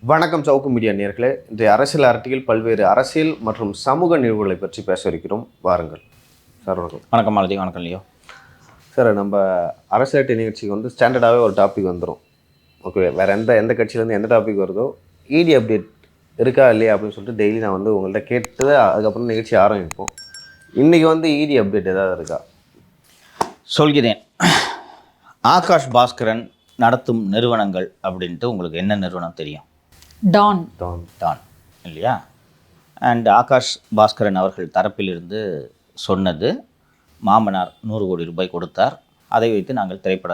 வணக்கம் சவுக்கு மீடியா நேயர்களே. இன்றைய அரசியல் அரட்டியில் பல்வேறு அரசியல் மற்றும் சமூக நிகழ்வுகளை பற்றி பேச இருக்கிறோம். வாருங்கள் சார். வணக்கம். வணக்கம் மாலதி. வணக்கம் லியோ. சார், நம்ம அரசியல் அரட்டை நிகழ்ச்சிக்கு வந்து ஸ்டாண்டர்டாகவே ஒரு டாபிக் வந்துடும். ஓகே, வேறு எந்த கட்சியிலேருந்து எந்த டாபிக் வருதோ இடி அப்டேட் இருக்கா இல்லையா அப்படின்னு சொல்லிட்டு டெய்லி நான் வந்து உங்கள்கிட்ட கேட்டு அதுக்கப்புறம் நிகழ்ச்சி ஆரம்பிப்போம். இன்றைக்கி வந்து இடி அப்டேட் ஏதாவது இருக்கா? சொல்கிறேன். ஆகாஷ் பாஸ்கரன் நடத்தும் நிறுவனங்கள் அப்படின்ட்டு உங்களுக்கு என்ன நிறுவனம் தெரியும்? டான் இல்லையா? அண்ட் ஆகாஷ் பாஸ்கரன் அவர்கள் தரப்பிலிருந்து சொன்னது, மாமனார் 100 கோடி ரூபாய் கொடுத்தார், அதை வைத்து நாங்கள் திரைப்பட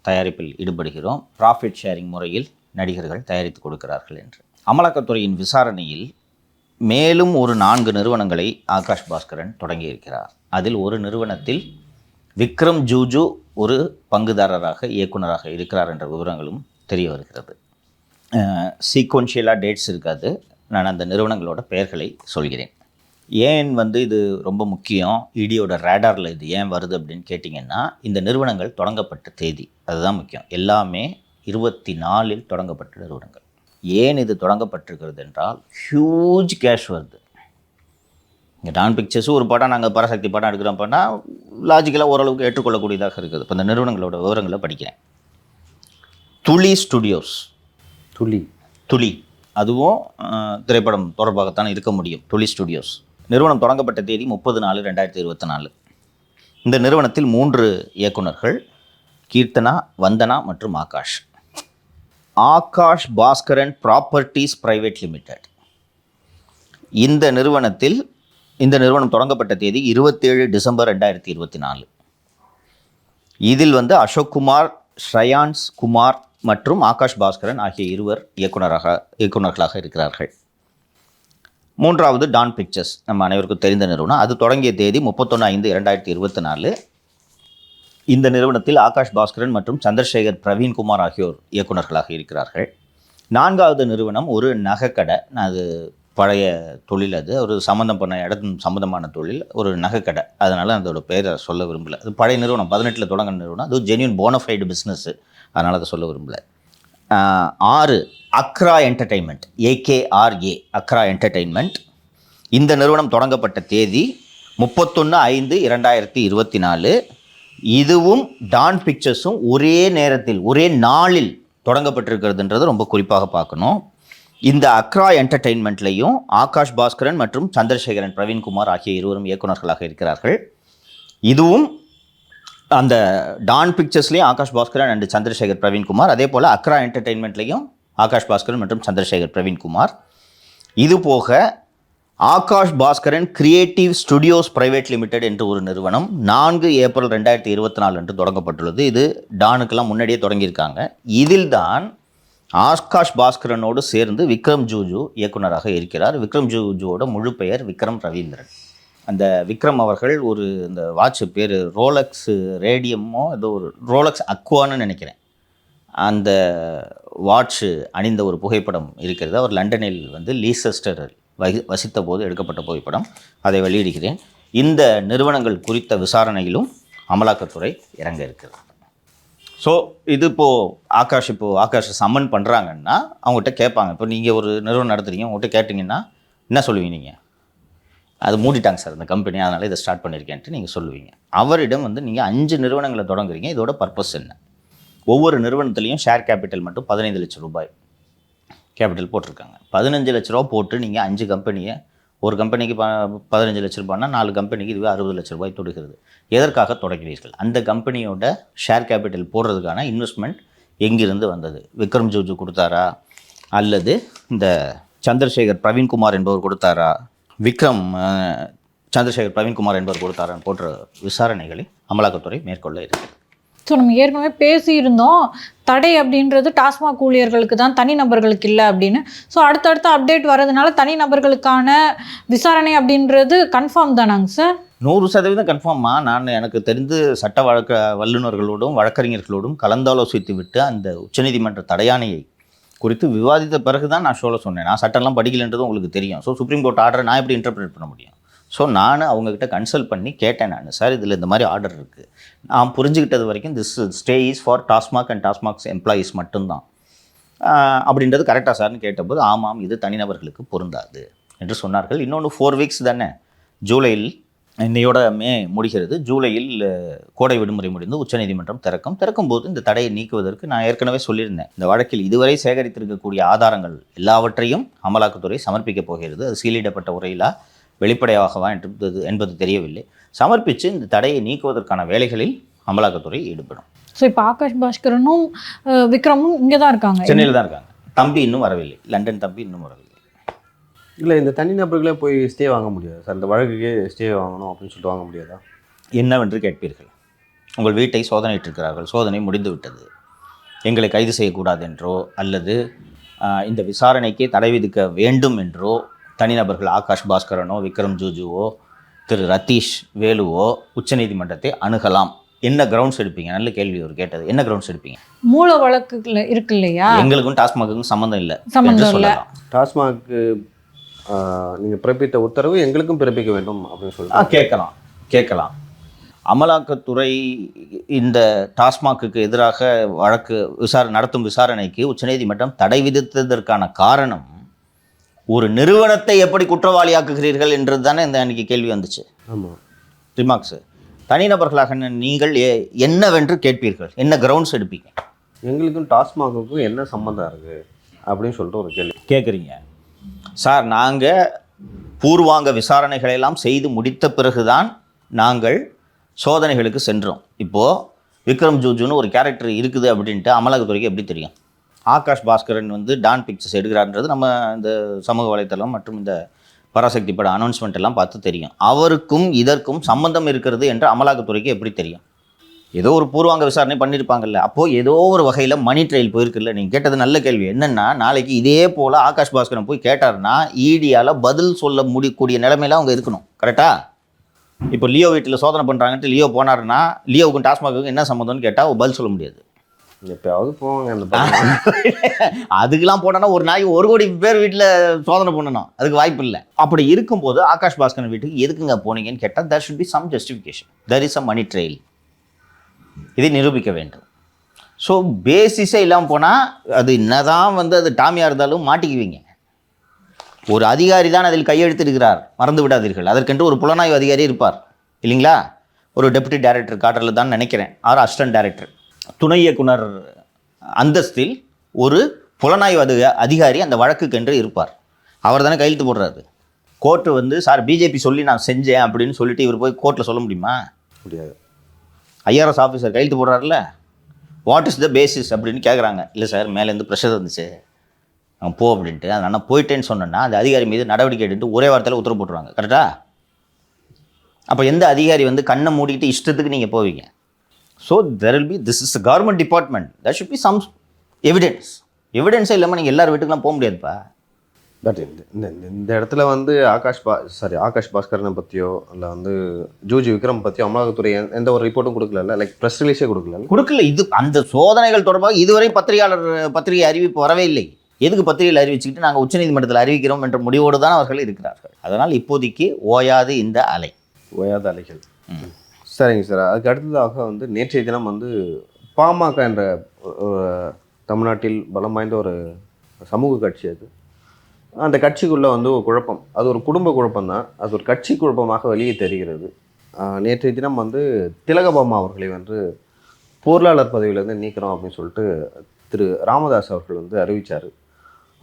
தயாரிப்பில் ஈடுபடுகிறோம், ப்ராஃபிட் ஷேரிங் முறையில் நடிகர்கள் தயாரித்து கொடுக்கிறார்கள் என்று. அமலாக்கத்துறையின் விசாரணையில் மேலும் ஒரு 4 நிறுவனங்களை ஆகாஷ் பாஸ்கரன் தொடங்கியிருக்கிறார். அதில் ஒரு நிறுவனத்தில் விக்ரம் ஜூஜு ஒரு பங்குதாரராக இயக்குனராக இருக்கிறார் என்ற விவரங்களும் தெரிய வருகிறது. சீக்வன்ஷியலாக டேட்ஸ் இருக்காது. நான் அந்த நிறுவனங்களோட பெயர்களை சொல்கிறேன். ஏன் வந்து இது ரொம்ப முக்கியம், இடியோட ரேடாரில் இது ஏன் வருது அப்படின்னு கேட்டிங்கன்னா, இந்த நிறுவனங்கள் தொடங்கப்பட்ட தேதி அதுதான் முக்கியம். எல்லாமே 24 தொடங்கப்பட்ட நிறுவனங்கள். ஏன் இது தொடங்கப்பட்டிருக்கிறது என்றால், ஹியூஜ் கேஷ் வருது. இங்கே டான் பிக்சர்ஸும் ஒரு படம், நாங்கள் பராசக்தி படம் எடுக்கிறோம் பண்ணால் லாஜிக்கலாக ஓரளவுக்கு ஏற்றுக்கொள்ளக்கூடியதாக இருக்குது. இப்போ இந்த நிறுவனங்களோட விவரங்களை படிக்கிறேன். துளி ஸ்டுடியோஸ், துளி அதுவும் திரைப்படம் தொடர்பாகத்தான் இருக்க முடியும். துளி ஸ்டுடியோஸ் நிறுவனம் தொடங்கப்பட்ட தேதி 30/4/2024. இந்த நிறுவனத்தில் 3 இயக்குனர்கள், கீர்த்தனா, வந்தனா மற்றும் Aakash. Aakash Bhaskaran properties private limited. இந்த நிறுவனம் தொடங்கப்பட்ட தேதி 27 டிசம்பர் 2024. இதில் வந்து அசோக் குமார், ஸ்ரயான்ஸ் குமார் மற்றும் ஆகாஷ் பாஸ்கரன் ஆகிய 2 இயக்குனர்களாக இருக்கிறார்கள். 3வது டான் பிக்சர்ஸ், நம்ம அனைவருக்கும் தெரிந்த நிறுவனம். அது தொடங்கிய தேதி 31/5/2024. இந்த நிறுவனத்தில் ஆகாஷ் பாஸ்கரன் மற்றும் சந்திரசேகர் பிரவீன்குமார் ஆகியோர் இயக்குனர்களாக இருக்கிறார்கள். 4வது நிறுவனம் ஒரு நகைக்கடை. அது பழைய தொழில், அது ஒரு சம்மந்தமான தொழில், ஒரு நகைக்கடை. அதனால் அதோட பேரை சொல்ல விரும்பலை. அது பழைய நிறுவனம், 18 தொடங்கின நிறுவனம். அது ஜென்யூன் போனஃபைடு பிஸ்னஸ்ஸு, அதனால் அதை சொல்ல விரும்பலை. 6 Accra entertainment, AKRA, Accra entertainment. இந்த நிறுவனம் தொடங்கப்பட்ட தேதி 31/5/2024. இதுவும் டான் பிக்சர்ஸும் ஒரே நேரத்தில் ஒரே நாளில் தொடங்கப்பட்டிருக்கிறதுன்றது ரொம்ப குறிப்பாக பார்க்கணும். இந்த அக்ரா என்டர்டெயின்மெண்ட்லேயும் ஆகாஷ் பாஸ்கரன் மற்றும் சந்திரசேகரன் பிரவீன்குமார் ஆகிய 2 இயக்குனர்களாக இருக்கிறார்கள். இதுவும் அந்த டான் பிக்சர்ஸ்லேயும் ஆகாஷ் பாஸ்கரன் அண்ட் சந்திரசேகர் பிரவீன்குமார், அதே போல் அக்ரா என்டர்டெயின்மெண்ட்லேயும் ஆகாஷ் பாஸ்கரன் மற்றும் சந்திரசேகர் பிரவீன்குமார். இது போக Aakash Bhaskaran creative studios private limited என்று ஒரு நிறுவனம் 4 ஏப்ரல் 2024 அன்று தொடங்கப்பட்டுள்ளது. இது டானுக்கெல்லாம் முன்னாடியே தொடங்கியிருக்காங்க. இதில் தான் ஆகாஷ் பாஸ்கரனோடு சேர்ந்து விக்ரம் ஜூஜு இயக்குனராக இருக்கிறார். விக்ரம் ஜூஜுவோட முழு பெயர் விக்ரம் ரவீந்திரன். அந்த விக்ரம் அவர்கள் இந்த வாட்ச் பேர் ரோலக்ஸ் ரேடியமோ ஏதோ ஒரு ரோலக்ஸ் அக்வான்னு நினைக்கிறேன். அந்த வாட்ச் அணிந்த ஒரு புகைப்படம் இருக்கிறது. அவர் லண்டனில் வந்து லீசெஸ்டர் வசித்த போது எடுக்கப்பட்ட புகைப்படம். அதை வெளியிடுகிறேன். இந்த நிறுவனங்கள் குறித்த விசாரணையிலும் அமலாக்கத்துறை இறங்க இருக்கிறது. ஸோ இது இப்போது ஆகாஷை சம்மன் பண்ணுறாங்கன்னா அவங்ககிட்ட கேட்பாங்க. இப்போ நீங்கள் ஒரு நிறுவனம் நடத்துகிறீங்க, உங்கள்கிட்ட கேட்டிங்கன்னா என்ன சொல்லுவீங்க? நீங்கள் அது மூடிட்டாங்க சார் இந்த கம்பெனி, அதனால் இதை ஸ்டார்ட் பண்ணியிருக்கேன்ட்டு நீங்கள் சொல்லுவீங்க. அவரிடம் வந்து நீங்கள் 5 நிறுவனங்களை தொடங்குறீங்க, இதோட பர்பஸ் என்ன? ஒவ்வொரு நிறுவனத்துலேயும் ஷேர் கேபிட்டல் மட்டும் 15 லட்சம் ரூபாய் கேபிட்டல் போட்டிருக்காங்க. 15 லட்ச ரூபா போட்டு நீங்கள் 5 கம்பெனியை, ஒரு கம்பெனிக்கு 15 லட்ச ரூபாய்னா 4 கம்பெனிக்கு இதுவே 60 லட்ச ரூபாய் தொடுகிறது. எதற்காக தொடங்குவீர்கள்? அந்த கம்பெனியோட ஷேர் கேபிட்டல் போடுறதுக்கான இன்வெஸ்ட்மெண்ட் எங்கிருந்து வந்தது? விக்ரம் ஜூஜு கொடுத்தாரா, அல்லது இந்த சந்திரசேகர் பிரவீன்குமார் என்பவர் கொடுத்தாரா, சந்திரசேகர் பிரவீன்குமார் என்பவர் கொடுத்தாரான்னு போன்ற விசாரணைகளை அமலாக்கத்துறை மேற்கொள்ள இருக்கிறது. ஸோ நம்ம ஏற்கனவே பேசியிருந்தோம், தடை அப்படின்றது டாஸ்மாக் ஊழியர்களுக்கு தான், தனிநபர்களுக்கு இல்லை அப்படின்னு. ஸோ அடுத்தடுத்த அப்டேட் வர்றதுனால தனிநபர்களுக்கான விசாரணை அப்படின்றது கன்ஃபார்ம் தானாங்க சார்? 100% கன்ஃபார்மா. எனக்கு தெரிந்து சட்ட வல்லுநர்களோடும் வழக்கறிஞர்களோடும் கலந்தாலோசித்து விட்டு அந்த உச்சநீதிமன்ற தடையாணையை குறித்து விவாதித்த பிறகு தான் நான் ஷோவில் சொன்னேன். நான் சட்டம்லாம் படிக்கலைன்றது உங்களுக்கு தெரியும். ஸோ சுப்ரீம் கோர்ட் ஆர்டரை நான் எப்படி இன்டர்பிரேட் பண்ண முடியும்? ஸோ நான் அவங்கக்கிட்ட கன்சல்ட் பண்ணி கேட்டேன். சார் இதில் இந்த மாதிரி ஆர்டர் இருக்குது, நான் புரிஞ்சுக்கிட்டது வரைக்கும் this stay is for TASMAC and TASMAC's employees மட்டும்தான். அப்படின்றது கரெக்டாக சார்னு கேட்டபோது ஆமாம் இது தனிநபர்களுக்கு பொருந்தாது என்று சொன்னார்கள். இன்னொன்று 4 வீக்ஸ் தானே, ஜூலையில் இன்னையோட மே முடிகிறது. ஜூலையில் கோடை விடுமுறை முடிந்து உச்சநீதிமன்றம் திறக்கும் போது இந்த தடையை நீக்குவதற்கு நான் ஏற்கனவே சொல்லியிருந்தேன். இந்த வழக்கில் இதுவரை சேகரித்திருக்கக்கூடிய ஆதாரங்கள் எல்லாவற்றையும் அமலாக்கத்துறை சமர்ப்பிக்கப் போகிறது. அது சீலிடப்பட்ட உரையிலா வெளிப்படையாகவா என்பது தெரியவில்லை. சமர்ப்பித்து இந்த தடையை நீக்குவதற்கான வேலைகளில் அமலாக்கத்துறை ஈடுபடும். ஸோ இப்போ ஆகாஷ் பாஸ்கரனும் விக்ரமும் இங்கே தான் இருக்காங்க, சென்னையில் தான் இருக்காங்க. தம்பி இன்னும் வரவில்லை, லண்டன் தம்பி இன்னும் வரவில்லை. இல்லை, இந்த தனிநபர்களே போய் ஸ்டே வாங்க முடியாது சார்? இந்த வழக்குக்கே ஸ்டே வாங்கணும் அப்படின்னு சொல்லிட்டு வாங்க முடியாதா? என்னவென்று கேட்பீர்கள். உங்கள் வீட்டை சோதனையிட்டிருக்கிறார்கள், சோதனை முடிந்து விட்டது, எங்களை கைது செய்யக்கூடாது என்றோ அல்லது இந்த விசாரணைக்கே தடை விதிக்க வேண்டும் என்றோ தனிநபர்கள் ஆகாஷ் பாஸ்கரனோ விக்ரம் ஜூஜுவோ திரு ரத்தீஷ் வேலுவோ உச்சநீதிமன்றத்தை அணுகலாம். என்ன கிரவுண்ட்ஸ் எடுப்பீங்க? நல்ல கேள்வி ஒரு கேட்டது. என்ன கிரவுண்ட்ஸ் எடுப்பீங்க? மூல வழக்குல இருக்கு இல்லையா, எங்களுக்கும் டாஸ்மாகுக்கும் சம்மந்தம் இல்லை. டாஸ்மாக்கு நீங்கள் பிறப்பித்த உத்தரவு எங்களுக்கும் பிறப்பிக்க வேண்டும் அப்படின்னு சொல்லி கேட்கலாம். அமலாக்கத்துறை இந்த டாஸ்மாகுக்கு எதிராக வழக்கு நடத்தும் விசாரணைக்கு உச்சநீதிமன்றம் தடை விதித்ததற்கான காரணம் ஒரு நிறுவனத்தை எப்படி குற்றவாளியாக்குகிறீர்கள் என்றது தானே இந்த அன்றைக்கி கேள்வி வந்துச்சு. ஆமாம். ரிமார்க்ஸு தனிநபர்களாக நீங்கள் என்னவென்று கேட்பீர்கள், என்ன கிரவுண்ட்ஸ் எடுப்பீங்க? எங்களுக்கும் டாஸ்மாகுக்கும் என்ன சம்மந்தம் இருக்குது அப்படின்னு சொல்லிட்டு ஒரு கேள்வி கேட்குறீங்க. சார், நாங்கள் பூர்வாங்க விசாரணைகளெல்லாம் செய்து முடித்த பிறகுதான் நாங்கள் சோதனைகளுக்கு சென்றோம். இப்போது விக்ரம் ஜூஜுன்னு ஒரு கேரக்டர் இருக்குது அப்படின்ட்டு அமலாக்கத்துறைக்கு எப்படி தெரியும்? ஆகாஷ் பாஸ்கரன் டான் பிக்சர்ஸ் எடுக்கிறான்றது நம்ம இந்த சமூக வலைத்தளம் மற்றும் இந்த பராசக்தி பட அனௌன்ஸ்மெண்ட் எல்லாம் பார்த்து தெரியும். அவருக்கும் இதற்கும் சம்பந்தம் இருக்கிறது என்று அமலாக்கத்துறைக்கு எப்படி தெரியும்? ஏதோ ஒரு பூர்வாங்க விசாரணை பண்ணியிருப்பாங்கல்ல. அப்போது ஏதோ ஒரு வகையில் மணி ட்ரையல் போயிருக்குல்ல. நீங்கள் கேட்டது நல்ல கேள்வி. என்னென்னா, நாளைக்கு இதே போல் ஆகாஷ் பாஸ்கரன் போய் கேட்டார்னா ஈடியால் பதில் சொல்ல முடியக்கூடிய நிலைமையில அவங்க இருக்கணும். கரெக்டாக? இப்போ லியோ வீட்டில் சோதனை பண்ணுறாங்கன்ட்டு லியோ போனாருன்னா லியோவுக்கும் டாஸ்மாகுக்கும் என்ன சம்மந்தம்னு கேட்டால் பதில் சொல்ல முடியாது. எப்பயாவது போவாங்க அந்த அதுக்கெல்லாம் போனோன்னா ஒரு நாளைக்கு 1 கோடி பேர் வீட்டில் சோதனை பண்ணணும். அதுக்கு வாய்ப்பு இல்லை. அப்படி இருக்கும்போது ஆகாஷ் பாஸ்கரன் வீட்டுக்கு எதுக்குங்க போனீங்கன்னு கேட்டால் there should be some justification. there is a money trail. இதை நிரூபிக்க வேண்டும். ஸோ பேசிஸே இல்லாமல் போனால் அது என்னதான் அது டாமியாக இருந்தாலும் மாட்டிக்குவீங்க. ஒரு அதிகாரி தான் அதில் கையெழுத்திருக்கிறார், மறந்து விடாதீர்கள். அதற்கென்று ஒரு புலனாய்வு அதிகாரி இருப்பார் இல்லைங்களா? ஒரு டெப்யூட்டி டைரக்டர் கார்டரில் தான் நினைக்கிறேன், ஆர் அசிஸ்டன்ட் டைரக்டர், துணை இயக்குனர் அந்தஸ்தில் ஒரு புலனாய்வு அதிகாரி அந்த வழக்குக்கென்று இருப்பார். அவர் தானே கையெழுத்து போடுறாரு. கோர்ட்டு சார் பிஜேபி சொல்லி நான் செஞ்சேன் அப்படின்னு சொல்லிட்டு இவர் போய் கோர்ட்டில் சொல்ல முடியுமா? முடியாது. ஐஆர்எஸ் ஆஃபீஸர் கையெழுத்து போடுறாருல, வாட் இஸ் த பேசிஸ் அப்படின்னு கேட்குறாங்க. இல்லை சார், மேலேருந்து ப்ரெஷர் இருந்துச்சு, அவன் போ அப்படின்ட்டு. அது நான் போயிட்டேன்னு சொன்னேன்னா அந்த அதிகாரி மீது நடவடிக்கை எடுத்து ஒரே வாரத்தில் உத்தரவு போட்டுருவாங்க. கரெக்டாக? அப்போ எந்த அதிகாரி கண்ணை மூடிக்கிட்டு இஷ்டத்துக்கு நீங்கள் போவீங்க? So there will be, this is government department, there should be some எவிடன்ஸே இல்லாமல் நீங்கள் எல்லார் வீட்டுக்கெலாம் போக முடியாதுப்பா. பட் இந்த இடத்துல ஆகாஷ் பாஸ்கரனை பற்றியோ இல்லை ஜூஜி விக்ரம் பற்றியோ அமலாக்கத்துறை எந்த ஒரு ரிப்போர்ட்டும் கொடுக்கல, லைக் ப்ரெஸ் ரிலீஸே கொடுக்கல. இது அந்த சோதனைகள் தொடர்பாக இதுவரை பத்திரிகை அறிவிப்பு வரவே இல்லை. எதுக்கு பத்திரிகையில் அறிவிச்சுக்கிட்டு நாங்கள் உச்சநீதிமன்றத்தில் அறிவிக்கிறோம் என்ற முடிவோடு தான் அவர்கள் இருக்கிறார்கள். அதனால் இப்போதைக்கு ஓயாது இந்த ஓயாத அலைகள். சரிங்க சார். அதுக்கு அடுத்ததாக நேற்றைய தினம் பாமக என்ற தமிழ்நாட்டில் பலம் வாய்ந்த ஒரு சமூக கட்சி. அந்த கட்சிக்குள்ளே ஒரு குழப்பம், அது ஒரு குடும்ப குழப்பம் தான், அது ஒரு கட்சி குழப்பமாக வெளியே தெரிகிறது. நேற்றைய தினம் திலகபாமா அவர்களை பொருளாளர் பதவியிலேருந்து நீக்கிறோம் அப்படின்னு சொல்லிட்டு திரு ராமதாஸ் அவர்கள் அறிவித்தார்.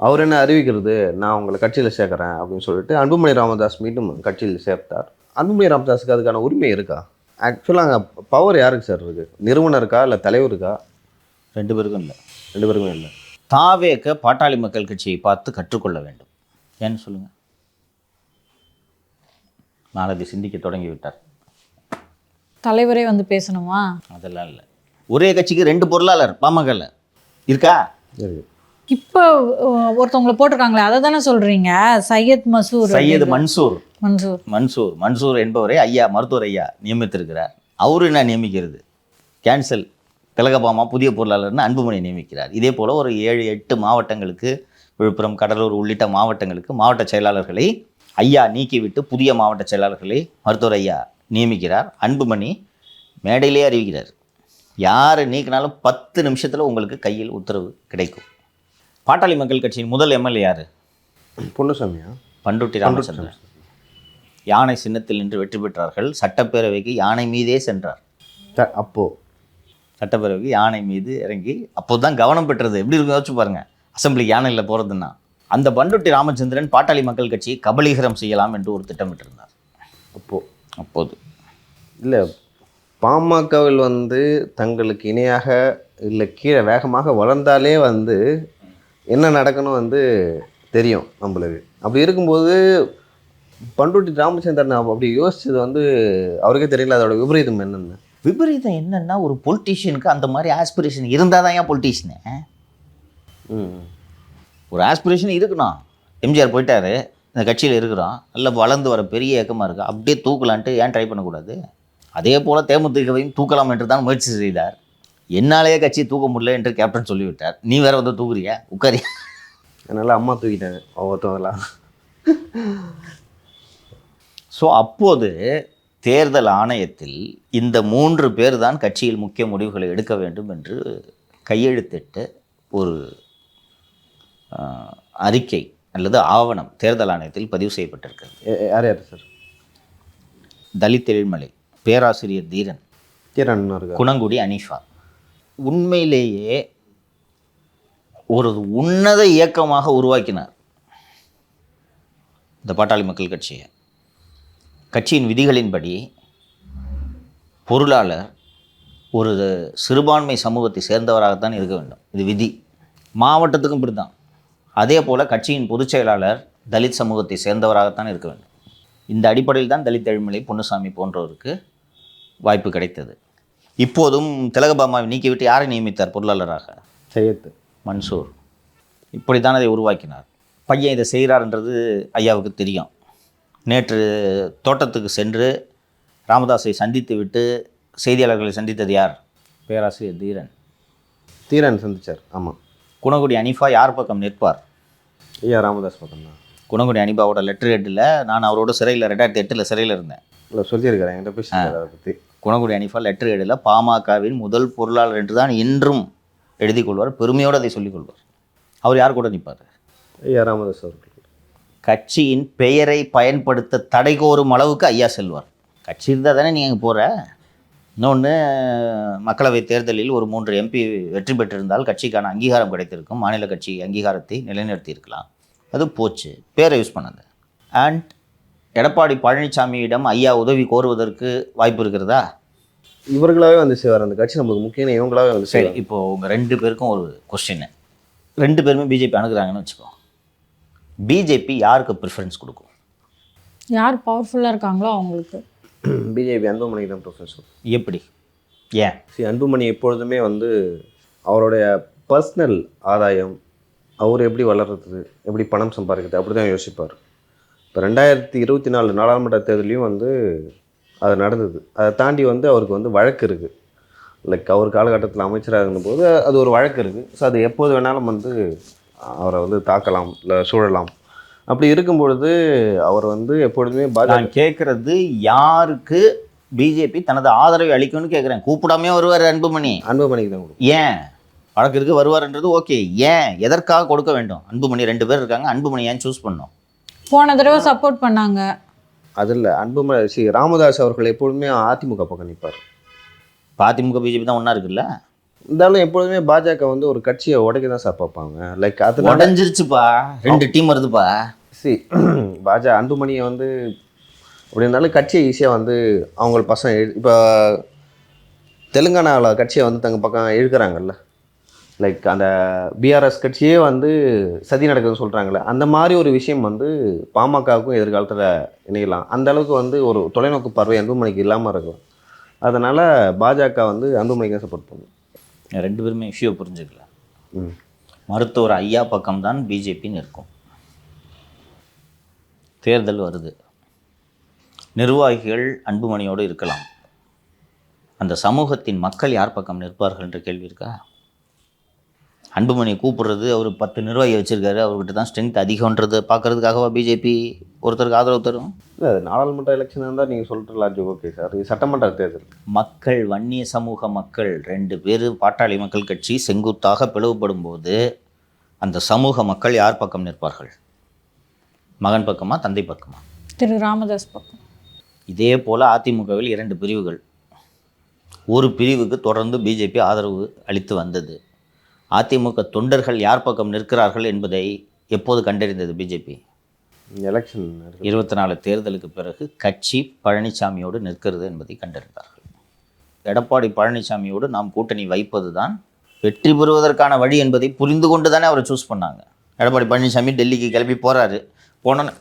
அவர் என்ன அறிவிக்கிறது, நான் உங்களை கட்சியில் சேர்க்குறேன் அப்படின்னு சொல்லிட்டு அன்புமணி ராமதாஸ் மீண்டும் கட்சியில் சேர்த்தார். அன்புமணி ராமதாஸுக்கு அதுக்கான உரிமை இருக்கா? ஆக்சுவலாக அங்கே பவர் யாருக்கு சார் இருக்குது? நிறுவனருக்கா இல்லை தலைவருக்கா? ரெண்டு பேருக்கும் இல்லை. தாவேக பாட்டாளி மக்கள் கட்சியை பார்த்து கற்றுக்கொள்ள வேண்டும். ஏன்னு சொல்லுங்கள். நாளை சிந்திக்க தொடங்கி விட்டார். தலைவரே பேசணுமா? அதெல்லாம் இல்லை. ஒரே கட்சிக்கு 2 பொருளாளர் பாமகல இருக்கா? இப்போ ஒருத்தவங்களை போட்டிருக்காங்களே, அதை தானே சொல்கிறீங்க? மன்சூர் என்பவரை மருத்துவர் ஐயா நியமித்திருக்கிறார். அவரு என்ன நியமிக்கிறது? கேன்சல். திலகபாமா புதிய பொருளாளர்னு அன்புமணி நியமிக்கிறார். இதே போல் ஒரு 7-8 மாவட்டங்களுக்கு, விழுப்புரம், கடலூர் உள்ளிட்ட மாவட்டங்களுக்கு மாவட்ட செயலாளர்களை ஐயா நீக்கிவிட்டு புதிய மாவட்ட செயலாளர்களை மருத்துவர் ஐயா நியமிக்கிறார். அன்புமணி மேடையிலே அறிவிக்கிறார், யார் நீக்கினாலும் 10 நிமிஷத்தில் உங்களுக்கு கையில் உத்தரவு கிடைக்கும். பாட்டாளி மக்கள் கட்சியின் முதல் எம்எல்ஏ யார்? பொன்னுசாமியா? பண்ருட்டி ராமச்சந்திரன். யானை சின்னத்தில் நின்று வெற்றி பெற்றார்கள். சட்டப்பேரவைக்கு யானை மீதே சென்றார். அப்போது சட்டப்பேரவைக்கு யானை மீது இறங்கி அப்போது தான் கவனம் பெற்றது. எப்படி இருக்கும் யோசிச்சு பாருங்கள், அசம்பிளிக்கு யானையில் போகிறதுன்னா. அந்த பண்ருட்டி ராமச்சந்திரன் பாட்டாளி மக்கள் கட்சியை கபலீகரம் செய்யலாம் என்று ஒரு திட்டமிட்டிருந்தார். அப்போது இல்லை, பாமகவில் வந்து தங்களுக்கு இணையாக இல்லை கீழே வேகமாக வளர்ந்தாலே வந்து என்ன நடக்கணும் வந்து தெரியும் நம்மளுக்கு. அப்படி இருக்கும்போது பண்ருட்டி ராமச்சந்திரன் அப்படி யோசிச்சது வந்து அவருக்கே தெரியல அதோட விபரீதம் என்னென்னு. விபரீதம் என்னன்னா, ஒரு பொலிட்டீஷியனுக்கு அந்த மாதிரி ஆஸ்பிரேஷன் இருந்தால் தான் ஏன் பொலிட்டீஷியனு? ஒரு ஆஸ்பிரேஷன் இருக்கணும். எம்ஜிஆர் போயிட்டாரு, இந்த கட்சியில் இருக்கிறோம், நல்லா வளர்ந்து வர பெரிய இயக்கமாக இருக்குது, அப்படியே தூக்கலான்ட்டு ஏன் ட்ரை பண்ணக்கூடாது? அதே போல் தேமுதிகவையும் தூக்கலாம் என்று தான் முயற்சி செய்தார். என்னாலேயே கட்சியை தூக்க முடியல என்று கேப்டன் சொல்லிவிட்டார். நீ வேற வந்து தூக்குறியா, உட்காரியா? அதனால் அம்மா தூக்கிட்டாங்க ஒவ்வொருத்தவங்களாம். ஸோ அப்போது தேர்தல் ஆணையத்தில் இந்த 3 பேர் தான் கட்சியில் முக்கிய முடிவுகளை எடுக்க வேண்டும் என்று கையெழுத்திட்டு ஒரு அறிக்கை அல்லது ஆவணம் தேர்தல் ஆணையத்தில் பதிவு செய்யப்பட்டிருக்கிறது. யார் யார் சார்? தலித் எழில்மலை, பேராசிரியர் தீரன், குணங்குடி அனீஃபா. உண்மையிலேயே ஒரு உன்னத இயக்கமாக உருவாக்கினார் இந்த பாட்டாளி மக்கள் கட்சியை. கட்சியின் விதிகளின்படி பொருளாளர் ஒரு சிறுபான்மை சமூகத்தை சேர்ந்தவராகத்தான் இருக்க வேண்டும், இது விதி. மாவட்டத்துக்கும் இப்படி தான். அதே போல் கட்சியின் பொதுச் செயலாளர் தலித் சமூகத்தை சேர்ந்தவராகத்தான் இருக்க வேண்டும். இந்த அடிப்படையில் தான் தலித் எழில்மலை, பொன்னுசாமி போன்றவருக்கு வாய்ப்பு கிடைத்தது. இப்போதும் திலகபாமாவை நீக்கிவிட்டு யாரை நியமித்தார் பொருளாளராக? சையத் மன்சூர். இப்படி தான் அதை உருவாக்கினார். பையன் இதை செய்கிறார்ன்றது ஐயாவுக்கு தெரியும். நேற்று தோட்டத்துக்கு சென்று ராமதாஸை சந்தித்து விட்டு செய்தியாளர்களை சந்தித்தது யார்? பேராசிரியர் தீரன் சந்தித்தார். ஆமாம். குணங்குடி அனீஃபா யார் பக்கம் நிற்பார்? ஐயா ராமதாஸ் பக்கம் தான். குணங்குடி அனீஃபாவோட லெட்டர் ஹெட்டில் நான் அவரோட சிறையில் 2008 சிறையில் இருந்தேன். இல்லை சொல்லியிருக்கிறேன், என்கிட்ட பேசி அதை பற்றி. குணங்குடி அனீஃபா லெட்டர் ஹெட்டில் பாமகவின் முதல் பொருளாளர் என்று தான் இன்றும் எழுதி கொள்வார், பெருமையோடு அதை சொல்லிக் கொள்வார். அவர் யார் கூட நிற்பார்? ஐயா ராமதாஸ் அவர்கள். கட்சியின் பெயரை பயன்படுத்த தடை கோரும் அளவுக்கு ஐயா செல்வார். கட்சி இருந்தால் தானே நீ அங்கே போகிற. இன்னொன்று, மக்களவைத் தேர்தலில் ஒரு 3 MP வெற்றி பெற்றிருந்தால் கட்சிக்கான அங்கீகாரம் கிடைத்திருக்கும், மாநில கட்சி அங்கீகாரத்தை நிலைநிறுத்தி இருக்கலாம். அது போச்சு, பேரை யூஸ் பண்ணது. அண்ட் எடப்பாடி பழனிசாமியிடம் ஐயா உதவி கோருவதற்கு வாய்ப்பு இருக்கிறதா? இவர்களாகவே வந்து செய்வார். அந்த கட்சி நம்மளுக்கு முக்கியம், இவங்களாவே வந்து சரி. இப்போது உங்கள் 2 பேருக்கும் ஒரு கொஸ்டின். 2 பேருமே பிஜேபி அணுகுறாங்கன்னு வச்சுக்கோ. பிஜேபி யாருக்கு ப்ரிஃபரன்ஸ் கொடுக்கும்? யார் பவர்ஃபுல்லாக இருக்காங்களோ அவங்களுக்கு. பிஜேபி அன்புமணிக்கு தான் ப்ரிஃபரன்ஸ் கொடுக்கும். எப்படி? ஏன்? அன்புமணி எப்பொழுதுமே வந்து அவருடைய பர்சனல் ஆதாயம், அவர் எப்படி வளர்றது, எப்படி பணம் சம்பாதிக்கிறது, அப்படி தான் யோசிப்பார். இப்போ 2024 நாடாளுமன்ற தேர்தலையும் வந்து அது நடந்தது. அதை தாண்டி வந்து அவருக்கு வந்து வழக்கு இருக்குது. லைக் அவர் காலகட்டத்தில் அமைச்சராக இருந்தபோது அது ஒரு வழக்கு இருக்குது. ஸோ அது எப்போது வேணாலும் வந்து அவரை வந்து தாக்கலாம், இல்லை சூழலாம். அப்படி இருக்கும் பொழுது அவர் வந்து எப்பொழுதுமே நான் கேட்குறது, யாருக்கு பிஜேபி தனது ஆதரவை அளிக்கும்னு கேட்குறேன். கூப்பிடாமே வருவார் அன்புமணிக்கு தான் கொடுக்கும். ஏன்? வழக்கு இருக்கு, வருவார்ன்றது ஓகே. ஏன், எதற்காக கொடுக்க வேண்டும்? அன்புமணி 2 பேர் இருக்காங்க, அன்புமணி ஏன் சூஸ் பண்ணோம்? போன தடவை சப்போர்ட் பண்ணாங்க. அதில் அன்புமணி ராமதாஸ் அவர்கள் எப்பொழுதுமே அதிமுக பக்கம் நிற்பார். அதிமுக பிஜேபி தான் ஒன்றா இருக்குல்ல. இருந்தாலும் எப்பொழுதுமே பாஜக வந்து ஒரு கட்சியை உடைக்க தான் சார் பார்ப்பாங்க. லைக் அது உடஞ்சிருச்சுப்பா, 2 டீம் வருதுப்பா. அன்புமணியை வந்து அப்படி இருந்தாலும் கட்சியை ஈஸியாக வந்து அவங்க பசங்க இப்போ தெலுங்கானாவில் கட்சியை வந்து தங்க பக்கம் இழுக்கிறாங்கல்ல. லைக் அந்த பிஆர்எஸ் கட்சியே வந்து சதி நடக்குதுன்னு சொல்கிறாங்களே, அந்த மாதிரி ஒரு விஷயம் வந்து பாமகவுக்கும் எதிர்காலத்தில் இணையலாம். அந்த அளவுக்கு வந்து ஒரு தொலைநோக்கு பார்வை அன்புமணிக்கு இல்லாமல் இருக்கும். அதனால் பாஜக வந்து அன்புமணிக்கு தான் சப்போர்ட் பண்ணும். 2 பேருமே இஷ்யூவை புரிஞ்சுக்கல. மருத்துவர் ஐயா பக்கம்தான் பிஜேபின்னு இருக்கும். தேர்தல் வருது, நிர்வாகிகள் அன்புமணியோடு இருக்கலாம். அந்த சமூகத்தின் மக்கள் யார் பக்கம் நிற்பார்கள் என்ற கேள்வி இருக்கா? அன்புமணியை கூப்பிடுறது, அவர் 10 நிர்வாகி வச்சுருக்காரு, அவர்கிட்ட தான் ஸ்ட்ரென்த் அதிகன்றது பார்க்குறதுக்காகவா பிஜேபி ஒருத்தருக்கு ஆதரவு தரும்? இல்லை, அது நாடாளுமன்ற எலெக்ஷன் இருந்தால் நீங்கள் சொல்கிற லாஜிக் ஓகே சார். இது சட்டமன்ற தேர்தல். மக்கள், வன்னிய சமூக மக்கள் 2 பேர் பாட்டாளி மக்கள் கட்சி செங்குத்தாக பிளவுபடும் போது அந்த சமூக மக்கள் யார் பக்கம் நிற்பார்கள்? மகன் பக்கமா, தந்தை பக்கமா? திரு ராமதாஸ் பக்கம். இதே போல் அதிமுகவில் 2 பிரிவுகள். ஒரு பிரிவுக்கு தொடர்ந்து பிஜேபி ஆதரவு அளித்து வந்தது. அதிமுக தொண்டர்கள் யார் பக்கம் நிற்கிறார்கள் என்பதை எப்போது கண்டறிந்தது பிஜேபி? எலெக்ஷன் 24 தேர்தலுக்கு பிறகு கட்சி பழனிசாமியோடு நிற்கிறது என்பதை கண்டறிந்தார்கள். எடப்பாடி பழனிசாமியோடு நாம் கூட்டணி வைப்பது தான் வெற்றி பெறுவதற்கான வழி என்பதை புரிந்து கொண்டு தானே அவரை சூஸ் பண்ணாங்க. எடப்பாடி பழனிசாமி டெல்லிக்கு கிளம்பி போகிறாரு. போனோன்னு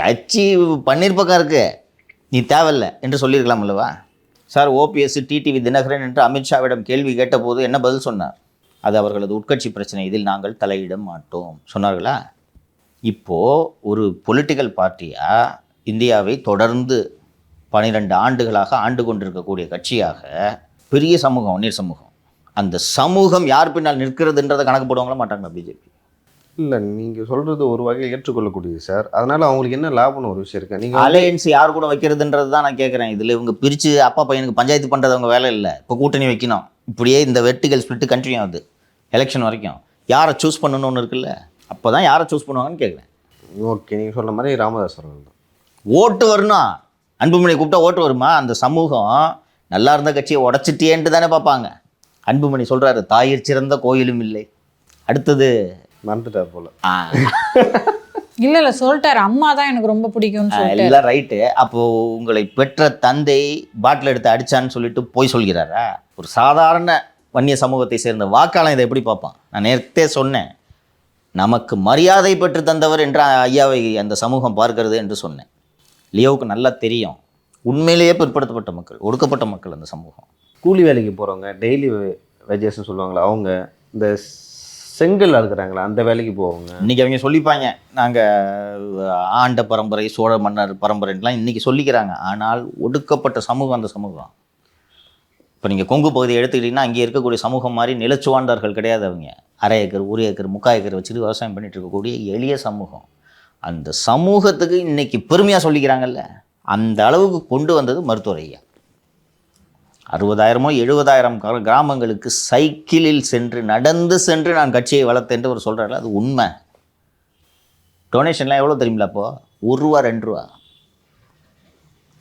கட்சி பன்னீர் பக்கம் இருக்கு, நீ தேவையில்லை என்று சொல்லியிருக்கலாம் அல்லவா? சார், ஓபிஎஸ் டிடிவி தினகரன் என்று அமித்ஷாவிடம் கேள்வி கேட்டபோது என்ன பதில் சொன்னார்? அது அவர்களது உட்கட்சி பிரச்சனை, இதில் நாங்கள் தலையிட மாட்டோம் சொன்னார்களா? இப்போது ஒரு பொலிட்டிக்கல் பார்ட்டியாக இந்தியாவை தொடர்ந்து 12 ஆண்டுகளாக ஆண்டு கொண்டிருக்கக்கூடிய கட்சியாக பெரிய சமூகம், வன்னியர் சமூகம், அந்த சமூகம் யார் பின்னால் நிற்கிறதுன்றதை கணக்கு போடுவாங்களா மாட்டாங்களா பிஜேபி? இல்லை, நீங்கள் சொல்கிறது ஒரு வகையில் ஏற்றுக்கொள்ளக்கூடியது சார். அதனால் அவங்களுக்கு என்ன லாபம்னு ஒரு விஷயம் இருக்குது. நீங்கள் அலையன்ஸ் யார் கூட வைக்கிறதுன்றது தான் நான் கேட்குறேன். இதில் இவங்க பிரித்து அப்பா பையனுக்கு பஞ்சாயத்து பண்ணுறது அவங்க வேலை இல்லை. இப்போ கூட்டணி வைக்கணும், இப்படியே இந்த வெர்டிகல் ஸ்பிளிட்டு கண்டினியூ ஆகுது எலெக்ஷன் வரைக்கும். யாரை சூஸ் பண்ணணும்னு ஒன்று இருக்குல்ல, அப்போ தான் யாரை சூஸ் பண்ணுவாங்கன்னு கேட்குறேன். ஓகே, நீங்கள் சொன்ன மாதிரி ராமதாஸ் அவர்கள் தான். ஓட்டு வரணும். அன்புமணி கூப்பிட்டா ஓட்டு வருமா? அந்த சமூகம் நல்லா இருந்த கட்சியை உடச்சிட்டேன்ட்டு தானே பார்ப்பாங்க. அன்புமணி சொல்கிறாரு, தாயிற் சிறந்த கோயிலும் இல்லை. அடுத்தது மறந்துட்டார் போல. இல்ல சொல்லிட்டாரு, அம்மா தான் எனக்கு ரொம்ப பிடிக்கும்னு சொல்லிட்டு. எல்லாம் ரைட்டு. அப்போது உங்களை பெற்ற தந்தை பாட்டில் எடுத்து அடித்தான்னு சொல்லிட்டு போய் சொல்கிறாரா? ஒரு சாதாரண வன்னிய சமூகத்தை சேர்ந்த வாக்காளன் இதை எப்படி பார்ப்பான்? நான் நேரத்தே சொன்னேன், நமக்கு மரியாதை பெற்று தந்தவர் என்ற ஐயாவை அந்த சமூகம் பார்க்கிறது என்று சொன்னேன். லியோவுக்கு நல்லா தெரியும், உண்மையிலேயே பிற்படுத்தப்பட்ட மக்கள், ஒடுக்கப்பட்ட மக்கள் அந்த சமூகம். கூலி வேலைக்கு போகிறவங்க, டெய்லி வேஜஸ்ன்னு சொல்லுவாங்களா, அவங்க இந்த செங்கல் இருக்கிறாங்களா அந்த வேலைக்கு போவாங்க. இன்றைக்கி அவங்க சொல்லிப்பாங்க, நாங்கள் ஆண்ட பரம்பரை, சோழ மன்னர் பரம்பரைலாம் இன்றைக்கி சொல்லிக்கிறாங்க. ஆனால் ஒடுக்கப்பட்ட சமூகம் அந்த சமூகம். இப்போ நீங்கள் கொங்கு பகுதியை எடுத்துக்கிட்டிங்கன்னா அங்கே இருக்கக்கூடிய சமூகம் மாதிரி நிலச்சுவாண்டார்கள் கிடையாது. அவங்க 1/2 ஏக்கர், 1 ஏக்கர், 3/4 ஏக்கர் வச்சுட்டு விவசாயம் பண்ணிட்டு இருக்கக்கூடிய எளிய சமூகம். அந்த சமூகத்துக்கு இன்றைக்கி பெருமையாக சொல்லிக்கிறாங்கல்ல, அந்த அளவுக்கு கொண்டு வந்தது மருத்துவர் ஐயா. 60,000 70,000 கிராமங்களுக்கு சைக்கிளில் சென்று, நடந்து சென்று நான் கட்சியை வளர்த்தேன் அவர் சொல்கிறாரு. அது உண்மை. டொனேஷன்லாம் எவ்வளோ தெரியுமில்ல? அப்போது ₹1 ₹2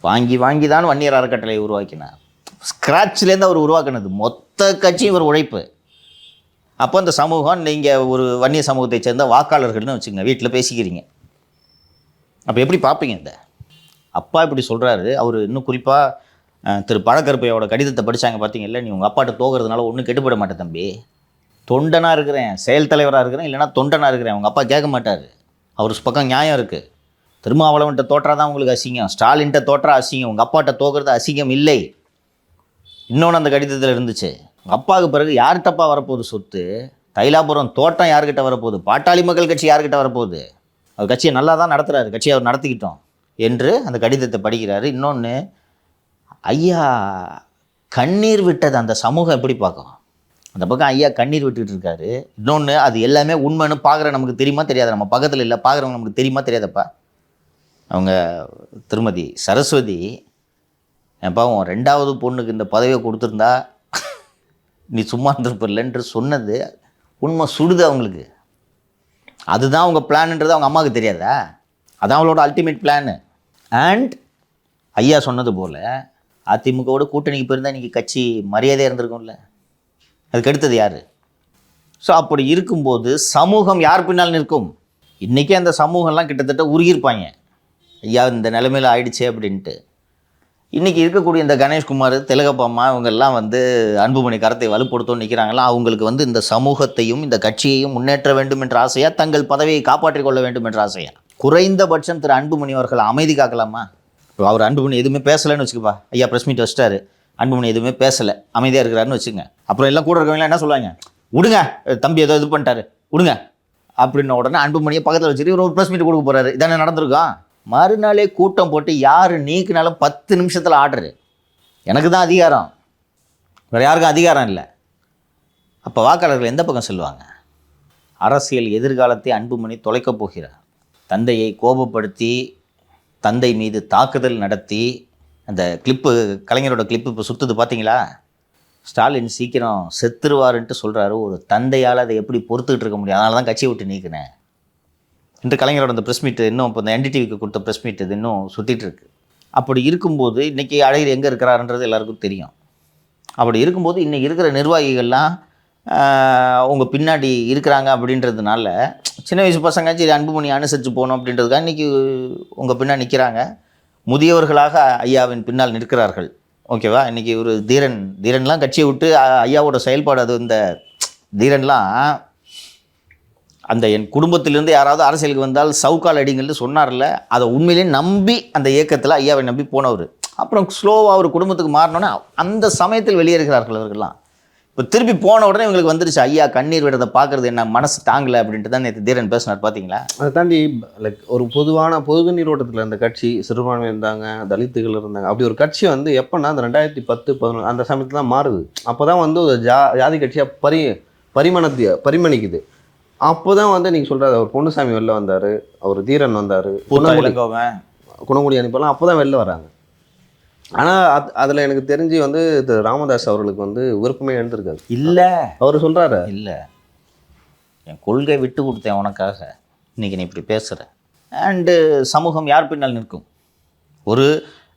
வாங்கி வாங்கி தான் வன்னியர் அறக்கட்டளை உருவாக்கினார். ஸ்க்ராட்ச்லேருந்து அவர் உருவாக்கினது மொத்த கட்சியும் ஒரு உழைப்பு. அப்போ அந்த சமூகம், நீங்கள் ஒரு வன்னிய சமூகத்தை சேர்ந்த வாக்காளர்கள்னு வச்சுங்க, வீட்டில் பேசிக்கிறீங்க, அப்போ எப்படி பார்ப்பீங்க? இந்த அப்பா இப்படி சொல்கிறாரு. அவர் இன்னும் குறிப்பாக திரு பழக்கருப்பையோட கடிதத்தை படித்தாங்க பார்த்தீங்கல்ல, நீ உங்கள் அப்பாட்ட தோகிறதுனால ஒன்றும் கெட்டுப்பட மாட்டேன் தம்பி, தொண்டனாக இருக்கிறேன், செயல் தலைவராக இருக்கிறேன், இல்லைனா தொண்டனாக இருக்கிறேன். உங்கள் அப்பா கேட்க மாட்டார். அவர் பக்கம் நியாயம் இருக்குது. திருமாவளவன்ட்ட தோற்றா தான் உங்களுக்கு அசிங்கம், ஸ்டாலின்ட்ட தோற்றா அசிங்கம், உங்கள் அப்பாட்ட தோக்கிறது அசிங்கம் இல்லை. இன்னொன்று அந்த கடிதத்தில் இருந்துச்சு, உங்கள் அப்பாவுக்கு பிறகு யார்கிட்டப்பா வரப்போகுது சொத்து? தைலாபுரம் தோட்டம் யார்கிட்ட வரப்போகுது? பாட்டாளி மக்கள் கட்சி யார்கிட்ட வரப்போகுது? அவர் கட்சியை நல்லா தான் நடத்துகிறாரு, கட்சியை அவர் நடத்திக்கிட்டோம் என்று அந்த கடிதத்தை படிக்கிறாரு. இன்னொன்று, ஐயா கண்ணீர் விட்டது அந்த சமூகம் எப்படி பார்க்கும்? அந்த பக்கம் ஐயா கண்ணீர் விட்டுக்கிட்டு இருக்காரு. இன்னொன்று, அது எல்லாமே உண்மைன்னு பார்க்குற நமக்கு தெரியுமா தெரியாது? நம்ம பக்கத்தில் இல்லை, பார்க்குறவங்க நமக்கு தெரியுமா தெரியாதப்பா? அவங்க திருமதி சரஸ்வதி, ஏன்ப்பா உன் 2வது பொண்ணுக்கு இந்த பதவியை கொடுத்துருந்தா நீ சும்மா இருந்திருப்பில்லைன்று சொன்னது உண்மை சுடுது அவங்களுக்கு. அதுதான் அவங்க பிளான்ன்றது அவங்க அம்மாவுக்கு தெரியாதா? அதான் அவளோட அல்டிமேட் பிளானு. அண்ட் ஐயா சொன்னது போல் அதிமுகவோட கூட்டணிக்கு போயிருந்தால் இன்றைக்கி கட்சி மரியாதையாக இருந்திருக்கும்ல. அதுக்கு அடுத்தது யார்? ஸோ அப்படி இருக்கும்போது சமூகம் யார் பின்னால் நிற்கும்? இன்றைக்கி அந்த சமூகம்லாம் கிட்டத்தட்ட உருகியிருப்பாங்க, ஐயா இந்த நிலைமையில் ஆயிடுச்சே அப்படின்ட்டு. இன்றைக்கி இருக்கக்கூடிய இந்த கணேஷ்குமார், திலகப்பாம்மா, இவங்கெல்லாம் அன்புமணி கரத்தை வலுப்படுத்தோன்னு நிற்கிறாங்களா? அவங்களுக்கு இந்த சமூகத்தையும் இந்த கட்சியையும் முன்னேற்ற வேண்டும் என்ற ஆசையா, தங்கள் பதவியை காப்பாற்றிக் கொள்ள வேண்டும் என்ற ஆசையா? குறைந்தபட்சம் திரு அன்புமணி அவர்கள் அமைதி காக்கலாமா? இப்போ அவர் அன்புமணி எதுவுமே பேசலைன்னு வச்சுக்கப்பா, ஐயா ப்ரெஸ் மீட் வச்சிட்டாரு, அன்புமணி எதுவுமே பேசலை, அமைதியாக இருக்கிறாருன்னு வச்சுங்க. அப்புறம் எல்லாம் கூட இருக்கவங்களாம் என்ன சொல்லுவாங்க? விடுங்க தம்பி ஏதோ இது பண்ணிட்டாரு விடுங்க அப்படின்ன உடனே அன்புமணியை பக்கத்தில் வச்சுட்டு ஒரு ப்ரெஸ் மீட் கொடுக்க போகிறாரு. இதானே நடந்திருக்கோம். மறுநாளே கூட்டம் போட்டு யார் நீக்கினாலும் 10 நிமிஷத்தில் ஆர்டரு, எனக்கு தான் அதிகாரம், வேறு யாருக்கும் அதிகாரம் இல்லை. அப்போ வாக்காளர்கள் எந்த பக்கம் செல்வாங்க? அரசியல் எதிர்காலத்தை அன்புமணி தொலைக்கப் போகிறார். தந்தையை கோபப்படுத்தி, தந்தை மீது தாக்குதல் நடத்தி, அந்த கிளிப்பு, கலைஞரோட கிளிப்பு இப்போ சுற்றுது பார்த்தீங்களா? ஸ்டாலின் சீக்கிரம் செத்துருவாருன்ட்டு சொல்கிறாரு. ஒரு தந்தையால் அதை எப்படி பொறுத்துக்கிட்டு இருக்க முடியும்? அதனால தான் கட்சியை விட்டு நீக்கினேன். இன்று கலைஞரோட அந்த ப்ரெஸ் மீட்டு இன்னும் இப்போ இந்த NDTVக்கு கொடுத்த ப்ரெஸ் மீட் இது இன்னும் சுற்றிட்டு இருக்கு. அப்படி இருக்கும்போது இன்றைக்கி அழகிரி எங்கே இருக்கிறாருன்றது எல்லாருக்கும் தெரியும். அப்படி இருக்கும்போது இன்றைக்கி இருக்கிற நிர்வாகிகள்லாம் உங்கள் பின்னாடி இருக்கிறாங்க அப்படின்றதுனால சின்ன வயசு பசங்க சரி அன்புமணி அனுசரித்து போகணும் அப்படின்றதுக்காக இன்றைக்கி உங்கள் பின்னாடி நிற்கிறாங்க. முதியவர்களாக ஐயாவின் பின்னால் நிற்கிறார்கள். ஓகேவா? இன்றைக்கி ஒரு தீரன்லாம் கட்சியை விட்டு ஐயாவோட செயல்பாடு அது இந்த தீரன்லாம் அந்த என் குடும்பத்திலேருந்து யாராவது அரசியலுக்கு வந்தால் சவுக்கால் அடிங்கள்னு சொன்னார்ல, அதை உண்மையிலேயே நம்பி அந்த இயக்கத்தில் ஐயாவை நம்பி போனவர். அப்புறம் ஸ்லோவாக ஒரு குடும்பத்துக்கு மாறினோன்னே அந்த சமயத்தில் வெளியேறுகிறார்கள் அவர்கள்லாம். இப்போ திருப்பி போன உடனே இவங்களுக்கு வந்துருச்சு, ஐயா கண்ணீர் விடுறதை பார்க்குறது என்ன மனசு தாங்கலை அப்படின்ட்டு தான் நேற்று தீரன் பேசினார். பார்த்தீங்களா? அதை தாண்டி லைக் ஒரு பொது நீரோட்டத்தில் இந்த கட்சி சிறுபான்மை இருந்தாங்க, தலித்துகள் இருந்தாங்க. அப்படி ஒரு கட்சி வந்து எப்போன்னா அந்த 2010-11 அந்த சமயத்தில் தான் மாறுது. அப்போ தான் வந்து ஒரு ஜாதி கட்சியாக பரிமணிக்குது. அப்போ தான் வந்து நீங்கள் சொல்கிறாரு அவர் பொன்னுசாமி வெளில வந்தார், அவர் தீரன் வந்தார், குணங்குடி அனுப்பலாம், அப்போ தான் வெளில வராங்க. ஆனால் அதில் எனக்கு தெரிஞ்சு வந்து திரு ராமதாஸ் அவர்களுக்கு வந்து விருப்பமே எழுந்திருக்காது. இல்லை அவர் சொல்கிறாரு, இல்லை என் கொள்கை விட்டு கொடுத்தேன் உனக்காக, இன்றைக்கி நீ இப்படி பேசுகிற. அண்டு சமூகம் யார் பின்னால் நிற்கும்? ஒரு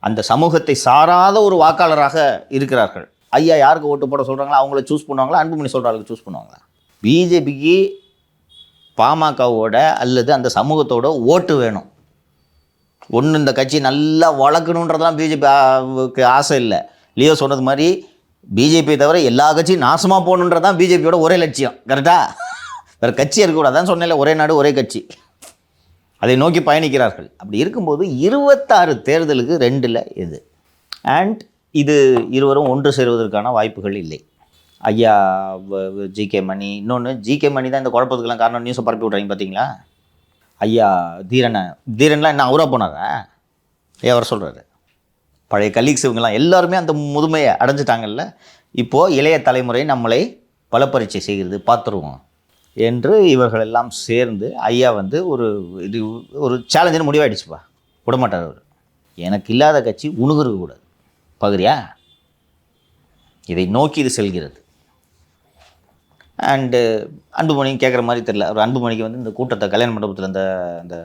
அந்த சமூகத்தை சாராத ஒரு வாக்காளராக இருக்கிறார்கள். ஐயா யாருக்கு ஓட்டு போட சொல்கிறாங்களா அவங்கள சூஸ் பண்ணுவாங்களா? அன்புமணி சொல்கிறாங்களுக்கு சூஸ் பண்ணுவாங்களா? பிஜேபிக்கு பாமகவோட அல்லது அந்த சமூகத்தோட ஓட்டு வேணும். ஒன்று இந்த கட்சி நல்லா வளர்க்கணுன்றதெல்லாம் பிஜேபி ஆசை இல்லை. லியோ சொன்னது மாதிரி பிஜேபியை தவிர எல்லா கட்சியும் நாசமாக போகணுன்றது தான் பிஜேபியோட ஒரே லட்சியம். கரெக்டாக? வேறு கட்சி இருக்கக்கூடாது. அதான் சொன்னேன்ல, ஒரே நாடு ஒரே கட்சி. அதை நோக்கி பயணிக்கிறார்கள். அப்படி இருக்கும்போது 26 தேர்தலுக்கு 2ல் எது? அண்ட் இது இருவரும் ஒன்று சேருவதற்கான வாய்ப்புகள் இல்லை. ஐயா ஜிகே மணி, இன்னொன்று ஜிகே மணி தான் இந்த குழப்பத்துக்கெல்லாம் காரணம். நியூஸை பரப்பி விட்றாங்க பார்த்தீங்களா? ஐயா தீரன்லாம் என்ன அவராக போனாரா? அவர் சொல்கிறாரு பழைய கலீக்ஸ் இவங்கெல்லாம் எல்லாருமே அந்த முதுமையை அடைஞ்சிட்டாங்கல்ல, இப்போது இளைய தலைமுறை நம்மளை பலப்பரீட்சை செய்கிறது பார்த்துருவோம் என்று இவர்கள் எல்லாம் சேர்ந்து ஐயா வந்து ஒரு சேலஞ்சுன்னு முடிவாயிடுச்சுப்பா. விடமாட்டார் அவர். எனக்கு இல்லாத கட்சி உணுகுறது கூடாது, பகுதியா இதை நோக்கி இது செல்கிறது. அண்டு அன்புமணியும் கேட்குற மாதிரி தெரில. ஒரு அன்புமணிக்கு வந்து இந்த கூட்டத்தை கல்யாண மண்டபத்தில் அந்த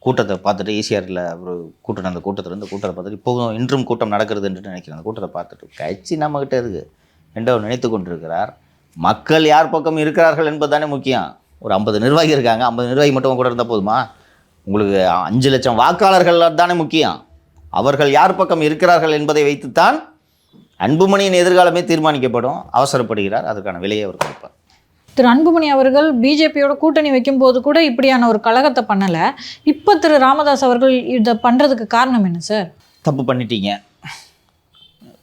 கூட்டத்தை பார்த்துட்டு ஈசிஆரில் ஒரு கூட்டம், அந்த கூட்டத்தை பார்த்துட்டு இப்போவும் இன்றும் கூட்டம் நடக்கிறது என்று நினைக்கிறேன். அந்த கூட்டத்தை பார்த்துட்டு கட்சி நம்மக்கிட்ட இருக்குது என்று அவர் நினைத்து கொண்டிருக்கிறார். மக்கள் யார் பக்கம் இருக்கிறார்கள் என்பது தானே முக்கியம். ஒரு 50 நிர்வாகி இருக்காங்க, 50 நிர்வாகி மட்டும் கூட இருந்தால் போதுமா? உங்களுக்கு 5 லட்சம் வாக்காளர்கள் தானே முக்கியம். அவர்கள் யார் பக்கம் இருக்கிறார்கள் என்பதை வைத்துத்தான் அன்புமணியின் எதிர்காலமே தீர்மானிக்கப்படும். அவசரப்படுகிறார், அதுக்கான விலையை அவர் கொடுப்பார். திரு அன்புமணி அவர்கள் பிஜேபியோட கூட்டணி வைக்கும்போது கூட இப்படியான ஒரு கழகத்தை பண்ணலை. இப்போ திரு ராமதாஸ் அவர்கள் இதை பண்ணுறதுக்கு காரணம் என்ன சார்? தப்பு பண்ணிட்டீங்க.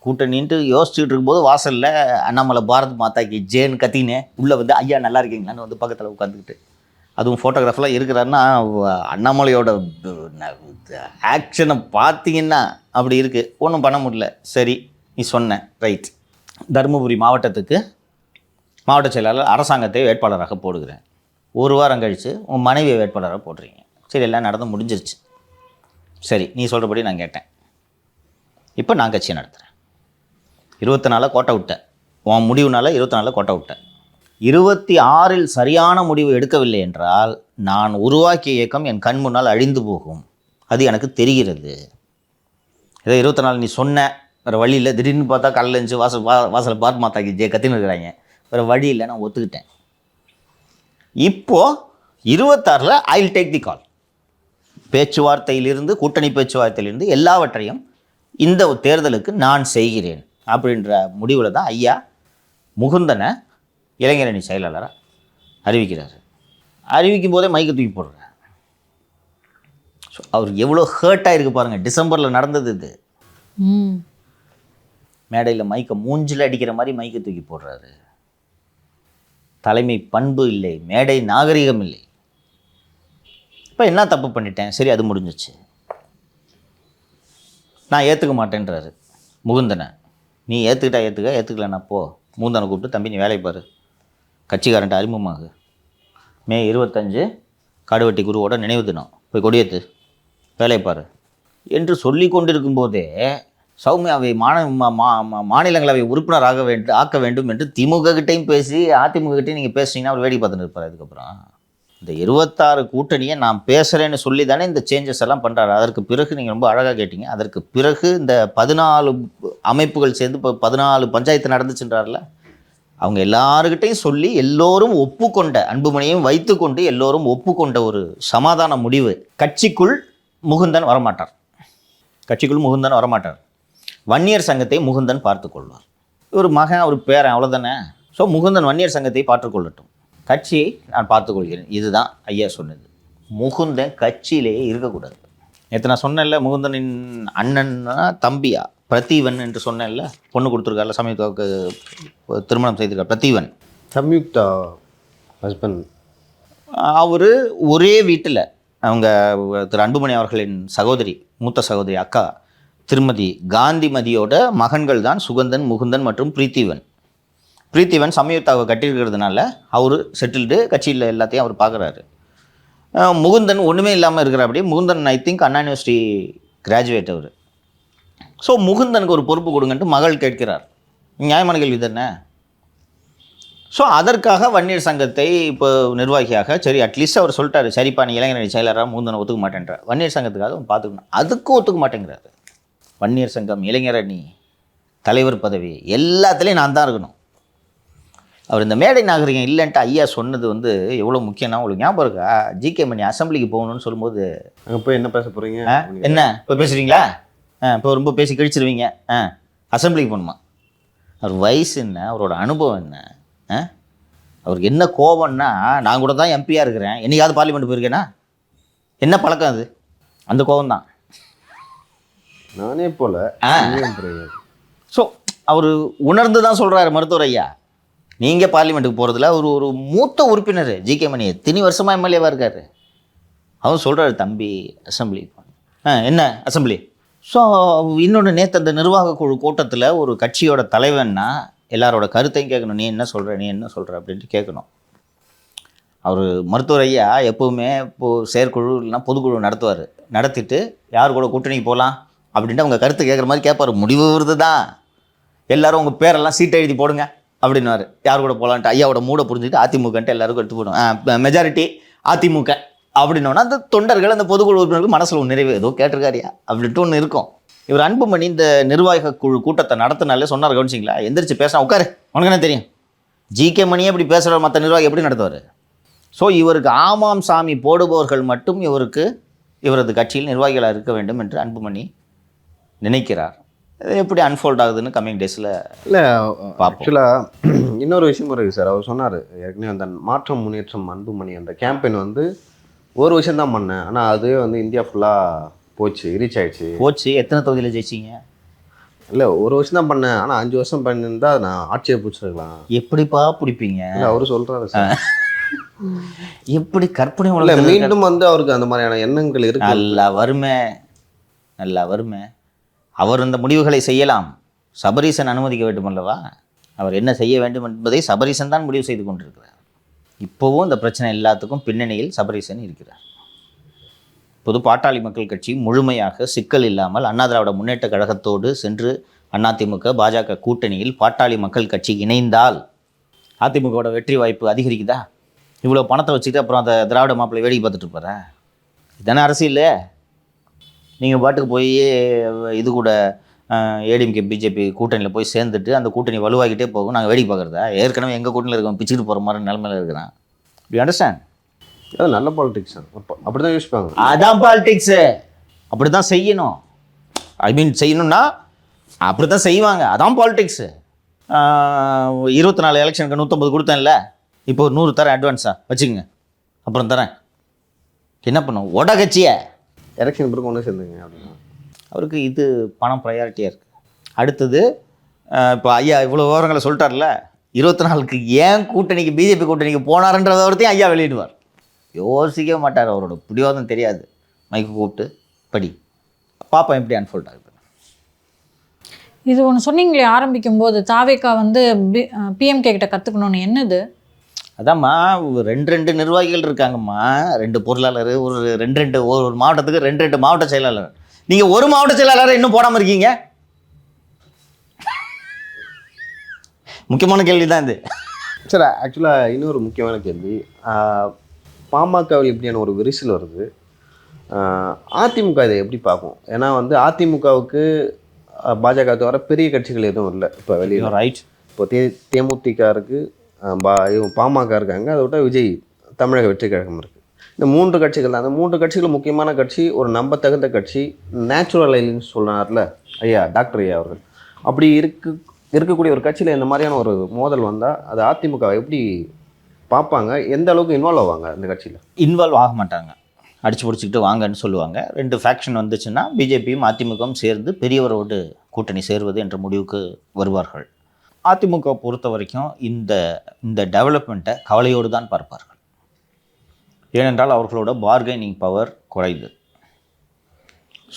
கூட்டணின்ட்டு யோசிச்சுட்டு இருக்கும்போது வாசலில் அண்ணாமலை பாரத் மாதாக்கு ஜேன்னு கத்தினே உள்ளே வந்து ஐயா நல்லா இருக்கீங்களான்னு வந்து பக்கத்தில் உட்காந்துக்கிட்டு, அதுவும் ஃபோட்டோகிராஃபெலாம் இருக்கிறாருன்னா அண்ணாமலையோட ஆக்ஷனை பார்த்தீங்கன்னா அப்படி இருக்குது. ஒன்றும் பண்ண முடியல. சரி நீ சொன்ன ரைட், தருமபுரி மாவட்டத்துக்கு மாவட்ட செயலாளர் அரசாங்கத்தை வேட்பாளராக போடுகிறேன். ஒரு வாரம் கழித்து உங்கள் மனைவியை வேட்பாளராக போடுறீங்க. சரி எல்லாம் நடந்து முடிஞ்சிருச்சு. சரி நீ சொல்கிறபடி நான் கேட்டேன். இப்போ நான் கட்சியை நடத்துகிறேன். 24 கோட்டை விட்டேன். உன் முடிவுனால 24 கோட்டை விட்டேன். 26 சரியான முடிவு எடுக்கவில்லை என்றால் நான் உருவாக்கிய இயக்கம் என் கண் முன்னால் அழிந்து போகும். அது எனக்கு தெரிகிறது. ஏதோ 24 நீ சொன்ன வேறு வழி இல்லை. திடீர்னு பார்த்தா காலையில் இருந்துச்சு வாசல் பாரத் மாதாக்கு ஜே கத்தின்னு இருக்கிறாங்க. வேறு வழி இல்லை, நான் ஒத்துக்கிட்டேன். இப்போது 26 ஐ வில் டேக் தி கால். பேச்சுவார்த்தையிலிருந்து, கூட்டணி பேச்சுவார்த்தையிலிருந்து எல்லாவற்றையும் இந்த தேர்தலுக்கு நான் செய்கிறேன் அப்படின்ற முடிவில் தான் ஐயா முகுந்தனை இளைஞரணி செயலாளராக அறிவிக்கிறார். அறிவிக்கும் போதே மைக்கை தூக்கி போடுறார். ஸோ அவர் எவ்வளோ ஹர்ட்டாக இருக்குது பாருங்கள். டிசம்பரில் நடந்தது இது. மேடையில் மைக்கை மூஞ்சில் அடிக்கிற மாதிரி மைக்கை தூக்கி போடுறாரு. தலைமை பண்பு இல்லை, மேடை நாகரிகம் இல்லை. இப்போ என்ன தப்பு பண்ணிட்டேன்? சரி அது முடிஞ்சிச்சு. நான் ஏற்றுக்க மாட்டேன்றாரு முகுந்தனை. நீ ஏற்றுக்கிட்டா ஏற்றுக்கலன்னா போ. முகுந்தனை கூப்பிட்டு தம்பி நீ வேலையை பாரு, கட்சிக்காரன்ட்டு அறிமுகமாகு. மே 25 காடுவெட்டி குருவோட நினைவு தினம், போய் கொடியேற்று, வேலையை பாரு என்று சொல்லி கொண்டிருக்கும் போதே சௌமியாவை மாநிலங்களவை உறுப்பினராக ஆக்க வேண்டும் என்று திமுக கிட்டையும் பேசி அதிமுக கிட்டையும் நீங்கள் பேசுனீங்கன்னா அவர் வேடிக்கை பார்த்துட்டு இருப்பார். அதுக்கப்புறம் இந்த 26 கூட்டணியை நான் பேசுகிறேன்னு சொல்லி தானே இந்த சேஞ்சஸ் எல்லாம் பண்ணுறாரு. அதற்கு பிறகு நீங்கள் ரொம்ப அழகாக கேட்டீங்க. அதற்கு பிறகு இந்த 14 அமைப்புகள் சேர்ந்து இப்போ 14 பஞ்சாயத்து நடந்துச்சுன்றார்ல, அவங்க எல்லாருக்கிட்டையும் சொல்லி எல்லோரும் ஒப்புக்கொண்ட, அன்புமணியையும் வைத்துக்கொண்டு எல்லோரும் ஒப்புக்கொண்ட ஒரு சமாதான முடிவு, கட்சிக்குள் முகுந்தன் வரமாட்டார், கட்சிக்குள் முகுந்தன் வரமாட்டார், வன்னியர் சங்கத்தை முகுந்தன் பார்த்துக்கொள்வார். ஒரு மகன் ஒரு பேரன் அவ்வளோதானே. ஸோ முகுந்தன் வன்னியர் சங்கத்தை பார்த்துக்கொள்ளட்டும், கட்சியை நான் பார்த்துக்கொள்கிறேன். இதுதான் ஐயா சொன்னது. முகுந்தன் கட்சியிலேயே இருக்கக்கூடாது. நேற்று நான் சொன்னேன்ல, முகுந்தனின் அண்ணன்னா தம்பியா பிரதீவன் என்று சொன்னேன்ல, பொண்ணு கொடுத்துருக்காருல, சமயத்துக்கு திருமணம் செய்திருக்கார் பிரதீவன், சம்யுக்தா ஹஸ்பண்ட். அவர் ஒரே வீட்டில் அவங்க திரு அன்புமணி அவர்களின் சகோதரி, மூத்த சகோதரி அக்கா திருமதி காந்திமதியோட மகன்கள் தான் சுகந்தன், முகுந்தன் மற்றும் பிரீத்திவன். பிரீத்திவன் சமயத்தாவை கட்டியிருக்கிறதுனால அவர் செட்டில்டு, கட்சியில் எல்லாத்தையும் அவர் பார்க்குறாரு. முகுந்தன் ஒன்றுமே இல்லாமல் இருக்கிறாப்படி. Mukundan I think Anna university graduate அவர். ஸோ முகுந்தனுக்கு ஒரு பொறுப்பு கொடுங்கன்ட்டு மகள் கேட்கிறார். நியாயமான கேள்வி தானே. ஸோ அதற்காக வன்னியர் சங்கத்தை இப்போ நிர்வாகியாக, சரி அட்லீஸ்ட் அவர் சொல்லிட்டாரு, சரிப்பா நீ இளைஞரணி செயலராக முகுந்தனை ஒத்துக்க மாட்டேன்றார். வன்னியர் சங்கத்துக்காக அவன் பார்த்துக்கணும், அதுக்கும் ஒத்துக்க மாட்டேங்கிறாரு. வன்னியர் சங்கம், இளைஞரணி, தலைவர் பதவி எல்லாத்துலேயும் நான் தான் இருக்கணும். அவர் இந்த மேடை நாகரிகம் இல்லைன்ட்டு ஐயா சொன்னது வந்து எவ்வளோ முக்கியம்னா, உங்களுக்கு ஞாபகம் இருக்கா? ஜிகே மணி அசம்பிளிக்கு போகணும்னு சொல்லும்போது, அங்கே போய் என்ன பேச போகிறீங்க, என்ன இப்போ பேசுகிறீங்களா, இப்போ ரொம்ப பேசி கழிச்சிருவீங்க, அசம்பிளிக்கு போகணுமா? அவர் வயசு என்ன, அவரோட அனுபவம் என்ன, அவருக்கு என்ன கோபம்னா, நான் கூட தான் எம்பியாக இருக்கிறேன், என்னைக்காவது பார்லிமெண்ட் போயிருக்கேன்னா, என்ன பழக்கம் அது? அந்த கோபம் தான். நானே போல. ஸோ அவர் உணர்ந்து தான் சொல்கிறாரு மருத்துவர் ஐயா. நீங்கள் பார்லிமெண்ட்டுக்கு போகிறதுல ஒரு மூத்த உறுப்பினர் ஜிகே மணி எத்தனை வருஷமாக எம்எல்ஏவாக இருக்கார். அவர் சொல்கிறாரு, தம்பி அசம்பிளி என்ன அசம்பிளி. ஸோ இன்னொன்று, நேற்று அந்த நிர்வாக குழு கூட்டத்தில் ஒரு கட்சியோட தலைவன்னா எல்லாரோட கருத்தையும் கேட்கணும். நீ என்ன சொல்கிற, நீ என்ன சொல்கிற அப்படின்ட்டு கேட்கணும். அவர் மருத்துவர் ஐயா எப்போவுமே இப்போது செயற்குழு இல்லைனா பொதுக்குழு நடத்துவார். நடத்திட்டு யார் கூட கூட்டணிக்கு போகலாம் அப்படின்ட்டு அவங்க கருத்து கேட்குற மாதிரி கேட்பார். முடிவு வருது தான், எல்லோரும் உங்கள் பேரெல்லாம் சீட்டை எழுதி போடுங்க அப்படின்னாரு. யார் கூட போகலான்ட்டு ஐயாவோட மூட புரிஞ்சுட்டு அதிமுகன்ட்டு எல்லாருக்கும் எடுத்து போடும், மெஜாரிட்டி அதிமுக அப்படின்னோன்னா அந்த தொண்டர்கள், அந்த பொதுக்குழு உறுப்பினர்கள் மனசில் ஒன்று நிறைவு, ஏதோ கேட்டிருக்காரியா அப்படின்ட்டு ஒன்று இருக்கும். இவர் அன்புமணி இந்த நிர்வாக குழு கூட்டத்தை நடத்தினாலே சொன்னார், கவனிச்சிங்களா? எந்திரிச்சு பேசினா உட்காரு, உனக்கு என்ன தெரியும்? ஜிகே மணியே இப்படி பேசுகிற மற்ற நிர்வாகி எப்படி நடத்துவார்? ஸோ இவருக்கு ஆமாம் சாமி போடுபவர்கள் மட்டும் இவரது கட்சியில் நிர்வாகிகளாக இருக்க வேண்டும் என்று அன்புமணி நினைக்கிறார். இது எப்படி அன்ஃபோல்ட் ஆகுதுன்னு கம்மிங் டேஸில் இல்லை பார்ப்போம். ஆக்சுவலாக இன்னொரு விஷயம் இருக்குது சார். அவர் சொன்னார் ஏற்கனவே அந்த மாற்றம் முன்னேற்றம் அன்புமணி அந்த கேம்பெயின் வந்து ஒரு விஷயம் தான் பண்ணேன், ஆனால் அதுவே வந்து இந்தியா ஃபுல்லாக போச்சு, ரீச் ஆயிடுச்சு. எத்தனை தொகுதியில் ஜெயிச்சிங்க? இல்லை, ஒரு வருஷம் தான் பண்ணேன், ஆனால் 5 வருஷம் பண்ணியிருந்தா நான் ஆட்சியை பிடிச்சிருக்கலாம். எப்படிப்பா பிடிப்பீங்க? இல்லை, அவரு சொல்கிறாரு சார். எப்படி கற்பனை இல்லை, மீண்டும் வந்து அவருக்கு அந்த மாதிரியான எண்ணங்கள் இருக்கு. நல்லா வருமே. அவர் அந்த முடிவுகளை செய்யலாம், சபரீசன் அனுமதிக்க வேண்டும் அல்லவா? அவர் என்ன செய்ய வேண்டும் என்பதை சபரீசன் தான் முடிவு செய்து கொண்டிருக்கிறார். இப்போவும் இந்த பிரச்சனை எல்லாத்துக்கும் பின்னணியில் சபரீசன் இருக்கிறார். பொது பாட்டாளி மக்கள் கட்சி முழுமையாக சிக்கல் இல்லாமல் அண்ணா திராவிட முன்னேற்ற கழகத்தோடு சென்று அதிமுக பாஜக கூட்டணியில் பாட்டாளி மக்கள் கட்சி இணைந்தால் அதிமுகவோட வெற்றி வாய்ப்பு அதிகரிக்குதா? இவ்வளோ பணத்தை வச்சுக்கிட்டு அப்புறம் அந்த திராவிட மாப்பிள்ளை வேடிக்கை பார்த்துட்டு இருப்பாரா? இதானே அரசியல். நீங்கள் பாட்டுக்கு போய் இது கூட ஏடிஎம்கே பிஜேபி கூட்டணியில் போய் சேர்ந்துட்டு அந்த கூட்டணி வலுவாகிட்டே போகும், நாங்கள் வேடிக்கை பார்க்குறதா? ஏற்கனவே எங்கள் கூட்டணியில் இருக்கோம், பிச்சுக்கிட்டு போகிற மாதிரி நிலமையில இருக்கிறான். You understand? அது நல்ல பாலிடிக்ஸ் தான், அப்படி தான் யோசிப்பாங்க. அதான் பாலிடிக்ஸு, அப்படி தான் செய்யணும். செய்யணும்னா அப்படி தான் செய்வாங்க, அதான் பாலிடிக்ஸு. 24 எலெக்ஷனுக்கு 150 கொடுத்தேன்ல, இப்போ ஒரு 100 தரேன் அட்வான்ஸாக வச்சுக்கோங்க, அப்புறம் தரேன். என்ன பண்ணும் ஓட கட்சியை எலெக்ஷன் பிறகு ஒன்று சேர்ந்துங்க அப்படின்னா அவருக்கு இது பணம் ப்ரையாரிட்டியாக இருக்குது. அடுத்தது இப்போ ஐயா இவ்வளோ விவரங்களை சொல்லிட்டார்ல, 24க்கு ஏன் கூட்டணிக்கு பிஜேபி கூட்டணிக்கு போனார்ன்றதை ஒருத்தையும் ஐயா வெளியிடுவார். யோசிக்கவே மாட்டார், அவரோட பிடிவாதம் தெரியாது. மைக்கு கூப்பிட்டு படி பாப்பா எப்படி அன்ஃபோல்ட் ஆகுது. இது ஒன்று சொன்னீங்களே ஆரம்பிக்கும் போது, தாவேக்கா வந்து பிஎம்கே கிட்ட கற்றுக்கணும்னு, என்னது? அதாம்மா, 2 நிர்வாகிகள் இருக்காங்கம்மா, 2 பொருளாளர், ஒரு மாவட்டத்துக்கு 2 மாவட்ட செயலாளர். நீங்கள் ஒரு மாவட்ட செயலாளரை இன்னும் போடாமல் இருக்கீங்க. முக்கியமான கேள்வி தான் இது. சார் ஆக்சுவலாக இன்னொரு முக்கியமான கேள்வி, பாமகவில் இப்படியான ஒரு விரிசல் வருது, அதிமுக இதை எப்படி பார்க்கும்? ஏன்னா வந்து அதிமுகவுக்கு பாஜக தவிர பெரிய கட்சிகள் எதுவும் இல்லை இப்போ வெளியில். ரைட். இப்போ தேமுதிக இருக்குது, பாமக இருக்காங்க, அதை விட்ட விஜய் தமிழக வெற்றி கழகம் இருக்குது. இந்த 3 கட்சிகள் தான். அந்த 3 கட்சிகளும் முக்கியமான கட்சி, ஒரு நம்பத்தகுந்த கட்சி, நேச்சுரல் ஐலின்னு சொன்னார்ல ஐயா டாக்டர் ஐயா அவர்கள். அப்படி இருக்கக்கூடிய ஒரு கட்சியில் இந்த மாதிரியான ஒரு மோதல் வந்தால் அது அதிமுக எப்படி பார்ப்பாங்க? எந்த அளவுக்கு இன்வால்வ் ஆவாங்க அந்த கட்சியில்? இன்வால்வ் ஆக மாட்டாங்க, அடிச்சு பிடிச்சிக்கிட்டு வாங்கன்னு சொல்லுவாங்க. 2 ஃபேக்ஷன் வந்துச்சுன்னா பிஜேபியும் அதிமுகவும் சேர்ந்து பெரியவரோடு கூட்டணி சேர்வது என்ற முடிவுக்கு வருவார்கள். அதிமுக பொறுத்த வரைக்கும் இந்த டெவலப்மெண்ட்டை கவலையோடு தான் பார்ப்பார்கள். ஏனென்றால் அவர்களோட பார்கெனிங் பவர் குறையுது.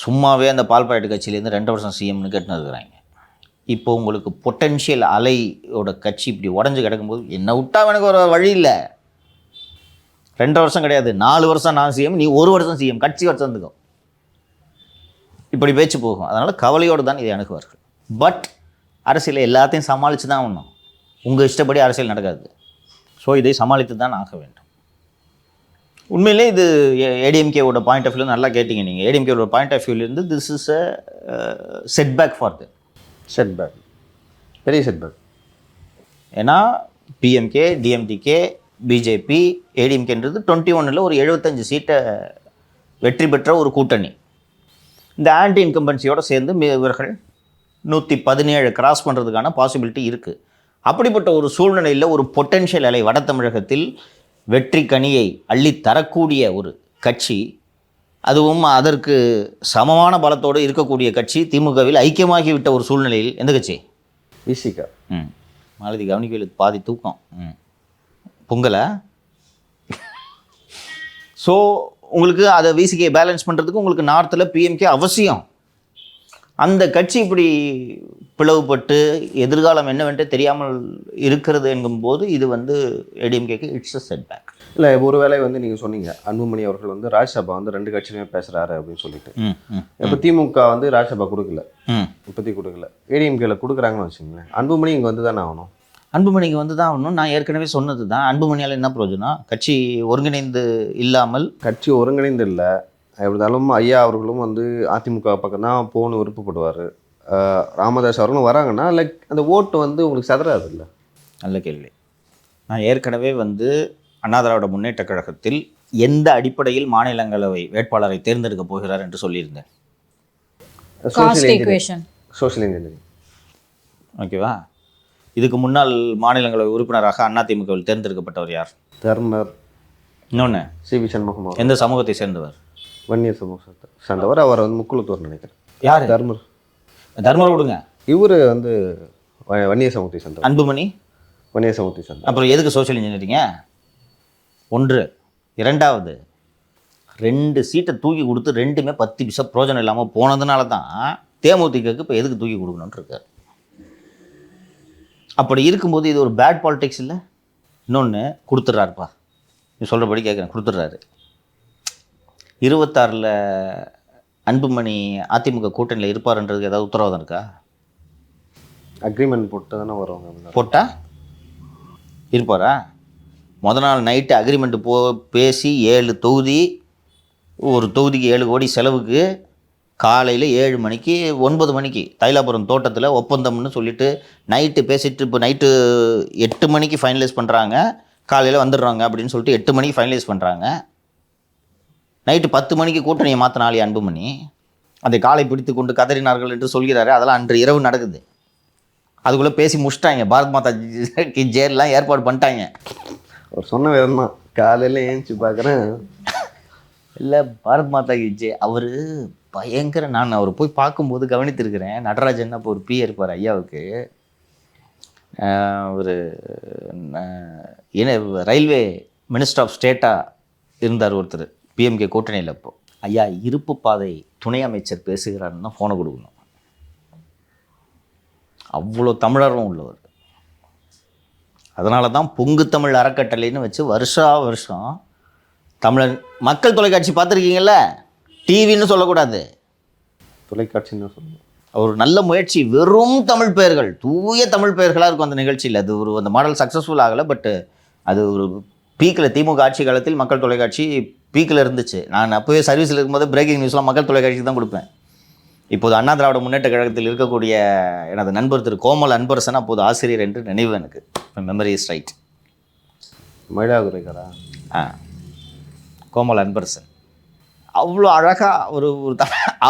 சும்மாவே அந்த பால் பாக்கெட் கட்சியிலேருந்து 2 வருஷம் சிஎம்னு கேட்டுன்னு இருக்கிறாங்க. இப்போ உங்களுக்கு பொட்டென்ஷியல் அலையோட கட்சி இப்படி உடஞ்சி கிடக்கும்போது என்னை விட்டா எனக்கு ஒரு வழி இல்லை. 2 வருஷம் கிடையாது, 4 வருஷம் நான் சிஎம், நீ 1 வருஷம் சிஎம், கட்சி வருஷம் இருந்துக்கும், இப்படி பேச்சு போகும். அதனால் கவலையோடு தான் இதை அணுகுவார்கள். பட் அரசியல் எல்லாத்தையும் சமாளித்து தான் ஆகணும். உங்கள் இஷ்டப்படி அரசியல் நடக்காது. ஸோ இதை சமாளித்து தான் ஆக வேண்டும். உண்மையிலே இது ஏடிஎம்கேவோட பாயிண்ட் ஆஃப் வியூ நல்லா கேட்டிங்க நீங்கள். ஏடிஎம்கேவோட பாயிண்ட் ஆஃப் வியூலேருந்து this is a setback for the setback, பெரிய செட்பேக். ஏன்னா பிஎம்கே, டிஎம்டிகே, பிஜேபி, ஏடிஎம்கேன்றது 21 ஒரு 75 சீட்டை வெற்றி பெற்ற ஒரு கூட்டணி. இந்த ஆன்டி இன்கம்பன்சியோடு சேர்ந்து இவர்கள் 117 கிராஸ் பண்ணுறதுக்கான பாசிபிலிட்டி இருக்குது. அப்படிப்பட்ட ஒரு சூழ்நிலையில் ஒரு பொட்டென்ஷியல் அலை வட தமிழகத்தில் வெற்றி கனியை அள்ளி தரக்கூடிய ஒரு கட்சி, அதுவும் அதற்கு சமமான பலத்தோடு இருக்கக்கூடிய கட்சி திமுகவில் ஐக்கியமாகிவிட்ட ஒரு சூழ்நிலையில் எந்த கட்சி? விசிகா. மாலதி கவனிக்கவில் பாதி தூக்கம் பொங்கலை. ஸோ உங்களுக்கு அதை விசிகே பேலன்ஸ் பண்ணுறதுக்கு உங்களுக்கு நார்த்தில் பிஎம்கே அவசியம். அந்த கட்சி இப்படி பிளவுபட்டு எதிர்காலம் என்னவென்று தெரியாமல் இருக்கிறது என்கும்போது இது வந்து ஏடிஎம்கேக்கு இட்ஸ் அ செட்பேக். இல்லை, ஒருவேளை வந்து நீங்கள் சொன்னீங்க அன்புமணி அவர்கள் வந்து ராஜ்யசபா வந்து 2 கட்சியுமே பேசுகிறாரு அப்படின்னு சொல்லிட்டு. இப்போ திமுக வந்து ராஜ்யசபா கொடுக்கல, இப்போதைக்கு கொடுக்கல, ஏடிஎம்கேல கொடுக்குறாங்கன்னு வச்சுங்களேன். அன்புமணி இங்கே வந்து தானே ஆகணும். அன்புமணிக்கு வந்து தான் ஆகணும். நான் ஏற்கனவே சொன்னது தான், அன்புமணியால் என்ன பிரயோஜனம்? கட்சி ஒருங்கிணைந்து இல்லாமல். கட்சி ஒருங்கிணைந்து இல்லை, எப்படி இருந்தாலும் ஐயா அவர்களும் வந்து அதிமுக பக்கம் தான் போகணும்னு விருப்பப்படுவார். ராமதாஸ் அவர்களும் வராங்கன்னா லைக் அந்த ஓட்டு வந்து உங்களுக்கு சதறாது இல்லை? நல்ல கேள்வி. நான் ஏற்கனவே வந்து அண்ணா திராவிட முன்னேற்ற கழகத்தில் எந்த அடிப்படையில் மாநிலங்களவை வேட்பாளரை தேர்ந்தெடுக்க போகிறார் என்று சொல்லியிருந்தேன். Social engineering. ஓகேவா? இதுக்கு முன்னாள் மாநிலங்களவை உறுப்பினராக அதிமுகவில் தேர்ந்தெடுக்கப்பட்டவர் யார்? தர்மர். இன்னொன்று சிவி சண்முகம். எந்த சமூகத்தை சேர்ந்தவர்? வன்னியர் சமூகத்தை சேர்ந்தவர். அவர் வந்து முக்குளத்தூர் நினைக்கிறேன். யார்? தர்மர். தர்மர் விடுங்க, இவர் வந்து வன்னியர் சமூகத்தை சேர்ந்தவர். அன்புமணி வன்னியர் சமூகத்தை சேர்ந்தவர். அப்புறம் எதுக்கு சோஷியல் இன்ஜினியரிங்க? 1. 2வது 2 சீட்டை தூக்கி கொடுத்து 2மே 10 பைசா பிரோஜனம் இல்லாமல் போனதுனால தான் தேமுதிகக்கு இப்போ எதுக்கு தூக்கி கொடுக்கணும்னு இருக்கார். அப்படி இருக்கும்போது இது ஒரு பேட் பாலிடிக்ஸ் இல்லை? இன்னொன்று கொடுத்துட்றாருப்பா, நீ சொல்கிறபடி கேட்குறேன், கொடுத்துட்றாரு. 26 அன்புமணி அதிமுக கூட்டணியில் இருப்பார்ன்றதுக்கு ஏதாவது உத்தரவாதம் இருக்கா? அக்ரிமெண்ட் போட்டு தானே வருவாங்க. போட்டால் இருப்பாரா? முதல் நாள் நைட்டு அக்ரிமெண்ட்டு பேசி 7 தொகுதி, ஒரு தொகுதிக்கு 7 கோடி செலவுக்கு காலையில் 7 மணிக்கு 9 மணிக்கு தைலாபுரம் தோட்டத்தில் ஒப்பந்தம்னு சொல்லிட்டு நைட்டு பேசிட்டு, இப்போ நைட்டு 8 மணிக்கு ஃபைனலைஸ் பண்ணுறாங்க, காலையில் வந்துடுறாங்க அப்படின்னு சொல்லிட்டு 8 மணிக்கு ஃபைனலைஸ் பண்ணுறாங்க. நைட்டு 10 மணிக்கு கூட்டணியை மாற்றினாலே அன்புமணி அதை காலை பிடித்து கொண்டு கதறினார்கள் என்று சொல்கிறாரு. அதெல்லாம் அன்று இரவு நடக்குது. அதுக்குள்ளே பேசி முடிச்சிட்டாங்க. பாரத் மாதா ஜெயலாம் ஏற்பாடு பண்ணிட்டாங்க. அவர் சொன்ன விதம் தான். காலையில் ஏஞ்சி பார்க்குறேன், இல்லை பாரத் மாதா ஜெய் அவர் பயங்கர, நான் அவர் போய் பார்க்கும்போது கவனித்திருக்கிறேன். நடராஜன் அப்போ ஒரு பிஏ இருப்பார் ஐயாவுக்கு. ஒரு ரயில்வே மினிஸ்டர் ஆஃப் ஸ்டேட்டாக இருந்தார் ஒருத்தர் பிஎம்கே கூட்டணியில். அப்போது ஐயா இருப்பு பாதை துணை அமைச்சர் பேசுகிறாருன்னு தான் ஃபோனை கொடுக்கணும். அவ்வளோ தமிழரும் உள்ளவர். அதனால தான் பொங்கு தமிழ் அறக்கட்டளைன்னு வச்சு வருஷம் தமிழர் மக்கள் தொலைக்காட்சி பார்த்துருக்கீங்கல்ல, டிவின்னு சொல்லக்கூடாது, தொலைக்காட்சின்னு சொல்லணும். ஒரு நல்ல முயற்சி, வெறும் தமிழ் பெயர்கள், தூய தமிழ் பெயர்களாக இருக்கும் அந்த நிகழ்ச்சியில். அது அந்த மாடல் சக்ஸஸ்ஃபுல் ஆகலை. பட் அது ஒரு பீக்கில், திமுக ஆட்சி காலத்தில் மக்கள் தொலைக்காட்சி பீக்கில் இருந்துச்சு. நான் அப்போவே சர்வீஸில் இருக்கும்போது பிரேக்கிங் நியூஸ்லாம் மக்கள் தொலைக்காட்சிக்கு தான் கொடுப்பேன். இப்போது அண்ணா திராவிட முன்னேற்ற கழகத்தில் இருக்கக்கூடிய எனது நண்பர் திரு கோமல் அன்பரசன் அப்போது ஆசிரியர் என்று நினைவு எனக்கு. Memory is right. மயிலாடுதுறைக்காரா? கோமல் அன்பரசன் அவ்வளோ அழகாக ஒரு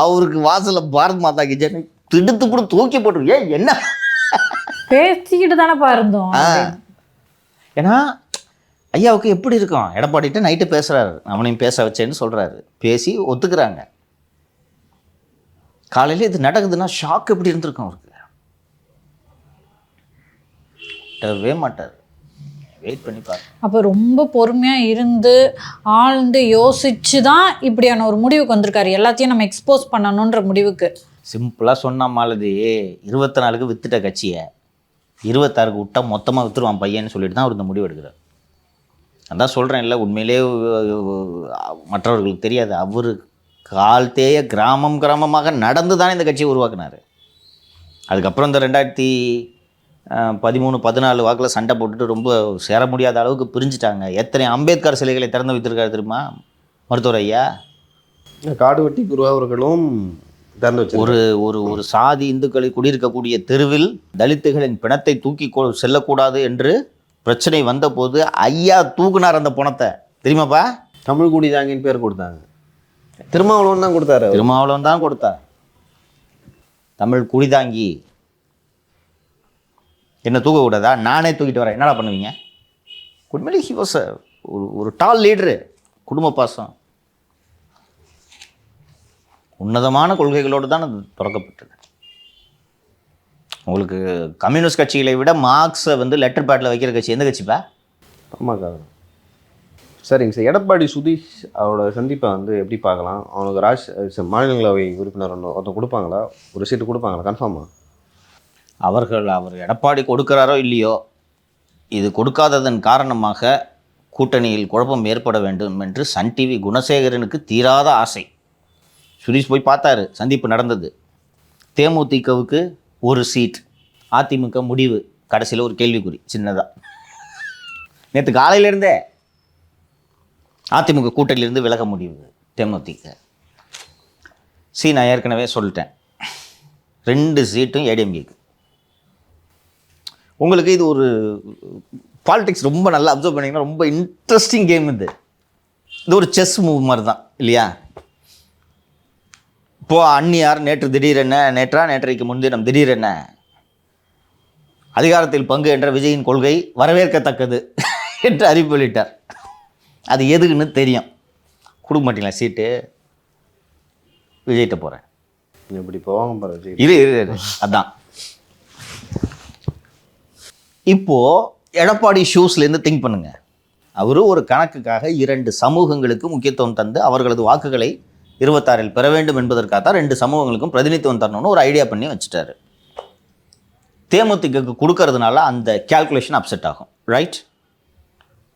அவருக்கு வாசலில் பாரத் மாதா கி ஜெய் திடுத்து போட்டு தூக்கி போட்டு, என்ன பேசிக்கிட்டு தானேப்பா இருந்தோம். ஏன்னா ஐயாவுக்கு எப்படி இருக்கும், எடப்பாடிட்ட நைட்டு பேசுகிறாரு, அவனையும் பேச வச்சேன்னு சொல்கிறாரு, பேசி ஒத்துக்கிறாங்க. காலையில் இது நடக்குதுன்னா ஷாக் எப்படி இருந்திருக்கும் அவருக்கு? விடவே மாட்டார், வெயிட் பண்ணி பாரு. அப்போ ரொம்ப பொறுமையாக இருந்து ஆழ்ந்து யோசிச்சு தான் இப்படியான ஒரு முடிவுக்கு வந்திருக்காரு, எல்லாத்தையும் நம்ம எக்ஸ்போஸ் பண்ணணுன்ற முடிவுக்கு. சிம்பிளாக சொன்ன மாலதி, 24க்கு வித்துட்ட கட்சியை 26க்கு விட்டா மொத்தமாக வித்துருவான் பையன்னு சொல்லிட்டு தான் அவர் இந்த முடிவு எடுக்கிறார். அதான் சொல்கிறேன் இல்லை, உண்மையிலே மற்றவர்களுக்கு தெரியாது, அவர் கால் தேய கிராமமாக நடந்து தானே இந்த கட்சியை உருவாக்குனார். அதுக்கப்புறம் இந்த 2013-14 வாக்கில் சண்டை போட்டுட்டு ரொம்ப சேர முடியாத அளவுக்கு பிரிஞ்சுட்டாங்க. எத்தனை அம்பேத்கர் சிலைகளை திறந்து வைத்திருக்காரு தெரியுமா மருத்துவர் ஐயா? காடுவெட்டி குரு அவர்களும் திறந்து வச்சு ஒரு ஒரு ஒரு சாதி இந்துக்களை குடியிருக்கக்கூடிய தெருவில் தலித்துகளின் பிணத்தை தூக்கி செல்லக்கூடாது என்று பிரச்சனை வந்தபோது ஐயா தூக்குனார் அந்த பணத்தை, தெரியுமாப்பா? தமிழ் குடிதாங்கின்னு பேர் கொடுத்தாங்க. திருமாவளவன் தான் கொடுத்தாரு. திருமாவளவன் தான் கொடுத்தார். தமிழ் குடிதாங்கி என்ன தூக்கக்கூடாதா? நானே தூக்கிட்டு வரேன், என்னடா பண்ணுவீங்க? உண்மையிலே ஹி வாஸ் ஒரு டால் லீடரு. குடும்ப பாசம், உன்னதமான கொள்கைகளோடு தான் அது தொடக்கப்பட்டது. உங்களுக்கு கம்யூனிஸ்ட் கட்சிகளை விட மார்க்ஸை லெட்டர் பேட்டில் வைக்கிற கட்சி எந்த கட்சிப்பா? ஆமாக்கா. சரிங்க சார். எடப்பாடி சுதீஷ் அவரோட சந்திப்பை எப்படி பார்க்கலாம்? அவனுக்கு மாநிலங்களவை உறுப்பினர் ஒருத்தர் கொடுப்பாங்களா? ஒரு சீட்டு கொடுப்பாங்களா கன்ஃபார்மா? அவர் எடப்பாடி கொடுக்குறாரோ இல்லையோ, இது கொடுக்காததன் காரணமாக கூட்டணியில் குழப்பம் ஏற்பட வேண்டும் என்று சன் டிவி குணசேகரனுக்கு தீராத ஆசை. சுதீஷ் போய் பார்த்தாரு, சந்திப்பு நடந்தது. தேமுதிகவுக்கு ஒரு சீட், அதிமுக முடிவு கடைசியில் ஒரு கேள்விக்குறி சின்னதாக. நேற்று காலையிலேருந்தே அதிமுக கூட்டணியிலிருந்து விலக முடிவு தேமுதிக. நான் ஏற்கனவே சொல்லிட்டேன், 2 சீட்டும் ஏடிஎம்கேக்கு. உங்களுக்கு இது ஒரு பாலிடிக்ஸ் ரொம்ப நல்லா அப்சர்வ் பண்ணிங்கன்னா ரொம்ப இன்ட்ரெஸ்டிங் கேம் இது. இது ஒரு செஸ் மூவ் மாதிரி தான் இல்லையா? இப்போது அந்நியார் நேற்றைக்கு முன்தினம் திடீரென அதிகாரத்தில் பங்கு என்ற விஜயின் கொள்கை வரவேற்கத்தக்கது என்று அறிவிப்பு வெளியிட்டார். அது எதுக்குன்னு தெரியும். கொடுக்க மாட்டீங்களா சீட்டு? விஜய்கிட்ட போகிறேன். எப்படி போவாங்க பாரு. இரு அதான் இப்போது எடப்பாடி ஷூஸ்லேருந்து திங்க் பண்ணுங்க. அவர் ஒரு கணக்குக்காக 2 சமூகங்களுக்கு முக்கியத்துவம் தந்து அவர்களது வாக்குகளை 26 பெற வேண்டும் என்பதற்காக தான் 2 சமூகங்களுக்கும் பிரதிநிதித்துவம் தரணும்னு ஒரு ஐடியா பண்ணி வச்சுட்டாரு. தேமுதிகக்கு கொடுக்கறதுனால அந்த கேல்குலேஷன் அப்செட் ஆகும், ரைட்?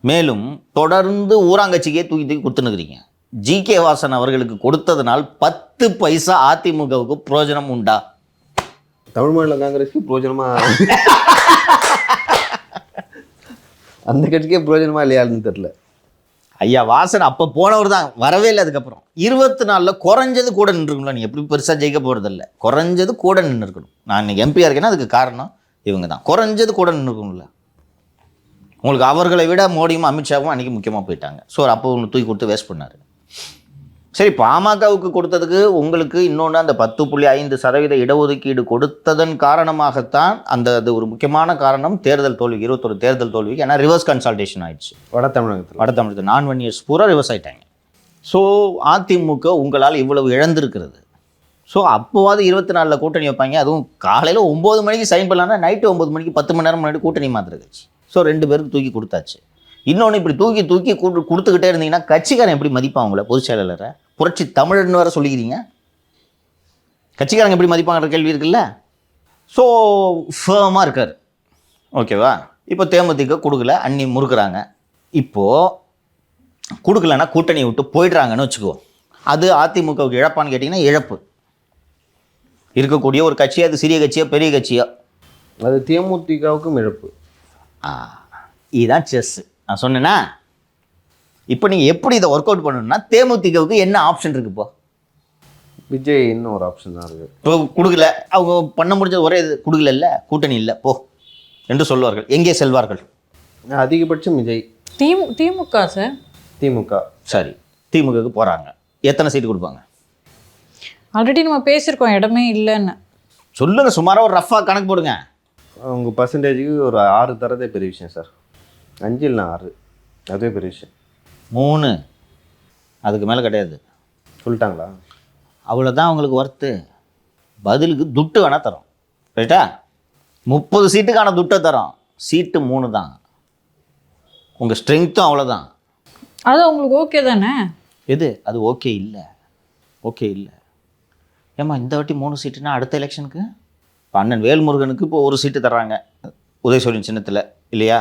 மேலும் தொடர்ந்து ஊராங்கட்சிக்கே தூக்கி கொடுத்துனுக்குறீங்க. ஜி.கே. வாசன் அவர்களுக்கு கொடுத்ததுனால் 10 பைசா அதிமுகவுக்கு பிரயோஜனம் உண்டா? தமிழ் மாநில காங்கிரஸுக்கு பிரயோஜனமா? அந்த கட்சிக்கே பிரயோஜனமா இல்லையான்னு தெரியல. ஐயா வாசன் அப்போ போனவர் தான், வரவே இல்லை. அதுக்கப்புறம் 24 குறைஞ்சது கூட நின்றுக்கணும்ல. நீ எப்படி பெருசாக ஜெயிக்க போகிறதில்ல, குறைஞ்சது கூட நின்று இருக்கணும். நான் இன்னைக்கு எம்பியாக இருக்கேன்னா அதுக்கு காரணம் இவங்க தான். குறைஞ்சது கூட நின்றுக்கணும்ல. உங்களுக்கு அவர்களை விட மோடியும் அமித்ஷாவும் அன்றைக்கி முக்கியமாக போயிட்டாங்க. ஸோ அப்போ ஒன்று தூக்கி கொடுத்து வேஸ்ட் பண்ணார். சரி, பாமகவுக்கு கொடுத்ததுக்கு உங்களுக்கு இன்னொன்று அந்த 10.5% இடஒதுக்கீடு கொடுத்ததன் காரணமாகத்தான் அது ஒரு முக்கியமான காரணம் தேர்தல் தோல்விக்கு, 21 தேர்தல் தோல்விக்கு. ஏன்னா ரிவர்ஸ் கன்சல்டேஷன் ஆயிடுச்சு வட தமிழகத்தில். 1 years பூரா ரிவர்ஸ் ஆகிட்டாங்க. ஸோ அதிமுக உங்களால் இவ்வளவு இழந்திருக்கிறது. ஸோ அப்போவாது 24 கூட்டணி வைப்பாங்க. அதுவும் காலையில் 9 மணிக்கு சைன் பண்ணலான்னா நைட்டு 9 மணிக்கு 10 மணி நேரம் முன்னாடி கூட்டணி மாத்திருச்சு. ஸோ 2 பேருக்கு தூக்கி கொடுத்தாச்சு. இன்னொன்று இப்படி தூக்கி கொடுத்துக்கிட்டே இருந்தீங்கன்னா கட்சிக்காரன் எப்படி மதிப்பான் உங்களை? பொதுச் செயலாளரை புரட்சி தமிழர்னு வேறு சொல்லிக்கிறீங்க. கட்சிக்காரங்க எப்படி மதிப்பாங்கிற கேள்வி இருக்குல்ல. ஸோ ஃபேமாக இருக்கார், ஓகேவா? இப்போ தேமுதிக கொடுக்கல, அன்னி முறுக்குறாங்க. இப்போது கொடுக்கலன்னா கூட்டணியை விட்டு போயிடுறாங்கன்னு வச்சுக்குவோம். அது அதிமுகவுக்கு இழப்பான்னு கேட்டிங்கன்னா இழப்பு. இருக்கக்கூடிய ஒரு கட்சி, அது சிறிய கட்சியோ பெரிய கட்சியோ. அது தேமுதிகவுக்கும் இழப்பு. இதுதான் செஸ்ஸு. நான் சொன்னேன்னா இப்போ நீங்கள் எப்படி இதை ஒர்க் அவுட் பண்ணணும்னா, தேமுதிகவுக்கு என்ன ஆப்ஷன் இருக்குது இப்போ? விஜய் இன்னும் ஒரு ஆப்ஷன் தான் இருக்குது. இப்போ கொடுக்கல, அவங்க பண்ண முடிஞ்ச ஒரே இது கொடுக்கல, இல்லை கூட்டணி இல்லை போ என்று சொல்வார்கள். எங்கே செல்வார்கள்? அதிகபட்சம் விஜய். திமுக சார். திமுக. சரி, திமுகவுக்கு போகிறாங்க. எத்தனை சீட்டு கொடுப்பாங்க? ஆல்ரெடி நம்ம பேசியிருக்கோம், இடமே இல்லைன்னு. சொல்லுங்க, சுமாராக ஒரு ரஃபாக கணக்கு போடுங்க. அவங்க பர்சன்டேஜுக்கு ஒரு 6 தரதே பெரிய விஷயம் சார். 5 இல்லைனா 6, அதுவே பெரிய விஷயம். 3, அதுக்கு மேலே கிடையாது. சொல்லிட்டாங்களா? அவ்வளோதான் அவங்களுக்கு ஒர்த்து. பதிலுக்கு துட்டு வேணால் தரோம், ரைட்டா? 30 சீட்டுக்கான துட்டை தரோம். சீட்டு 3 தான். உங்கள் ஸ்ட்ரென்த்தும் அவ்வளோதான். அது உங்களுக்கு ஓகே தானே? எது அது ஓகே இல்லை? ஓகே இல்லை. ஏம்மா இந்த வாட்டி 3 சீட்டுனா அடுத்த எலெக்ஷனுக்கு இப்போ அண்ணன் வேல்முருகனுக்கு இப்போ 1 சீட்டு தர்றாங்க உதயசூரியன் சின்னத்தில், இல்லையா?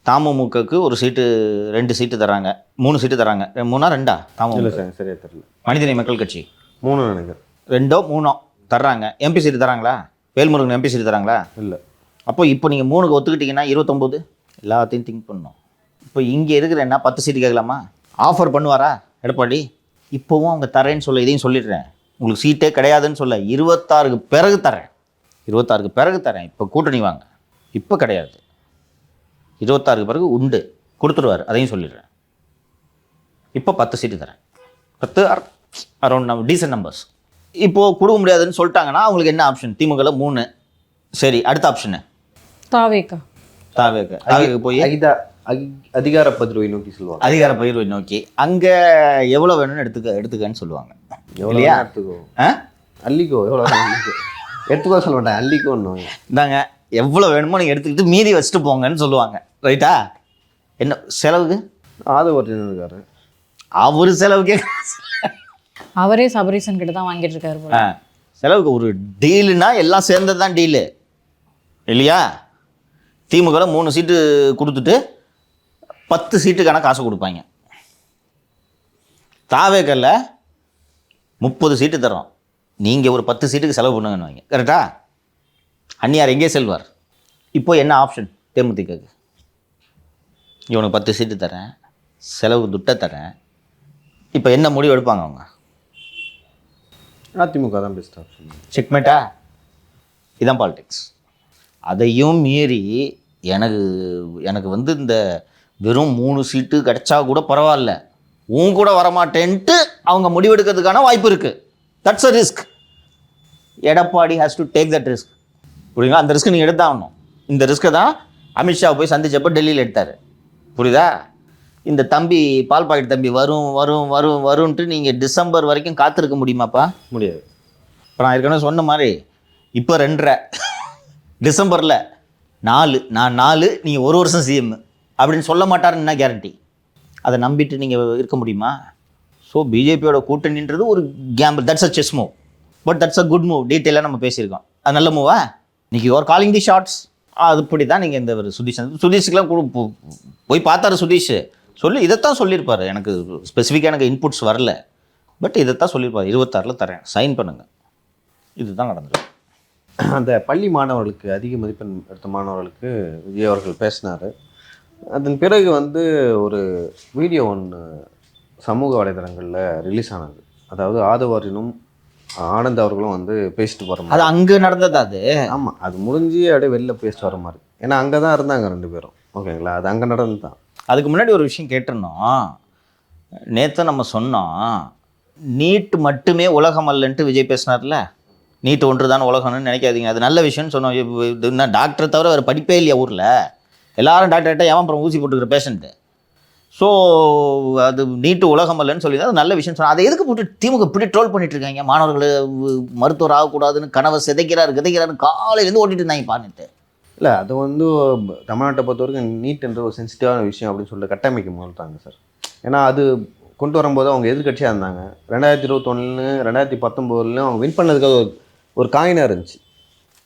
தமுமுகவுக்கு 1 சீட்டு, 2 சீட்டு தராங்க, 3 சீட்டு தராங்க. 3ஆ 2ஆ? இல்லை சார், சரியாக தெரியல. மனிதநேய மக்கள் கட்சி 3 நினைக்கிறேன். 2ஓ 3ஓ தர்றாங்க. எம்பி சீட்டு தராங்களா? வேல்முருகன் எம்பி சீட்டு தராங்களா? இல்லை. அப்போ இப்போ நீங்கள் 3க்கு ஒத்துக்கிட்டிங்கன்னா 29. எல்லாத்தையும் திங்க் பண்ணணும். இப்போ இங்கே இருக்கிறேன்னா 10 சீட்டு கேட்கலாமா? ஆஃபர் பண்ணுவாரா எடப்பாடி? இப்போவும் அவங்க தரேன்னு சொல்ல, இதையும் சொல்லிடுறேன், உங்களுக்கு சீட்டே கிடையாதுன்னு சொல்ல. 26க்கு பிறகு தரேன், 26க்கு பிறகு தரேன். இப்போ கூட்டணி வாங்க. இப்போ கிடையாது, 26க்கு பிறகு உண்டு, கொடுத்துருவார், அதையும் சொல்லிடுறேன். இப்போ 10 சீட்டு தரேன். 10 அரௌண்ட் நம்ம டீசன்ட் நம்பர்ஸ். இப்போது கொடுக்க முடியாதுன்னு சொல்லிட்டாங்கன்னா அவங்களுக்கு என்ன ஆப்ஷன்? திமுகவில் 3. சரி, அடுத்த ஆப்ஷனு தாவேக்கா. தாவேக்கு போய் அதிகார பதிர்வை நோக்கி சொல்லுவாங்க. அதிகார பகிர்வை நோக்கி அங்கே எவ்வளோ வேணும்னு எடுத்துக்கன்னு சொல்லுவாங்க. எவ்வளோ எடுத்துக்கோ, அள்ளிக்கோ, எவ்வளோ எடுத்துக்கோ சொல்ல மாட்டேன், அள்ளிக்கோன்னு. இந்தாங்க எவ்வளோ வேணுமோ நீங்கள் எடுத்துக்கிட்டு மீதி வச்சுட்டு போங்கன்னு சொல்லுவாங்க, ரைட்டா? என்ன செலவுக்கு? ஆதவர்ஜன் இருக்காரு, அவர் செலவுக்கே அவரே சபரீசன் கிட்ட தான் வாங்கிட்டு இருக்காரு போல. செலவுக்கு ஒரு டீலுனா எல்லாம் சேர்ந்தது தான் டீலு, இல்லையா? திமுகவில் 3 சீட்டு கொடுத்துட்டு 10 சீட்டுக்கான காசு கொடுப்பாங்க. தாவேக்கல்ல 30 சீட்டு தரோம், நீங்கள் ஒரு 10 சீட்டுக்கு செலவு பண்ணுங்கன்னு வாங்க, கரெக்டா? அந்நியார் எங்கே செல்வார்? இப்போ என்ன ஆப்ஷன் தேமுதிகக்கு? இவனுக்கு 10 சீட்டு தரேன், செலவுக்கு துட்டை தரேன். இப்போ என்ன முடிவு எடுப்பாங்க அவங்க? அதிமுக தான் பெஸ்ட் ஆப்ஷன். செக்மேட்டா? இதுதான் பாலிடிக்ஸ். அதையும் மீறி எனக்கு வந்து இந்த வெறும் 3 சீட்டு கிடைச்சா கூட பரவாயில்ல, உன் கூட வரமாட்டேன்ட்டு அவங்க முடிவெடுக்கிறதுக்கான வாய்ப்பு இருக்குது. That's a risk. Edappadi has to take that risk. புரியுங்களா? அந்த ரிஸ்க் நீங்கள் எடுத்தாகணும். இந்த ரிஸ்க்கை தான் அமித்ஷா போய் சந்திச்சப்போ டெல்லியில் எடுத்தார். புரியுதா? இந்த தம்பி பால் பாக்கெட் தம்பி வரும் வரும் வரும் வரும்ன்ட்டு நீங்கள் டிசம்பர் வரைக்கும் காத்திருக்க முடியுமாப்பா? முடியாது. இப்போ நான் ஏற்கனவே சொன்ன மாதிரி இப்போ 2.5 டிசம்பரில் 4 நான் 4 நீங்கள் 1 வருஷம் சிஎம் அப்படின்னு சொல்ல மாட்டாருன்னு என்ன கேரண்டி? அதை நம்பிட்டு நீங்கள் இருக்க முடியுமா? ஸோ பிஜேபியோட கூட்டணின்றது ஒரு Gamble. That's a chess move, but that's a good move. டீட்டெயிலாக நம்ம பேசியிருக்கோம். அது நல்ல மூவா? இன்றைக்கி யுவர் காலிங் தி ஷார்ட்ஸ். அதுபடி தான் நீங்கள் இந்த ஒரு சுதீஷுக்கெலாம் போய் பார்த்தாரு. சுதீஷ் சொல்லி இதைத்தான் சொல்லியிருப்பார். எனக்கு ஸ்பெசிஃபிக்காக எனக்கு இன்புட்ஸ் வரல, பட் இதைத்தான் சொல்லியிருப்பார். 26ல் தரேன், சைன் பண்ணுங்கள். இதுதான் நடந்தது. அந்த பள்ளி மாணவர்களுக்கு அதிக மதிப்பெண் எடுத்த மாணவர்களுக்கு விஜய் அவர்கள் பேசினார். அதன் பிறகு வந்து ஒரு வீடியோ ஒன்று சமூக வலைதளங்களில் ரிலீஸ் ஆனது. அதாவது ஆதவர்ஜனும் ஆனந்த் அவர்களும் வந்து பேசிட்டு போகிற மாதிரி. அது அங்கே நடந்தது அது? ஆமாம், அது முடிஞ்சு அப்படியே வெளில பேசிட்டு வர மாதிரி. ஏன்னா அங்கே தான் இருந்தாங்க 2 பேரும். ஓகேங்களா? அது அங்கே நடந்து தான். அதுக்கு முன்னாடி ஒரு விஷயம் கேட்டிருந்தோம். நேற்று நம்ம சொன்னோம், நீட் மட்டுமே உலகம் அல்லன்ட்டு விஜய் பேசினார்ல. நீட் ஒன்று தான் உலகம்னு நினைக்காதீங்க, அது நல்ல விஷயம்னு சொன்னோம். என்ன டாக்டரை தவிர வேறு படிப்பே இல்லையா ஊரில்? எல்லாரும் டாக்டர்கிட்ட ஏன் அப்புறம் ஊசி போட்டுக்கிற பேஷண்ட்டு. ஸோ அது நீட்டு உலகம் அல்லன்னு சொல்லி அது நல்ல விஷயம் சொன்னால், அதை எதுக்கு போட்டு திமுக இப்படி ட்ரோல் பண்ணிட்டு இருக்காங்க? மாணவர்கள் மருத்துவர் ஆகக்கூடாதுன்னு கனவை சிதைக்கிறாருன்னு காலையிலேருந்து ஓட்டிட்டு இருந்தாங்க பாருன்ட்டு. இல்லை, அது வந்து தமிழ்நாட்டை பொறுத்த வரைக்கும் நீட் என்ற ஒரு சென்சிட்டிவான விஷயம் அப்படின்னு சொல்லிட்டு கட்டமைக்க முயல்றாங்க சார். ஏன்னா அது கொண்டு வரும்போது அவங்க எதிர்கட்சியாக இருந்தாங்க. 2021 2019 அவங்க வின் பண்ணதுக்காக ஒரு காயினாக இருந்துச்சு.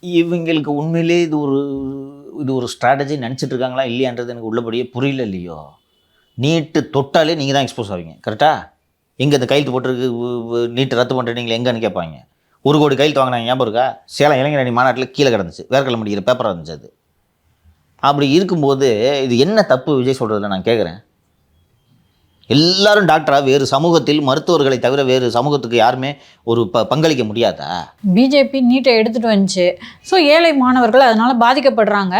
இவங்களுக்கு உண்மையிலே இது ஒரு ஸ்ட்ராட்டஜி நினச்சிட்டு இருக்காங்களா இல்லையான்றது எனக்கு உள்ளபடியே புரியல. இல்லையோ, நீட்டு தொட்டாலே நீங்கள் தான் எக்ஸ்போஸ் ஆவீங்க, கரெக்டாக? எங்கே இந்த கையெழுத்து போட்டிருக்கு நீட்டு ரத்து பண்ணுறீங்களா எங்கன்னு கேட்பாங்க. 1 கோடி கையெழுத்து வாங்கினாங்க ஞாபகம் இருக்கா? சேலம் இளைஞரணி மாநாட்டில் கீழே கிடந்துச்சு, வேர்க்கடலை முடிக்கிற பேப்பராக இருந்துச்சு அது. அப்படி இருக்கும்போது இது என்ன தப்பு விஜய் சொல்கிறதுல நான் கேட்குறேன். எல்லாரும் டாக்டரா? வேறு சமூகத்தில் மருத்துவர்களை தவிர வேறு சமூகத்துக்கு யாருமே ஒரு பங்களிக்க முடியாதா? பிஜேபி நீட்டை எடுத்துகிட்டு வந்துச்சு. ஸோ ஏழை மாணவர்கள் அதனால் பாதிக்கப்படுறாங்க.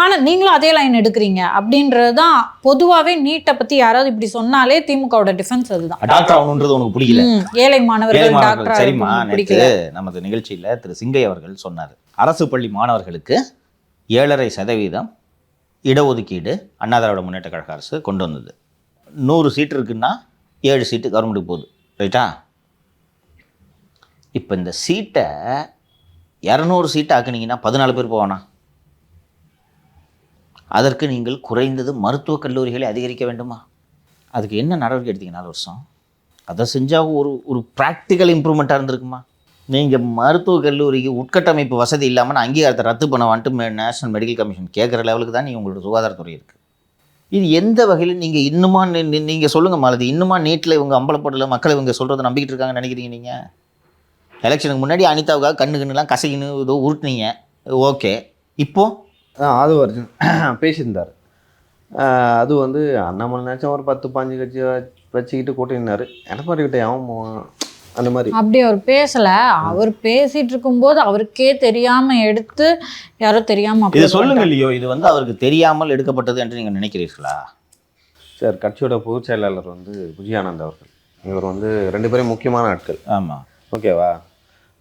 ஆனால் நீங்களும் அதே லைன் எடுக்கிறீங்க அப்படின்றது தான். பொதுவாகவே நீட்டை பற்றி யாராவது இப்படி சொன்னாலே திமுகவோட டிஃபென்ஸ் அதுதான். டாக்டர் ஆகணுன்றது உனக்கு பிடிக்கல. ஏழை மாணவர்கள் டாக்டர் சரிம்மா. பிடிக்கல. நமது நிகழ்ச்சியில் திரு சிங்கை அவர்கள் சொன்னார், அரசு பள்ளி மாணவர்களுக்கு 7.5% இடஒதுக்கீடு அண்ணா திராவிட முன்னேற்ற கழக அரசு கொண்டு வந்தது. 100 சீட்டு இருக்குன்னா 7 சீட்டு கவர்மெண்ட்டுக்கு போகுது. ரைட்டா? இப்போ இந்த சீட்டை 200 சீட்டு ஆக்குனீங்கன்னா 14 பேர் போவானா? அதற்கு நீங்கள் குறைந்தது மருத்துவக் கல்லூரிகளை அதிகரிக்க வேண்டுமா? அதுக்கு என்ன நடவடிக்கை எடுத்தீங்க 4 வருஷம்? அதை செஞ்சால் ஒரு ப்ராக்டிக்கல் இம்ப்ரூவ்மெண்ட்டாக இருந்திருக்குமா? நீங்கள் மருத்துவக் கல்லூரிக்கு உட்கட்டமைப்பு வசதி இல்லாமல் நான் அங்கீகாரத்தை ரத்து பண்ண வந்துட்டு நேஷனல் மெடிக்கல் கமிஷன் கேட்குற லெவலுக்கு தான் நீங்கள் உங்களோட சுகாதாரத்துறை இருக்குது. இது எந்த வகையில் நீங்கள் இன்னுமா நீங்கள் சொல்லுங்கள் மாலதி, இன்னுமா நீட்டில் இவங்க அம்பலப்படல மக்கள் இவங்க சொல்கிறத நம்பிக்கிட்டு இருக்காங்கன்னு நினைக்கிறீங்க? நீங்கள் எலெக்ஷனுக்கு முன்னாடி அனிதாவுக்காக கண்ணுலாம் கசைக்குன்னு ஏதோ உருட்டுனீங்க, ஓகே. இப்போது அது ஒரு பேசியிருந்தார். அது வந்து அண்ணாமலை நினச்சா ஒரு 10-15 கட்சி வச்சுக்கிட்டு கூட்டினார். எடப்பாடி கிட்ட அவன் அந்த மாதிரி அப்படி அவர் பேசலை. அவர் பேசிகிட்டு இருக்கும்போது அவருக்கே தெரியாமல் எடுத்து யாரோ தெரியாமல் இதை சொல்லுங்க இல்லையோ, இது வந்து அவருக்கு தெரியாமல் எடுக்கப்பட்டது என்று நீங்கள் நினைக்கிறீர்களா? சார், கட்சியோட பொதுச் செயலாளர் வந்து விஜயானந்த் அவர்கள், இவர் வந்து 2 பேரும் முக்கியமான ஆட்கள். ஆமாம், ஓகேவா?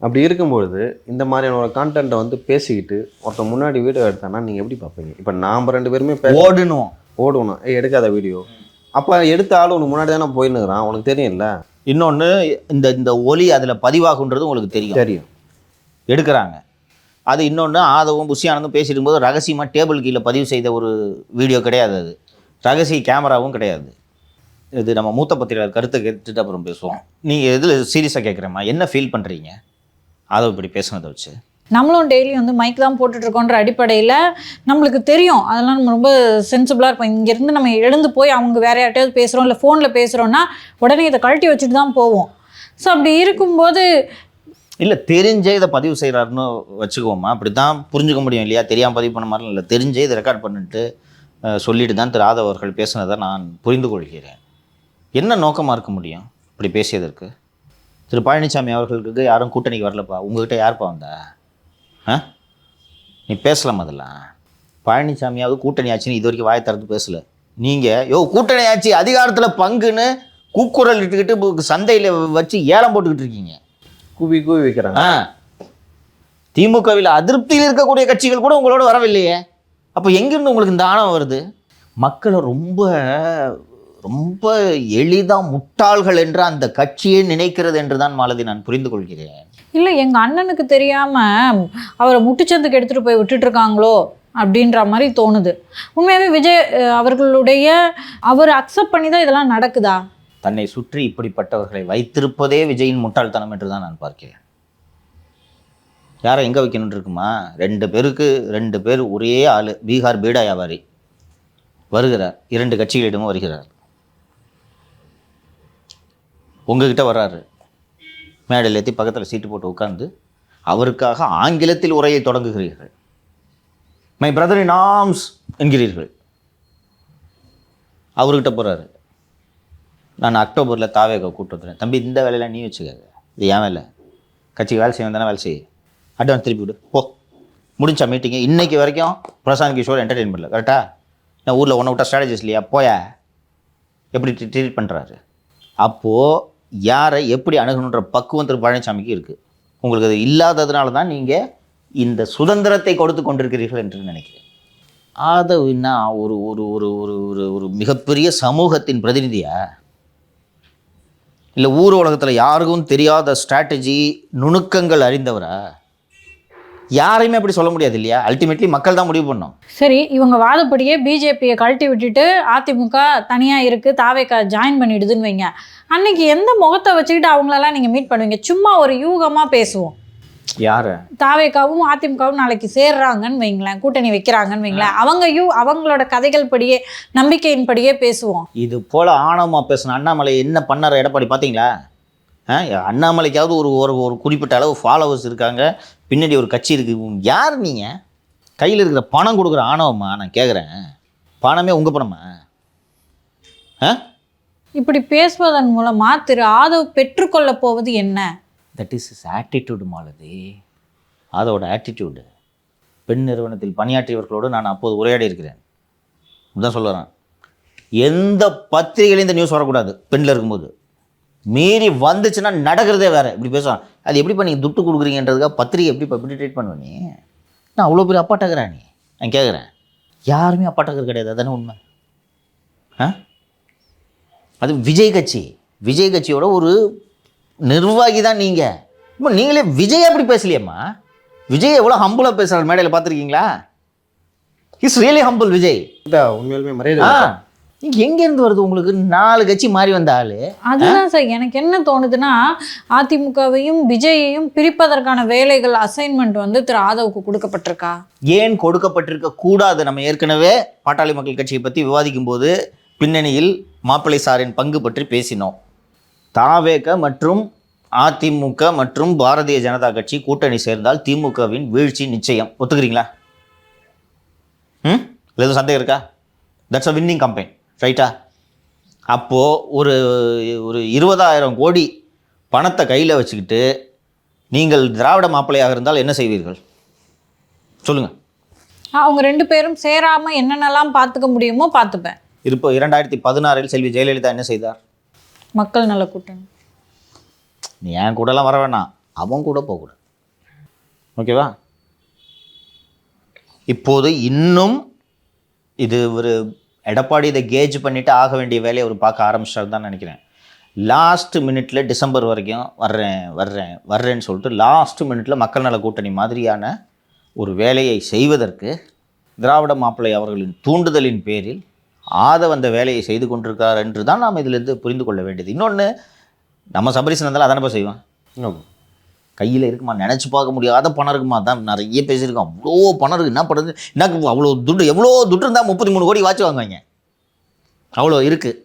அப்படி இருக்கும்பொழுது இந்த மாதிரியான ஒரு கான்டென்ட்டை வந்து பேசிக்கிட்டு ஒருத்தர் முன்னாடி வீடியோ எடுத்தானா நீங்கள் எப்படி பார்ப்பீங்க? இப்போ நாம் 2 பேருமே ஓடணும், எடுக்காத வீடியோ. அப்போ எடுத்த ஆள் உனக்கு முன்னாடி தானே போயின்னுக்கிறான், உனக்கு தெரியும்ல. இன்னொன்று, இந்த ஒலி அதில் பதிவாகுன்றது உங்களுக்கு தெரியும். எடுக்கிறாங்க அது. இன்னொன்று, ஆதவும் புஷியானந்தும் பேசிட்டு இருக்கும்போது ரகசியமாக டேபிள் கீழே பதிவு செய்த ஒரு வீடியோ கிடையாது, அது ரகசிய கேமராவும் கிடையாது. இது நம்ம மூத்த பத்திரிகையாளர் கருத்தை கேட்டுட்டு அப்புறம் பேசுவோம். நீங்கள் எதில் சீரியஸாக கேட்குறேம்மா, என்ன ஃபீல் பண்ணுறீங்க ஆதவ் இப்படி பேசுனதை வச்சு? நம்மளும் டெய்லி வந்து மைக் தான் போட்டுட்ருக்கோன்ற அடிப்படையில் நம்மளுக்கு தெரியும், அதெல்லாம் நம்ம ரொம்ப சென்சிபிளாக இருப்போம். இங்கேருந்து நம்ம எழுந்து போய் அவங்க வேற யார்ட்டையாவது பேசுகிறோம், இல்லை ஃபோனில் பேசுகிறோன்னா உடனே இதை கழட்டி வச்சுட்டு தான் போவோம். ஸோ அப்படி இருக்கும்போது இல்லை, தெரிஞ்சே இதை பதிவு செய்கிறாருன்னு வச்சுக்குவோமா, அப்படி தான் புரிஞ்சுக்க முடியும் இல்லையா? தெரியாமல் பதிவு பண்ண மாதிரிலாம் இல்லை, தெரிஞ்சே இதை ரெக்கார்ட் பண்ணிட்டு சொல்லிட்டு தான் திரு ஆதவ் அவர்கள் பேசுனதை நான் புரிந்து கொள்கிறேன். என்ன நோக்கமாக இருக்க முடியும் இப்படி பேசியதற்கு? திரு பழனிசாமி அவர்களுக்கு யாரும் கூட்டணிக்கு வரலப்பா, உங்ககிட்ட யார்ப்பா வந்தா? நீ பேசலாம். அதெல்லாம் பழனிசாமியாவது கூட்டணி ஆச்சுன்னு இது வரைக்கும் வாயை திறந்து பேசல. நீங்கள் கூட்டணி ஆச்சு அதிகாரத்தில் பங்குன்னு கூக்குரல் இட்டுக்கிட்டு சந்தையில் வச்சு ஏலம் போட்டுக்கிட்டு இருக்கீங்க, கூவி வைக்கிறாங்க. திமுகவில் அதிருப்தியில் இருக்கக்கூடிய கட்சிகள் கூட உங்களோட வரவில்லையே. அப்போ எங்கிருந்து உங்களுக்கு இந்த ஆணவம் வருது? மக்களை ரொம்ப ரொம்ப எளிதாக முட்டாள்கள் என்று அந்த கட்சியை நினைக்கிறது என்று தான் மாலதி நான் புரிந்து கொள்கிறேன். இல்லை, எங்கள் அண்ணனுக்கு தெரியாமல் அவரை முட்டுச்சந்துக்கு எடுத்துகிட்டு போய் விட்டுட்ருக்காங்களோ அப்படின்ற மாதிரி தோணுது. உண்மையாகவே விஜய் அவர்களுடைய அவர் அக்செப்ட் பண்ணி தான் இதெல்லாம் நடக்குதா? தன்னை சுற்றி இப்படிப்பட்டவர்களை வைத்திருப்பதே விஜயின் முட்டாள்தனம் என்று தான் நான் பார்க்கிறேன். யாரை எங்கே வைக்கணும்னு இருக்குமா? 2 பேர் ஒரே ஆள், பீகார் பீடா வியாபாரி வருகிறார், 2 கட்சிகளிடமும் வருகிறார். உங்ககிட்ட வர்றாரு, மேடையில் ஏற்றி பக்கத்தில் சீட்டு போட்டு உட்கார்ந்து அவருக்காக ஆங்கிலத்தில் உரையை தொடங்குகிறீர்கள். மை பிரதர் இன் ஆர்ம்ஸ் என்கிறீர்கள். அவர்கிட்ட போகிறாரு, நான் அக்டோபரில் தாவேக கூப்பிட்டு வந்துடுறேன், தம்பி இந்த வேலையெல்லாம் நீ வச்சுக்க, இது ஏன் வேலை, கட்சிக்கு வேலை செய்ய தானே வேலை செய்ய, அட்வான்ஸ் திருப்பி விடு போ, முடிஞ்சா மீட்டிங்கு. இன்றைக்கி வரைக்கும் பிரசாந்த் கிஷோர் என்டர்டெயின்மெண்ட்டில் கரெக்டாக நான் ஊரில் ஒன்று விட்டா ஸ்ட்ராட்டஜிஸ் இல்லையா, போயா எப்படி ட்ரீட் பண்ணுறாரு. அப்போது யாரை எப்படி அணுகணுன்ற பக்குவம் திரு பழனிசாமிக்கு இருக்குது. உங்களுக்கு அது இல்லாததுனால தான் நீங்கள் இந்த சுதந்திரத்தை கொடுத்து கொண்டிருக்கிறீர்கள் என்று நினைக்கிறேன். ஆதவ்னா ஒரு ஒரு ஒரு ஒரு ஒரு ஒரு மிகப்பெரிய சமூகத்தின் பிரதிநிதியா, இல்லை ஊர் உலகத்தில் யாருக்கும் தெரியாத ஸ்ட்ராட்டஜி நுணுக்கங்கள் அறிந்தவரா? யாரையுமே அப்படி சொல்ல முடியாது இல்லையா? அல்டிமேட்லி மக்கள் தான் முடிவு பண்ணோம். சரி, இவங்க வாதப்படியே பிஜேபியை கழட்டி விட்டுட்டு அதிமுக தனியாக இருக்குது, தாவேக்கா ஜாயின் பண்ணிடுதுன்னு வைங்க. அன்னைக்கு எந்த முகத்தை வச்சுக்கிட்டு அவங்களெல்லாம் நீங்கள் மீட் பண்ணுவீங்க? சும்மா ஒரு யூகமாக பேசுவோம். யார்? தாவேக்காவும் அதிமுகவும் நாளைக்கு சேர்றாங்கன்னு வைங்களேன், கூட்டணி வைக்கிறாங்கன்னு வைங்களேன், அவங்களோட கதைகள் படியே நம்பிக்கையின் படியே பேசுவோம். இது போல் ஆணவமாக பேசின அண்ணாமலை என்ன பண்ணார் எடப்பாடி பார்த்தீங்களா? அண்ணாமலைக்காவது ஒரு ஒரு ஒரு குறிப்பிட்ட அளவு ஃபாலோவர்ஸ் இருக்காங்க, பின்னாடி ஒரு கட்சி இருக்குது. யார் நீங்கள்? கையில் இருக்கிற பணம் கொடுக்குற ஆணவமா நான் கேட்குறேன்? பணமே உங்கள் பணமா? இப்படி பேசுவதன் மூலமா திரு ஆதவ் பெற்றுக்கொள்ள போவது என்ன? That is is attitude Malathi. அதோட ஆட்டிடியூடு. பெண் நிறுவனத்தில் பணியாற்றியவர்களோடு நான் அப்போது உரையாடி இருக்கிறேன். தான் சொல்லுறேன், எந்த பத்திரிகையிலையும் இந்த நியூஸ் வரக்கூடாது. பெண்ணில் இருக்கும்போது மீறி வந்துச்சுன்னா நடக்கிறதே வேறு. இப்படி பேசுவான். அது எப்படிப்பா நீங்கள் துட்டு கொடுக்குறீங்கன்றதுக்காக பத்திரிகை எப்படி ட்ரீட் பண்ணுவேன் நீ? நான் அவ்வளோ பெரிய அப்பாட்டக்கிறா நீ? நான் கேட்குறேன், யாருமே அப்பாட்டக்கர் கிடையாது. அதானே உண்மை? அது விஜய் கட்சியோட ஒரு நிர்வாகி தான் நீங்கள். இப்போ நீங்களே விஜய் அப்படி பேசலையம்மா. விஜய் எவ்வளோ ஹம்புளாக பேசுகிறார் மேடையில் பார்த்துருக்கீங்களா? Is really humble Vijay. உண்மையிலுமே மரியாதை. இங்கே எங்கேருந்து வருது உங்களுக்கு? 4 கட்சி மாறி வந்த ஆள். அதுதான் சார் எனக்கு என்ன தோணுதுன்னா, அதிமுகவையும் விஜயையும் பிரிப்பதற்கான வேலைகள் அசைன்மெண்ட் வந்து திரு ஆதவுக்கு கொடுக்கப்பட்டிருக்கா? ஏன் கொடுக்கப்பட்டிருக்க கூடாது? நம்ம ஏற்கனவே பாட்டாளி மக்கள் கட்சியை பற்றி விவாதிக்கும் போது பின்னணியில் மாப்பிள்ளை சாரின் பங்கு பற்றி பேசினோம். தாவேக மற்றும் அதிமுக மற்றும் பாரதிய ஜனதா கட்சி கூட்டணி சேர்ந்தால் திமுகவின் வீழ்ச்சி நிச்சயம். ஒத்துக்கிறீங்களா? எதுவும் சந்தேகம் இருக்கா? தட்ஸ் அ வின்னிங் கம்பெயின், ரைட்டா? அப்போது ஒரு 20,000 கோடி பணத்தை கையில் வச்சுக்கிட்டு நீங்கள் திராவிட மாப்பிள்ளையாக இருந்தால் என்ன செய்வீர்கள் சொல்லுங்கள்? அவங்க 2 பேரும் சேராமல் என்னென்னலாம் பார்த்துக்க முடியுமோ பார்த்துப்பேன். இப்போ 2016 செல்வி ஜெயலலிதா என்ன செய்தார்? மக்கள் நல கூட்டணி. நீ என் கூடலாம் வர வேணாம், அவன் கூட போகக்கூடாது. ஓகேவா? இப்போது இன்னும் இது ஒரு எடப்பாடி இதை கேஜ் பண்ணிவிட்டு ஆக வேண்டிய வேலையை அவர் பார்க்க ஆரம்பிச்சார் தான் நினைக்கிறேன். லாஸ்ட் மினிட்ல டிசம்பர் வரைக்கும் வர்றேன்னு சொல்லிட்டு லாஸ்ட் மினிட்ல மக்கள் நல கூட்டணி மாதிரியான ஒரு வேலையை செய்வதற்கு திராவிட மாப்பிள்ளை அவர்களின் தூண்டுதலின் பேரில் ஆதவ் அந்த வேலையை செய்து கொண்டிருக்கார் என்று தான் நாம் இதிலிருந்து புரிந்து கொள்ள வேண்டியது. இன்னொன்று, நம்ம சபரிசன் இருந்தாலும் அதானப்பா செய்வான். கையில் இருக்குமா? நினச்சி பார்க்க முடியாத பணம் இருக்குமா? தான் நிறைய பேசியிருக்கோம். அவ்வளோ பணம் இருக்குது, என்ன பண்ணுறது? எனக்கு அவ்வளோ துட்டு, எவ்வளோ துட்டு இருந்தால் 33 கோடி வாட்ச் வாங்குவாங்க. அவ்வளோ இருக்குது.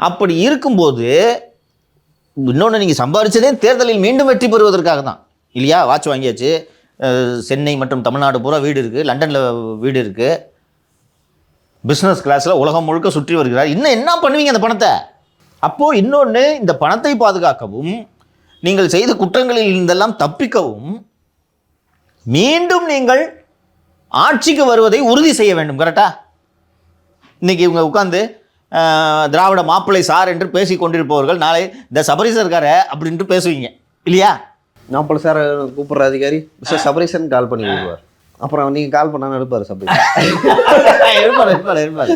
அப்படி இருக்கும்போது இன்னொன்று, நீங்கள் சம்பாதிச்சதே தேர்தலில் மீண்டும் வெற்றி பெறுவதற்காக தான் இல்லையா? வாட்ச் வாங்கியாச்சு. சென்னை மற்றும் தமிழ்நாடு பூரா வீடு இருக்குது, லண்டனில் வீடு இருக்குது, பிஸ்னஸ் கிளாஸில் உலகம் முழுக்க சுற்றி வருகிறார். இன்னும் என்ன பண்ணுவீங்க அந்த பணத்தை? அப்போது இன்னொன்று, இந்த பணத்தை பாதுகாக்கவும் நீங்கள் செய்த குற்றங்களில் இருந்தெல்லாம் தப்பிக்கவும் மீண்டும் நீங்கள் ஆட்சிக்கு வருவதை உறுதி செய்ய வேண்டும். கரெக்டா? இன்றைக்கி இவங்க உட்காந்து திராவிட மாப்பிள்ளை சார் என்று பேசி கொண்டிருப்பவர்கள் நாளை இந்த சபரீசன் இருக்கார அப்படின்ட்டு பேசுவீங்க இல்லையா? மாப்பிள்ளை சார் கூப்பிட்ற அதிகாரி மிஸ்டர் சபரீசன் கால் பண்ணி விடுவார். அப்புறம் நீங்கள் கால் பண்ணாலும் எடுப்பார் சபரீசன். இருப்பார்.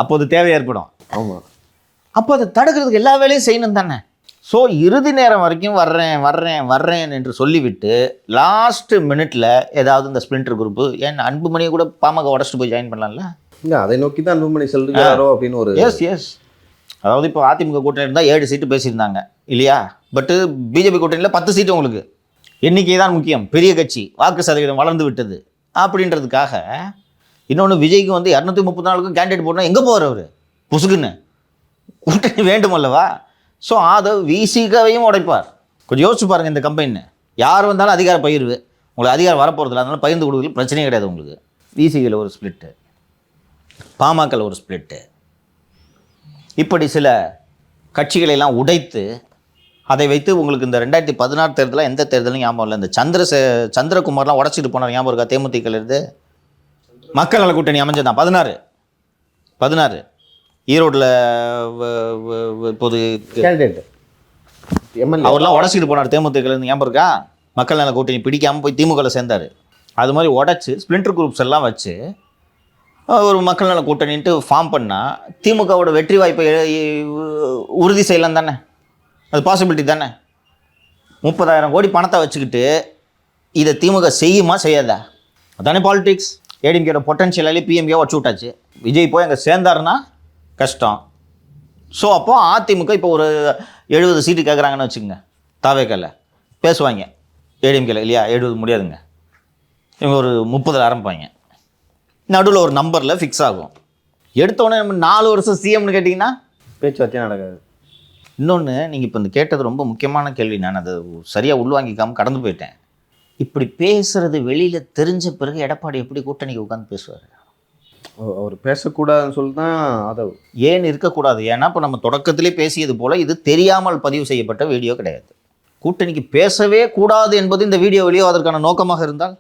அப்போது தேவை ஏற்படும். ஆமாம். அப்போ அதை தடுக்கிறதுக்கு எல்லா வேலையும் செய்யணும் தானே. ஸோ இறுதி நேரம் வரைக்கும் வர்றேன் என்று சொல்லிவிட்டு லாஸ்ட் மினிட்ல ஏதாவது இந்த ஸ்பிளிண்டர் குரூப்பு, ஏன் அன்புமணியை கூட பாமக உடச்சிட்டு போய் ஜாயின் பண்ணலாம்ல? இல்லை, அதை நோக்கி தான் அன்புமணி செல்கிறாரோ அப்படின்னு ஒரு எஸ். அதாவது இப்போ அதிமுக கூட்டணி இருந்தால் 7 சீட்டு பேசியிருந்தாங்க இல்லையா? பட்டு பிஜேபி கூட்டணியில் 10 சீட்டு. உங்களுக்கு எண்ணிக்கை தான் முக்கியம். பெரிய கட்சி, வாக்கு சதவீதம் வளர்ந்து விட்டது அப்படின்றதுக்காக. இன்னொன்று, விஜய்க்கு வந்து 234க்கும் கேண்டிடேட் போட்டால் எங்கே போவார் அவர்? புசுக்குன்னு கூட்டணி வேண்டும் அல்லவா? ஸோ அதை விசிகாவையும் உடைப்பார். கொஞ்சம் யோசிச்சு பாருங்கள். இந்த கம்பெனி யார் வந்தாலும் அதிகார பகிர்வு, உங்களுக்கு அதிகாரம் வரப்போகிறதில்ல, அதனால பகிர்ந்து கொடுக்கல, பிரச்சனையே கிடையாது உங்களுக்கு. விசிகில் ஒரு ஸ்பிளிட்டு, பாமகவில் ஒரு ஸ்பிளிட்டு, இப்படி சில கட்சிகளெல்லாம் உடைத்து அதை வைத்து உங்களுக்கு இந்த 2016 தேர்தலில் எந்த தேர்தலும் ஞாபகம் இல்லை. இந்த சந்திரகுமார்லாம் உடச்சிட்டு போனார் ஞாபகம் இருக்கா? தேமுதிகலேருந்து மக்கள் நல கூட்டணி அமைஞ்சதான் 16 ஈரோட்டில் இப்போது அவர்லாம் உடச்சிட்டு போனார் தேமுதிகலேருந்து ஞாபகம் இருக்கா? மக்கள் நல கூட்டணி பிடிக்காமல் போய் திமுகவில் சேர்ந்தார். அது மாதிரி உடச்சி ஸ்பிளிண்டர் குரூப்ஸ் எல்லாம் வச்சு ஒரு மக்கள் நல கூட்டணின்ட்டு ஃபார்ம் பண்ணால் திமுகவோட வெற்றி வாய்ப்பை உறுதி செய்யலாம் தானே? அது பாசிபிலிட்டி தானே? 30,000 கோடி பணத்தை வச்சுக்கிட்டு இதை திமுக செய்யுமா செய்யாதா? அதானே பாலிடிக்ஸ். ஏடிஎம்கேட பொட்டன்ஷியலாலே பிஎம்கே உடச்சு விட்டாச்சு. விஜய் போய் அங்கே சேர்ந்தாருன்னா கஷ்டம். ஸோ அப்போ அதிமுக இப்போ ஒரு 70 சீட்டு கேட்குறாங்கன்னு வச்சுக்கோங்க. தாவேக்கல்ல பேசுவாங்க ஏடிஎம்கேல இல்லையா? 70 முடியாதுங்க, இவங்க ஒரு 30 ஆரம்பிப்பாங்க. நடுவில் ஒரு நம்பரில் ஃபிக்ஸ் ஆகும். எடுத்தோடனே நம்ம 4 வருஷம் சிஎம்னு கேட்டிங்கன்னா பேச்சுவார்த்தையே நடக்காது. இன்னொன்று நீங்கள் இப்போ இந்த கேட்டது ரொம்ப முக்கியமான கேள்வி. நான் அதை சரியாக உள்வாங்கிக்காமல் கடந்து போயிட்டேன். இப்படி பேசுறது வெளியில் தெரிஞ்ச பிறகு எடப்பாடி எப்படி கூட்டணிக்கு உட்காந்து பேசுவார்? அவர் பேசக்கூடாதுன்னு சொல்லி தான் அதை ஏன் இருக்கக்கூடாது? ஏன்னா இப்போ நம்ம தொடக்கத்திலே பேசியது போல் இது தெரியாமல் பதிவு செய்யப்பட்ட வீடியோ கிடையாது. கூட்டணிக்கு பேசவே கூடாது என்பது இந்த வீடியோ வெளியோ அதற்கான நோக்கமாக இருந்தால்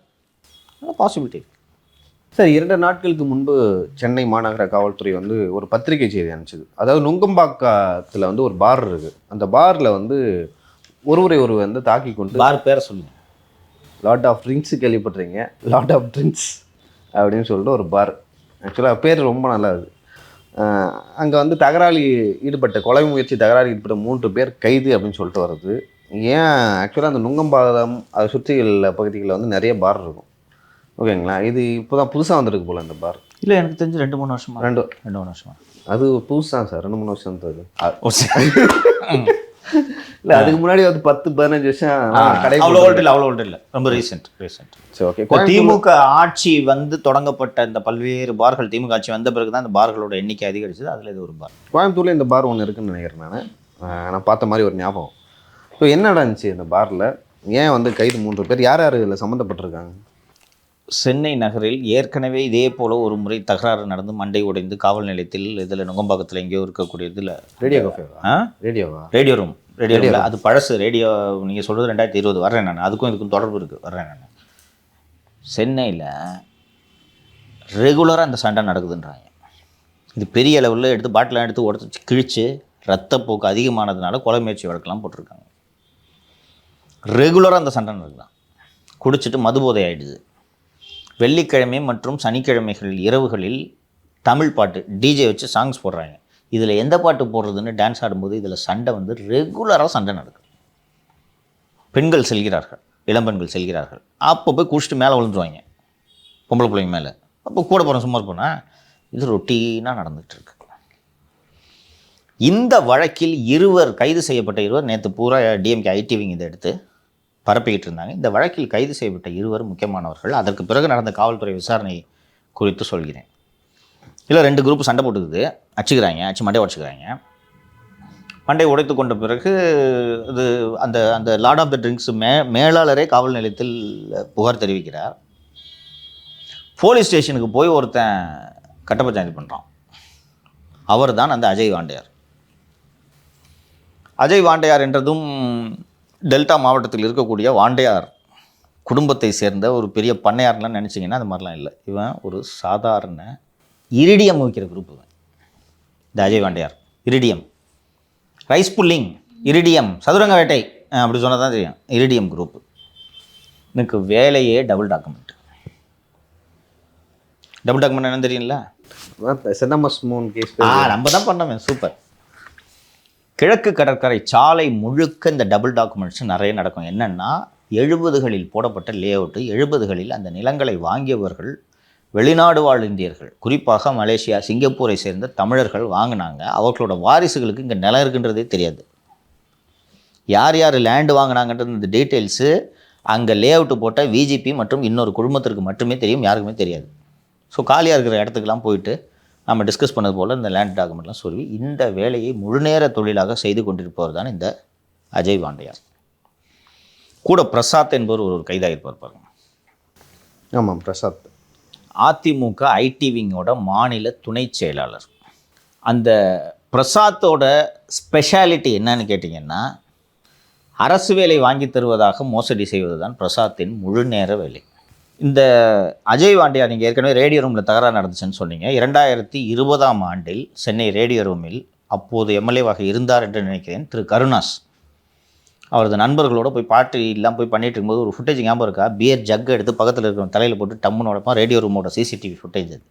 பாசிபிலிட்டி. சார் 2 நாட்களுக்கு முன்பு சென்னை மாநகர காவல்துறை வந்து ஒரு பத்திரிகை செய்தி அனுப்பிச்சது. அதாவது நுங்கம்பாக்கத்தில் வந்து ஒரு பார் இருக்குது. அந்த பாரில் வந்து ஒருவரை வந்து தாக்கி கொண்டு பார் பேரை சொல்லுங்கள். லாட் ஆஃப் ட்ரிங்க்ஸ் கேள்விப்பட்டிருங்க, லாட் ஆஃப் ட்ரிங்க்ஸ் அப்படின்னு சொல்லிட்டு ஒரு பார். ஆக்சுவலாக பேர் ரொம்ப நல்லா இருக்குது. அங்கே வந்து கொலை முயற்சி தகராறு ஈடுபட்ட 3 பேர் கைது அப்படின்னு சொல்லிட்டு வருது. ஏன் ஆக்சுவலாக அந்த நுங்கம்பாக்கம் அதை சுற்றியுள்ள பகுதிகளில் வந்து நிறைய பார் இருக்கும். ஓகேங்களா? இது இப்போ தான் புதுசாக வந்துருக்கு போல் இந்த பார். இல்லை, எனக்கு தெரிஞ்சு 2-3 வருஷமா. 2 வருஷமா. அது புதுசு தான் சார். 2-3 வருஷம் தான். இல்லை, அதுக்கு முன்னாடி வந்து 10-15 வருஷம் கடை. அவ்வளோ ஓல்டு இல்லை, ரொம்ப ரீசெண்ட். சரி, ஓகே. திமுக ஆட்சி வந்து தொடங்கப்பட்ட இந்த பல்வேறு பார்கள், திமுக ஆட்சி வந்த பிறகு தான் இந்த பார்களோட எண்ணிக்கை அதிகரிச்சது. அதில் இது ஒரு பார். கோயம்புத்தூரில் இந்த பார் ஒன்று இருக்குன்னு நினைக்கிறேன். நான் பார்த்த மாதிரி ஒரு ஞாபகம். ஸோ என்ன நடந்துச்சு இந்த பாரில்? ஏன் வந்து கைது 3 பேர்? யார் யார் இதில் சம்மந்தப்பட்டிருக்காங்க? சென்னை நகரில் ஏற்கனவே இதே போல் ஒரு முறை தகராறு நடந்து மண்டை உடைந்து காவல் நிலையத்தில் இதில் நுங்கம்பாக்கத்தில் எங்கேயோ இருக்கக்கூடிய இதில் ரேடியோ காஃபேவா? ரேடியோ ரூம் அது பழசு ரேடியோ. நீங்கள் சொல்கிறது 2020 வர்றேன் நான். அதுக்கும் இதுக்கும் தொடர்பு இருக்குது, வர்றேன் நான். சென்னையில் ரெகுலராக அந்த சண்டை நடக்குதுன்றாங்க. இது பெரிய அளவில் எடுத்து பாட்டிலாம் எடுத்து உடச்சி கிழித்து ரத்தப்போக்கு அதிகமானதுனால கொலை முயற்சி வழக்கெல்லாம் போட்டிருக்காங்க. ரெகுலராக அந்த சண்டை நடக்குதான். குடிச்சிட்டு மதுபோதை ஆகிடுது. வெள்ளிக்கிழமை மற்றும் சனிக்கிழமைகள் இரவுகளில் தமிழ் பாட்டு டிஜே வச்சு சாங்ஸ் போடுறாங்க. இதில் எந்த பாட்டு போடுறதுன்னு டான்ஸ் ஆடும்போது இதில் சண்டை வந்து ரெகுலராக சண்டை நடக்குது. பெண்கள் செல்கிறார்கள், இளம்பெண்கள் செல்கிறார்கள். அப்போ போய் குடிச்சிட்டு மேலே விழுந்துருவாங்க, பொம்பளை பிள்ளைங்க மேலே. அப்போ கூட போகிறோம், சும்மா போனால் இது ரொட்டீனாக நடந்துகிட்டு இருக்கு. இந்த வழக்கில் கைது செய்யப்பட்ட 2 நேற்று பூரா டிஎம்கே ஐடிவிங் இதை எடுத்து பரப்பிக்கிட்டு இருந்தாங்க. இந்த வழக்கில் கைது செய்யப்பட்ட 2 முக்கியமானவர்கள். அதற்கு பிறகு நடந்த காவல்துறை விசாரணை குறித்து சொல்கிறேன். இல்லை, 2 குரூப் சண்டை போட்டுக்குது, அடிச்சு மண்டை உடச்சிக்கிறாங்க. மண்டை உடைத்து கொண்ட பிறகு இது அந்த லார்ட் ஆஃப் த ட்ரிங்க்ஸ் மேலாளரே காவல் நிலையத்தில் புகார் தெரிவிக்கிறார். போலீஸ் ஸ்டேஷனுக்கு போய் ஒருத்தன் கட்ட பஞ்சாயத்து பண்ணுறான். அவர் தான் அந்த அஜய் வாண்டையார். அஜய் வாண்டையார் என்றதும் டெல்டா மாவட்டத்தில் இருக்கக்கூடிய வாண்டையார் குடும்பத்தை சேர்ந்த ஒரு பெரிய பண்ணையார்லாம் நினச்சிங்கன்னா அது மாதிரிலாம் இல்லை. இவன் ஒரு சாதாரண இரிடியம் வைக்கிற குரூப். இவன் இந்த Ajay Vandayar iridium, rice pulling, iridium, Sathuranga Vettai அப்படி சொன்னால் தான் தெரியும். Iridium group. எனக்கு வேலையே டபுள் டாக்குமெண்ட். என்னன்னு தெரியும்ல? நம்ம தான் பண்ணோமே. சூப்பர். கிழக்கு கடற்கரை சாலை முழுக்க இந்த டபுள் டாக்குமெண்ட்ஸ் நிறைய நடக்கும். என்னென்னா 70களில் போடப்பட்ட லே அவுட்டு, 70களில் அந்த நிலங்களை வாங்கியவர்கள் வெளிநாடு வாழ் இந்தியர்கள், குறிப்பாக மலேசியா, சிங்கப்பூரை சேர்ந்த தமிழர்கள் வாங்கினாங்க. அவர்களோட வாரிசுகளுக்கு இங்கே நிலம் இருக்குன்றதே தெரியாது. யார் யார் லேண்டு வாங்கினாங்கன்றது இந்த டீட்டெயில்ஸு அங்கே லே அவுட்டு போட்ட விஜிபி மற்றும் இன்னொரு குடும்பத்திற்கு மட்டுமே தெரியும், யாருக்குமே தெரியாது. ஸோ காலியாக இருக்கிற இடத்துக்கெல்லாம் போயிட்டு நம்ம டிஸ்கஸ் பண்ணது போல் இந்த லேண்ட் டாக்குமெண்ட்லாம் சொல்லி இந்த வேலையை முழுநேர தொழிலாக செய்து கொண்டிருப்பவர் தான் இந்த அஜய் வாண்டையார். கூட பிரசாத் என்பவர் ஒரு கைதாகிருப்பார் பாருங்க. ஆமாம், பிரசாத். அதிமுக ஐடிவிங்கோட மாநில துணை செயலாளர். அந்த பிரசாத்தோட ஸ்பெஷாலிட்டி என்னன்னு கேட்டிங்கன்னா, அரசு வேலை வாங்கி தருவதாக மோசடி செய்வது தான் பிரசாத்தின் முழு நேர வேலை. இந்த அஜய் வாண்டியா, நீங்கள் ஏற்கனவே ரேடியோ ரூமில் தகராறு நடந்துச்சுன்னு சொன்னீங்க. 2020ஆம் ஆண்டில் சென்னை ரேடியோ ரூமில் அப்போது எம்எல்ஏவாக இருந்தார் என்று நினைக்கிறேன் திரு கருணாஸ். அவரது நண்பர்களோடு போய் பாட்டிலாம் போய் பண்ணிட்டு இருக்கும்போது ஒரு ஃபுட்டேஜ் ஞாபகம் இருக்கா? பியர் ஜக் எடுத்து பக்கத்தில் இருக்கிற தலையில் போட்டு டம்முன்னு உடைப்பான். ரேடியோ ரூமோட சிசிடிவி ஃபுட்டேஜ் அது.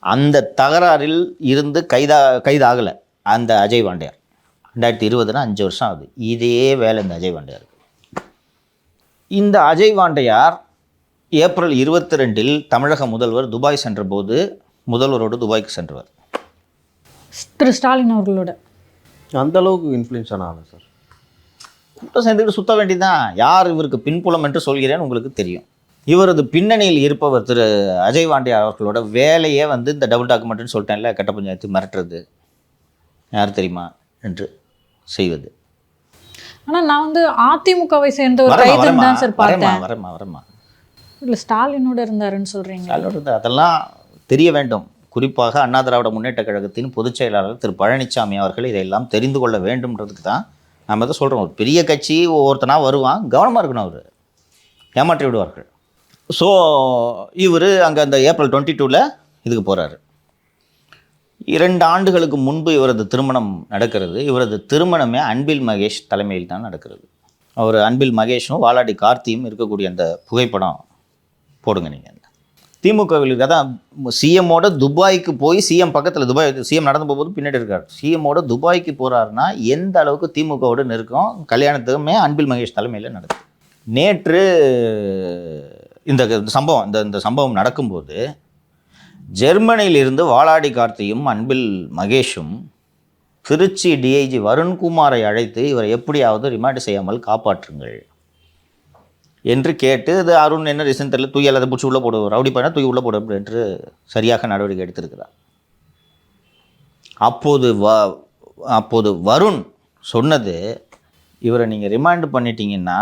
அந்த தகராறில் இருந்து கைதாகலை அந்த அஜய் வாண்டையார். 2020னா 5 வருஷம் ஆகுது. இதே வேலை இந்த அஜய் வாண்டையார். இந்த அஜய் வாண்டையார் ஏப்ரல் 22இல் தமிழக முதல்வர் துபாய் சென்றபோது முதல்வரோடு துபாய்க்கு சென்றவர். திரு ஸ்டாலின் அவர்களோட அந்த அளவுக்கு இன்ஃப்ளூயன்ஸ் ஆனாங்க சார். கூட்டம் சேர்ந்துக்கிட்டு சுற்ற வேண்டியதான். யார் இவருக்கு பின்புலம் என்று சொல்கிறேன் உங்களுக்கு தெரியும். இவரது பின்னணியில் இருப்பவர் திரு அஜய் வாண்டியார் அவர்களோட வேலையே இந்த டபுள் டாக்குமெண்ட்னு சொல்லிட்டேன்ல, கட்ட பஞ்சாயத்து மிரட்டுறது. யார் தெரியுமா என்று செய்வது. ஆனா நான் வந்து அதிமுகவை சேர்ந்த ஒரு கைது தான் சார் பார்த்தேன். வரமா இல்ல ஸ்டாலினோட இருந்தாருன்னு சொல்றீங்க. அதெல்லாம் தெரிய வேண்டும். குறிப்பாக அண்ணா திராவிட முன்னேற்ற கழகத்தின் பொதுச் செயலாளர் திரு பழனிசாமி அவர்கள் இதையெல்லாம் தெரிந்து கொள்ள வேண்டும்ன்றதுக்கு தான் நம்ம தான் சொல்கிறோம். ஒரு பெரிய கட்சி ஒவ்வொருத்தனா வருவான், கவனமாக இருக்கணும், அவர் ஏமாற்றி விடுவார்கள். ஸோ இவர் அங்கே அந்த ஏப்ரல் 22 இதுக்கு போகிறாரு. 2 ஆண்டுகளுக்கு முன்பு இவரது திருமணம் நடக்கிறது. இவரது திருமணமே அன்பில் மகேஷ் தலைமையில் தான் நடக்கிறது. அவர் அன்பில் மகேஷும் வாலாடி கார்த்தியும் இருக்கக்கூடிய அந்த புகைப்படம் போடுங்க நீங்கள். திமுகவில் அதான் சிஎம்மோட துபாய்க்கு போய் சிஎம் பக்கத்தில் சிஎம் நடந்து போகும்போது பின்னாடி இருக்கார். சிஎம்மோட துபாய்க்கு போகிறாருன்னா எந்த அளவுக்கு திமுகவோடு நெருக்கம். கல்யாணத்துக்குமே அன்பில் மகேஷ் தலைமையில் நடக்குது. நேற்று இந்த சம்பவம் நடக்கும்போது ஜெர்மனியிலிருந்து வாலாடி கார்த்தியும் அன்பில் மகேஷும் திருச்சி டிஐஜி வருண்குமாரை அழைத்து இவரை எப்படியாவது ரிமாண்ட் செய்யாமல் காப்பாற்றுங்கள் என்று கேட்டு, இது அருண் என்ன ரீசன் தெரியல, தூக்கி அதை பிடிச்சி உள்ளே போடு, ரவுடி பையனா தூக்கி உள்ளே போடு என்று சரியாக நடவடிக்கை எடுத்திருக்கிறார். அப்போது வருண் சொன்னது, இவரை நீங்கள் ரிமாண்ட் பண்ணிட்டீங்கன்னா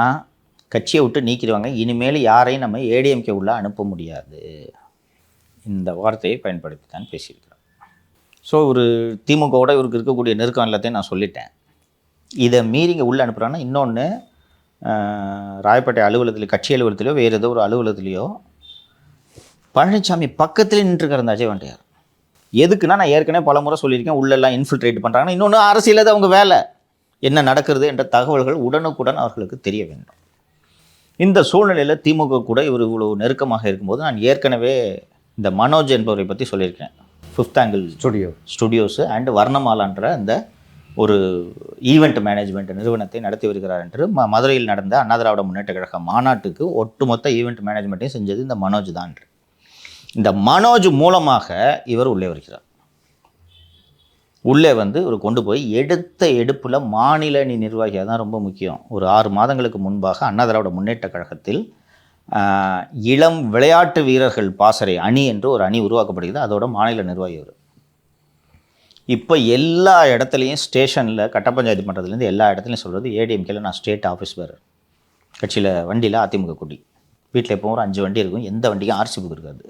கட்சியை விட்டு நீக்கிடுவாங்க, இனிமேல் யாரையும் நம்ம ஏடிஎம்கே உள்ள அனுப்ப முடியாது, இந்த வார்த்தையை பயன்படுத்தி தான் பேசியிருக்கிறார். ஸோ ஒரு திமுகவோட இவருக்கு இருக்கக்கூடிய நெருக்கம் எல்லாத்தையும் நான் சொல்லிட்டேன். இதை மீறி இங்கே உள்ளே அனுப்புகிறான்னா, இன்னொன்று ராயப்பேட்டை அலுவலகத்திலையோ கட்சி அலுவலகத்திலையோ வேறு ஏதோ ஒரு அலுவலகத்திலையோ பழனிசாமி பக்கத்துலேயே நின்றுருக்கார் அந்த அஜய் வாண்டியார். எதுக்குன்னா, நான் ஏற்கனவே பல முறை சொல்லியிருக்கேன், உள்ளெல்லாம் இன்ஃபில்ட்ரேட் பண்ணுறாங்கன்னா, இன்னொன்று அரசியல் அவங்க வேலை, என்ன நடக்கிறது என்ற தகவல்கள் உடனுக்குடன் அவர்களுக்கு தெரிய வேண்டும். இந்த சூழ்நிலையில் திமுக கூட இவர் இவ்வளோ நெருக்கமாக இருக்கும்போது, நான் ஏற்கனவே இந்த மனோஜ் என்பவரை பற்றி சொல்லியிருக்கேன். 5th ஆங்கிள் ஸ்டுடியோஸு அண்டு வர்ணமாலான்ற அந்த ஒரு ஈவெண்ட் மேனேஜ்மெண்ட் நிறுவனத்தை நடத்தி வருகிறார் என்று மதுரையில் நடந்த அண்ணா திராவிட முன்னேற்ற கழக மாநாட்டுக்கு ஒட்டுமொத்த ஈவெண்ட் மேனேஜ்மெண்ட்டையும் செஞ்சது இந்த மனோஜ் தான். இந்த மனோஜ் மூலமாக இவர் உள்ளே வருகிறார். உள்ளே வந்து இவர் கொண்டு போய் எடுப்பில் மாநில அணி நிர்வாகியாக தான் ரொம்ப முக்கியம். ஒரு 6 மாதங்களுக்கு முன்பாக அண்ணா திராவிட முன்னேற்ற கழகத்தில் இளம் விளையாட்டு வீரர்கள் பாசறை அணி என்று ஒரு அணி உருவாக்கப்படுகிறது. அதோட மாநில நிர்வாகி அவர். இப்போ எல்லா இடத்துலையும் ஸ்டேஷனில் கட்ட பஞ்சாயத்து பண்ணுறதுலேருந்து எல்லா இடத்துலையும் சொல்கிறது, ஏடிஎம்கேல நான் ஸ்டேட் ஆஃபீஸ் வேறு, கட்சியில் வண்டியில் அதிமுக கொடி, வீட்டில் எப்போ ஒரு 5 வண்டி இருக்கும், எந்த வண்டிக்கும் ஆர்சி புக் இருக்காது.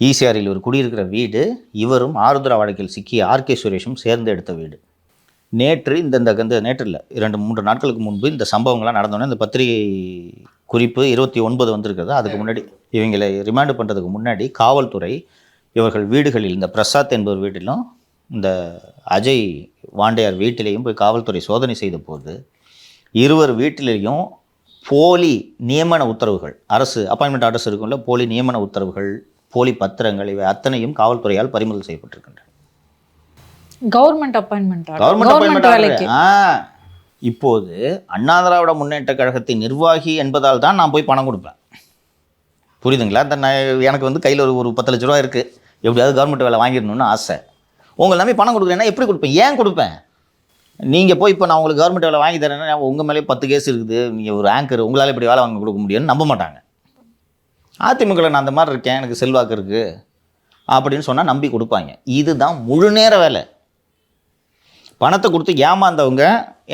ஈசிஆரில் ஒரு குடியிருக்கிற வீடு இவரும் ஆருத்ரா வழக்கில் சிக்கிய ஆர்கே சுரேஷும் சேர்ந்து எடுத்த வீடு. நேற்று நேற்று இல்லை 2-3 நாட்களுக்கு முன்பு இந்த சம்பவங்கள்லாம் நடந்தோன்னே இந்த பத்திரிகை குறிப்பு 29 வந்திருக்கிறது. அதுக்கு முன்னாடி இவங்களை ரிமாண்டு பண்ணுறதுக்கு முன்னாடி காவல்துறை இவர்கள் வீடுகளில், இந்த பிரசாத் என்பவர் வீட்டிலும் இந்த அஜய் வாண்டையார் வீட்டிலையும் போய் காவல்துறை சோதனை செய்த போது 2 வீட்டிலையும் போலி நியமன உத்தரவுகள், அரசு அப்பாயின்மெண்ட் ஆர்டர்ஸ் இருக்கும்ல, போலி நியமன உத்தரவுகள், போலி பத்திரங்கள், இவை அத்தனையும் காவல்துறையால் பறிமுதல் செய்யப்பட்டிருக்கின்றன. கவர்மெண்ட் அப்பாயின்மெண்ட் வேலைக்கு. இப்போது அண்ணா திராவிட முன்னேற்ற கழகத்தின் நிர்வாகி என்பதால் தான் நான் போய் பணம் கொடுப்பேன். புரியுதுங்களா? எனக்கு வந்து கையில் ஒரு 10 லட்ச ரூபா இருக்குது, எப்படியாவது கவர்மெண்ட் வேலை வாங்கிடணும்னு ஆசை. உங்களை நம்பி பணம் கொடுக்குறேன்னா எப்படி கொடுப்பேன்? ஏன் கொடுப்பேன்? நீங்கள் போய் இப்போ நான் உங்களுக்கு கவர்மெண்ட் வேலை வாங்கி தரேன்னா உங்கள் மேலே 10 கேஸ் இருக்குது, நீங்கள் ஒரு ஆங்கர், உங்களால் இப்படி வேலை வாங்கி கொடுக்க முடியும்னு நம்ப மாட்டாங்க. அதிமுகவில் நான் அந்த மாதிரி இருக்கேன், எனக்கு செல்வாக்கு இருக்குது அப்படின்னு சொன்னால் நம்பி கொடுப்பாங்க. இதுதான் முழு நேர வேலை. பணத்தை கொடுத்து ஏமாந்தவங்க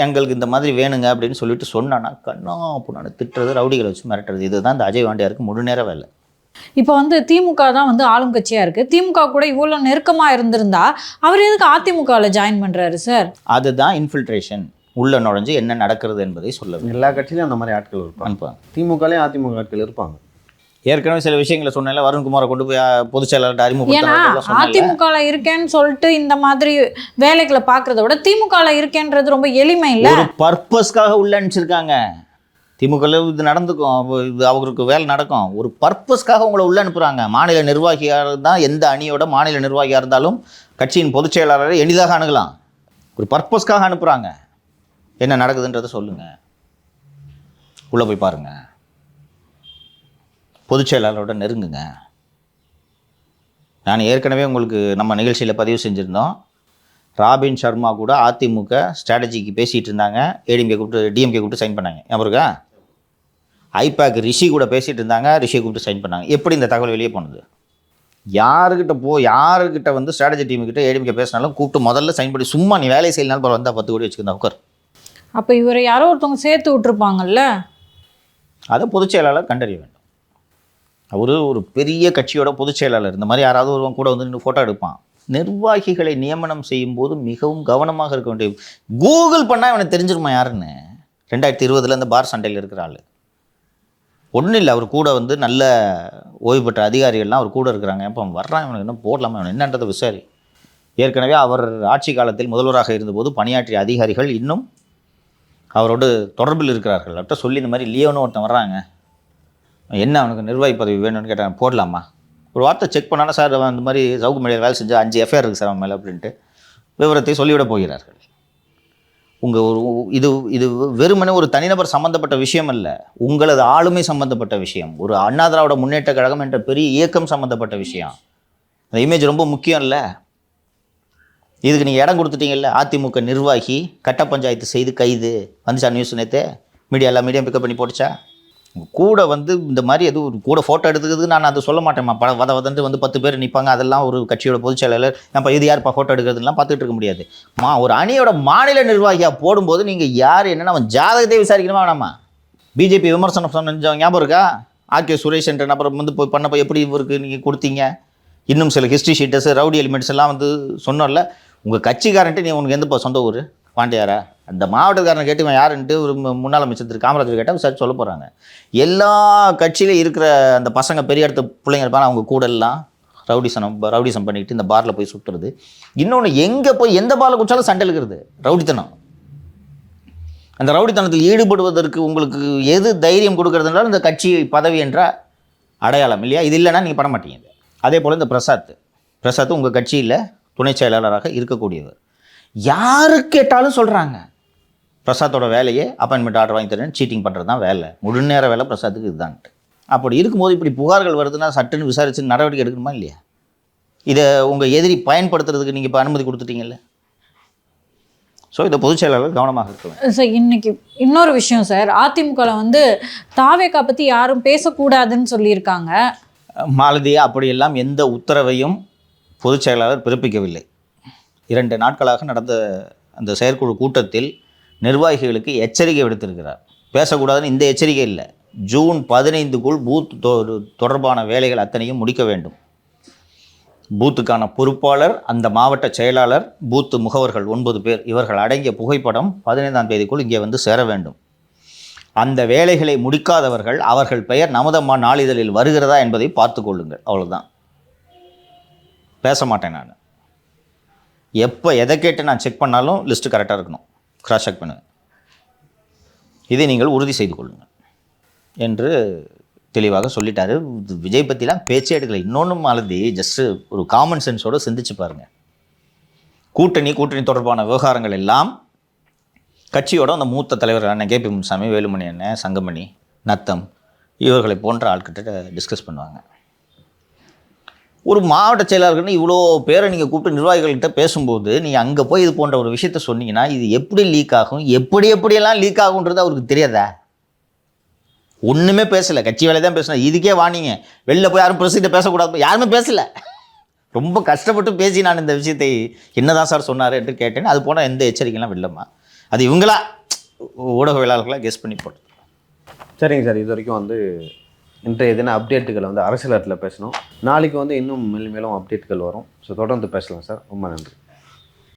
எங்களுக்கு இந்த மாதிரி வேணுங்க அப்படின்னு சொல்லிட்டு சொன்னான்னா கண்ணா புண்ணான்னு திட்டுறது, ரவுடிகளை வச்சு மிரட்டுறது, இதுதான் இந்த அஜய் வாண்டியாருக்கு முழு நேர வேலை. இப்போ வந்து திமுக தான் வந்து ஆளும் கட்சியாக இருக்குது. திமுக கூட இவ்வளோ நெருக்கமாக இருந்திருந்தா அவர் எதுக்கு அதிமுகவில் ஜாயின் பண்ணுறாரு சார்? அதுதான் இன்ஃபில்ட்ரேஷன். உள்ள நுழைஞ்சு என்ன நடக்கிறது என்பதை சொல்ல. எல்லா கட்சியிலையும் அந்த மாதிரி ஆட்கள் இருப்பாங்க. திமுகலையும் அதிமுக ஆட்கள் இருப்பாங்க. ஏற்கனவே சில விஷயங்களை சொன்னால வருண்குமாரை கொண்டு போய் பொதுச் செயலாளர்கிட்ட அறிமுகம். அதிமுகவில் இருக்கேன்னு சொல்லிட்டு இந்த மாதிரி வேலைகளை பார்க்கறத விட திமுகவில் இருக்கேன்றது ரொம்ப எளிமை இல்லை. ஒரு பர்பஸ்க்காக உள்ள அனுப்பிச்சிருக்காங்க. திமுகவில் இது நடந்துக்கும், இது அவருக்கு வேலை நடக்கும். ஒரு பர்பஸ்க்காக உங்களை உள்ள அனுப்புகிறாங்க. மாநில நிர்வாகியாக தான், எந்த அணியோட மாநில நிர்வாகியாக இருந்தாலும் கட்சியின் பொதுச் செயலாளரை எளிதாக அணுகலாம். ஒரு பர்பஸ்க்காக அனுப்புகிறாங்க. என்ன நடக்குதுன்றதை சொல்லுங்கள், உள்ளே போய் பாருங்கள், பொதுச் செயலாளரோட நெருங்குங்க. நான் ஏற்கனவே உங்களுக்கு நம்ம நிகழ்ச்சியில் பதிவு செஞ்சுருந்தோம். ராபின் சர்மா கூட அதிமுக ஸ்ட்ராட்டஜிக்கு பேசிகிட்டு இருந்தாங்க. டிஎம்கே கூப்பிட்டு சைன் பண்ணாங்க. அவருக்கா ஐபேக் ரிஷி கூட பேசிகிட்டு இருந்தாங்க. ரிஷியை கூப்பிட்டு சைன் பண்ணாங்க. எப்படி இந்த தகவல் வெளியே போனது? யாருக்கிட்ட வந்து ஸ்ட்ராட்டஜி டீமுக்கிட்ட ஏடிஎம்கே பேசினாலும் கூப்பிட்டு முதல்ல சைன் பண்ணி சும்மா நீ வேலை செய்யலாம் பரவாயில்ல வந்தால் 10 கோடி வச்சுக்கிறேன் உட்கார். அப்போ இவரை யாரோ ஒருத்தவங்க சேர்த்து விட்டுருப்பாங்கல்ல. அதை பொதுச் செயலாளர் கண்டறிய வேண்டும். அவரு ஒரு பெரிய கட்சியோட பொதுச் செயலாளர். இந்த மாதிரி யாராவது ஒருவன் கூட வந்து நின்று ஃபோட்டோ எடுப்பான். நிர்வாகிகளை நியமனம் செய்யும் போது மிகவும் கவனமாக இருக்க வேண்டிய. கூகுள் பண்ணால் இவனை தெரிஞ்சிருமா யாருன்னு. 2020 அந்த பார் சண்டையில் இருக்கிற ஆள் ஒன்றும் இல்லை. அவர் கூட வந்து நல்ல ஓய்வு பெற்ற அதிகாரிகள்லாம் அவர் கூட இருக்கிறாங்க. அப்போ அவன் வர்றான், இவனுக்கு என்ன போடலாமா, இவன் என்னன்றதை விசாரி. ஏற்கனவே அவர் ஆட்சி காலத்தில் முதல்வராக இருந்தபோது பணியாற்றிய அதிகாரிகள் இன்னும் அவரோடு தொடர்பில் இருக்கிறார்கள். அவர்கிட்ட சொல்லி இந்த மாதிரி லியோன்னு ஒருத்தன் வர்றாங்க, என்ன அவனுக்கு நிர்வாகி பதவி வேணும்னு கேட்டாங்க, போடலாமா. ஒரு வார்த்தை செக் பண்ணாலும் சார் அவன் இந்த மாதிரி சவுக்கு மீடியா வேலை செஞ்சு 5 எஃப்ஐஆர் இருக்குது சார் அவன் மேலே அப்படின்ட்டு விவரத்தை சொல்லிவிட போகிறார்கள். உங்கள் இது வெறுமனே ஒரு தனிநபர் சம்பந்தப்பட்ட விஷயம் அல்ல, உங்களது ஆளுமை சம்பந்தப்பட்ட விஷயம். ஒரு அண்ணா திராவிட முன்னேற்ற கழகம் என்ற பெரிய இயக்கம் சம்பந்தப்பட்ட விஷயம். அந்த இமேஜ் ரொம்ப முக்கியம் இல்லை. இதுக்கு நீங்கள் இடம் கொடுத்துட்டீங்கல்ல. அதிமுக நிர்வாகி கட்ட பஞ்சாயத்து செய்து கைது வந்துச்சா நியூஸ் நேற்று எல்லா மீடியம் பிக்கப் பண்ணி போட்டுச்சா. கூட வந்து இந்த மாதிரி எதுவும் ஒரு கூட ஃபோட்டோ எடுத்துக்கிறதுக்கு நான் அதை சொல்ல மாட்டேம்மா. வதந்து வந்து 10 பேர் நிற்பாங்க, அதெல்லாம் ஒரு கட்சியோட பொதுச் செயலாளர் நம்ம இது யாருப்பா ஃபோட்டோ எடுக்கிறதுலாம் பார்த்துட்டு இருக்க முடியாது. ஒரு அணியோட மாநில நிர்வாகியாக போடும்போது நீங்கள் யார் என்னென்னா அவன் ஜாதகத்தை விசாரிக்கணுமா வேணாமா. பிஜேபி விமர்சனம் சொன்ன ஞாபகம் இருக்கா? ஆர்கே சுரேஷ் என்ற நபர் வந்து போய் பண்ணப்போ எப்படி இவருக்கு நீங்கள் கொடுத்தீங்க. இன்னும் சில ஹிஸ்ட்ரி ஷீட்டர்ஸ் ரவுடி எலிமெண்ட்ஸ் எல்லாம் வந்து சொன்னோம்ல. உங்கள் கட்சிக்காரன்ட்டு நீ உனக்கு எந்த சொந்த ஊர் பாண்டியாரா, அந்த மாவட்டக்காரனை கேட்டு இவன் யாருன்ட்டு ஒரு முன்னாள் அமைச்சர் திரு காமராஜர் கேட்டால் விசாரிச்சு சொல்ல போகிறாங்க. எல்லா கட்சியிலையும் இருக்கிற அந்த பசங்க பெரிய இடத்து பிள்ளைங்க இருப்பாங்க, அவங்க கூட எல்லாம் ரவுடிசம் பண்ணிக்கிட்டு இந்த பாரில் போய் சுற்றுறது. இன்னொன்று எங்கே போய் எந்த பாரில் குடிச்சாலும் சண்டை இருக்கிறது ரவுடித்தனம். அந்த ரவுடித்தனத்தில் ஈடுபடுவதற்கு உங்களுக்கு எது தைரியம் கொடுக்கறதுனால இந்த கட்சி பதவி என்ற அடையாளம் இல்லையா. இது இல்லைன்னா நீங்கள் பண்ண மாட்டீங்க. அதே போல் இந்த பிரசாத் உங்கள் கட்சியில் துணை செயலாளராக இருக்கக்கூடியவர். யாரு கேட்டாலும் சொல்கிறாங்க பிரசாத்தோட வேலையே அப்பாயின்மெண்ட் ஆர்டர் வாங்கி தரேன், சீட்டிங் பண்ணுறது தான் வேலை, முழு நேர வேலை பிரசாத்துக்கு இதுதான்ட்டு. அப்படி இருக்கும்போது இப்படி புகார்கள் வருதுன்னா சட்டுன்னு விசாரித்து நடவடிக்கை எடுக்கணுமா இல்லையா. இதை உங்கள் எதிரி பயன்படுத்துறதுக்கு நீங்கள் இப்போ அனுமதி கொடுத்துட்டீங்கல்ல. ஸோ இதை பொதுச் செயலாளர் கவனமாக இருக்குவேன். சார் இன்னைக்கு இன்னொரு விஷயம் சார், அதிமுகவில் வந்து தாவேக்கா பற்றி யாரும் பேசக்கூடாதுன்னு சொல்லியிருக்காங்க. மாலதி, அப்படியெல்லாம் எந்த உத்தரவையும் பொதுச் செயலாளர் பிறப்பிக்கவில்லை. 2 நாட்களாக நடந்த அந்த செயற்குழு கூட்டத்தில் நிர்வாகிகளுக்கு எச்சரிக்கை விடுத்திருக்கிறார். பேசக்கூடாதுன்னு இந்த எச்சரிக்கை இல்லை. ஜூன் 15க்குள் பூத் தொடர்பான வேலைகள் அத்தனையும் முடிக்க வேண்டும். பூத்துக்கான பொறுப்பாளர், அந்த மாவட்ட செயலாளர், பூத்து முகவர்கள் 9 பேர், இவர்கள் அடங்கிய புகைப்படம் 15ஆம் தேதிக்குள் இங்கே வந்து சேர வேண்டும். அந்த வேலைகளை முடிக்காதவர்கள் அவர்கள் பெயர் நமதம்மா நாளிதழில் வருகிறதா என்பதை பார்த்து கொள்ளுங்கள். அவ்வளோதான். பேச மாட்டேன் நான். எப்போ எதை கேட்டு நான் செக் பண்ணாலும் லிஸ்ட்டு கரெக்டாக இருக்கணும், கிராஸ் செக் பண்ணுங்கள். இதை நீங்கள் உறுதி செய்து கொள்ளுங்கள் என்று தெளிவாக சொல்லிட்டாரு. விஜய் பற்றிலாம் பேச்சே எடுக்கலை. இன்னொன்று மாலதி, ஜஸ்ட்டு ஒரு காமன் சென்ஸோடு சிந்திச்சு பாருங்கள். கூட்டணி தொடர்பான விவகாரங்கள் எல்லாம் கட்சியோட அந்த மூத்த தலைவர்கள் அண்ணன் கேபி முனுசாமி, வேலுமணி அண்ணன், சங்கமணி, நத்தம் இவர்களை போன்ற ஆட்கிட்ட டிஸ்கஸ் பண்ணுவாங்க. ஒரு மாவட்ட செயலாளர்கள்னு இவ்வளோ பேரை நீங்கள் கூப்பிட்டு நிர்வாகிகள்கிட்ட பேசும்போது நீங்கள் அங்கே போய் இது போன்ற ஒரு விஷயத்த சொன்னீங்கன்னா இது எப்படி லீக் ஆகும், எப்படியெல்லாம் லீக் ஆகுன்றது அவருக்கு தெரியாதா? ஒன்றுமே பேசலை, கட்சி வேலை தான் பேசினா. இதுக்கே வாணிங்க வெளில போய் யாரும் பிரசிட்ட பேசக்கூடாது, யாருமே பேசலை. ரொம்ப கஷ்டப்பட்டு பேசி நான் இந்த விஷயத்தை என்னதான் சார் சொன்னார் என்று கேட்டேன். அது போனால் எந்த எச்சரிக்கைலாம் வெள்ளமா, அது இவங்களா ஊடகவியலாளர்களாக கெஸ் பண்ணி போட்டு. சரிங்க சார், இது வரைக்கும் வந்து இன்றைய தின அப்டேட்டுகளை வந்து அரசியல் பேசணும். நாளைக்கு வந்து இன்னும் மேலும் அப்டேட்டுகள் வரும். ஸோ தொடர்ந்து பேசலாம் சார். ரொம்ப நன்றி.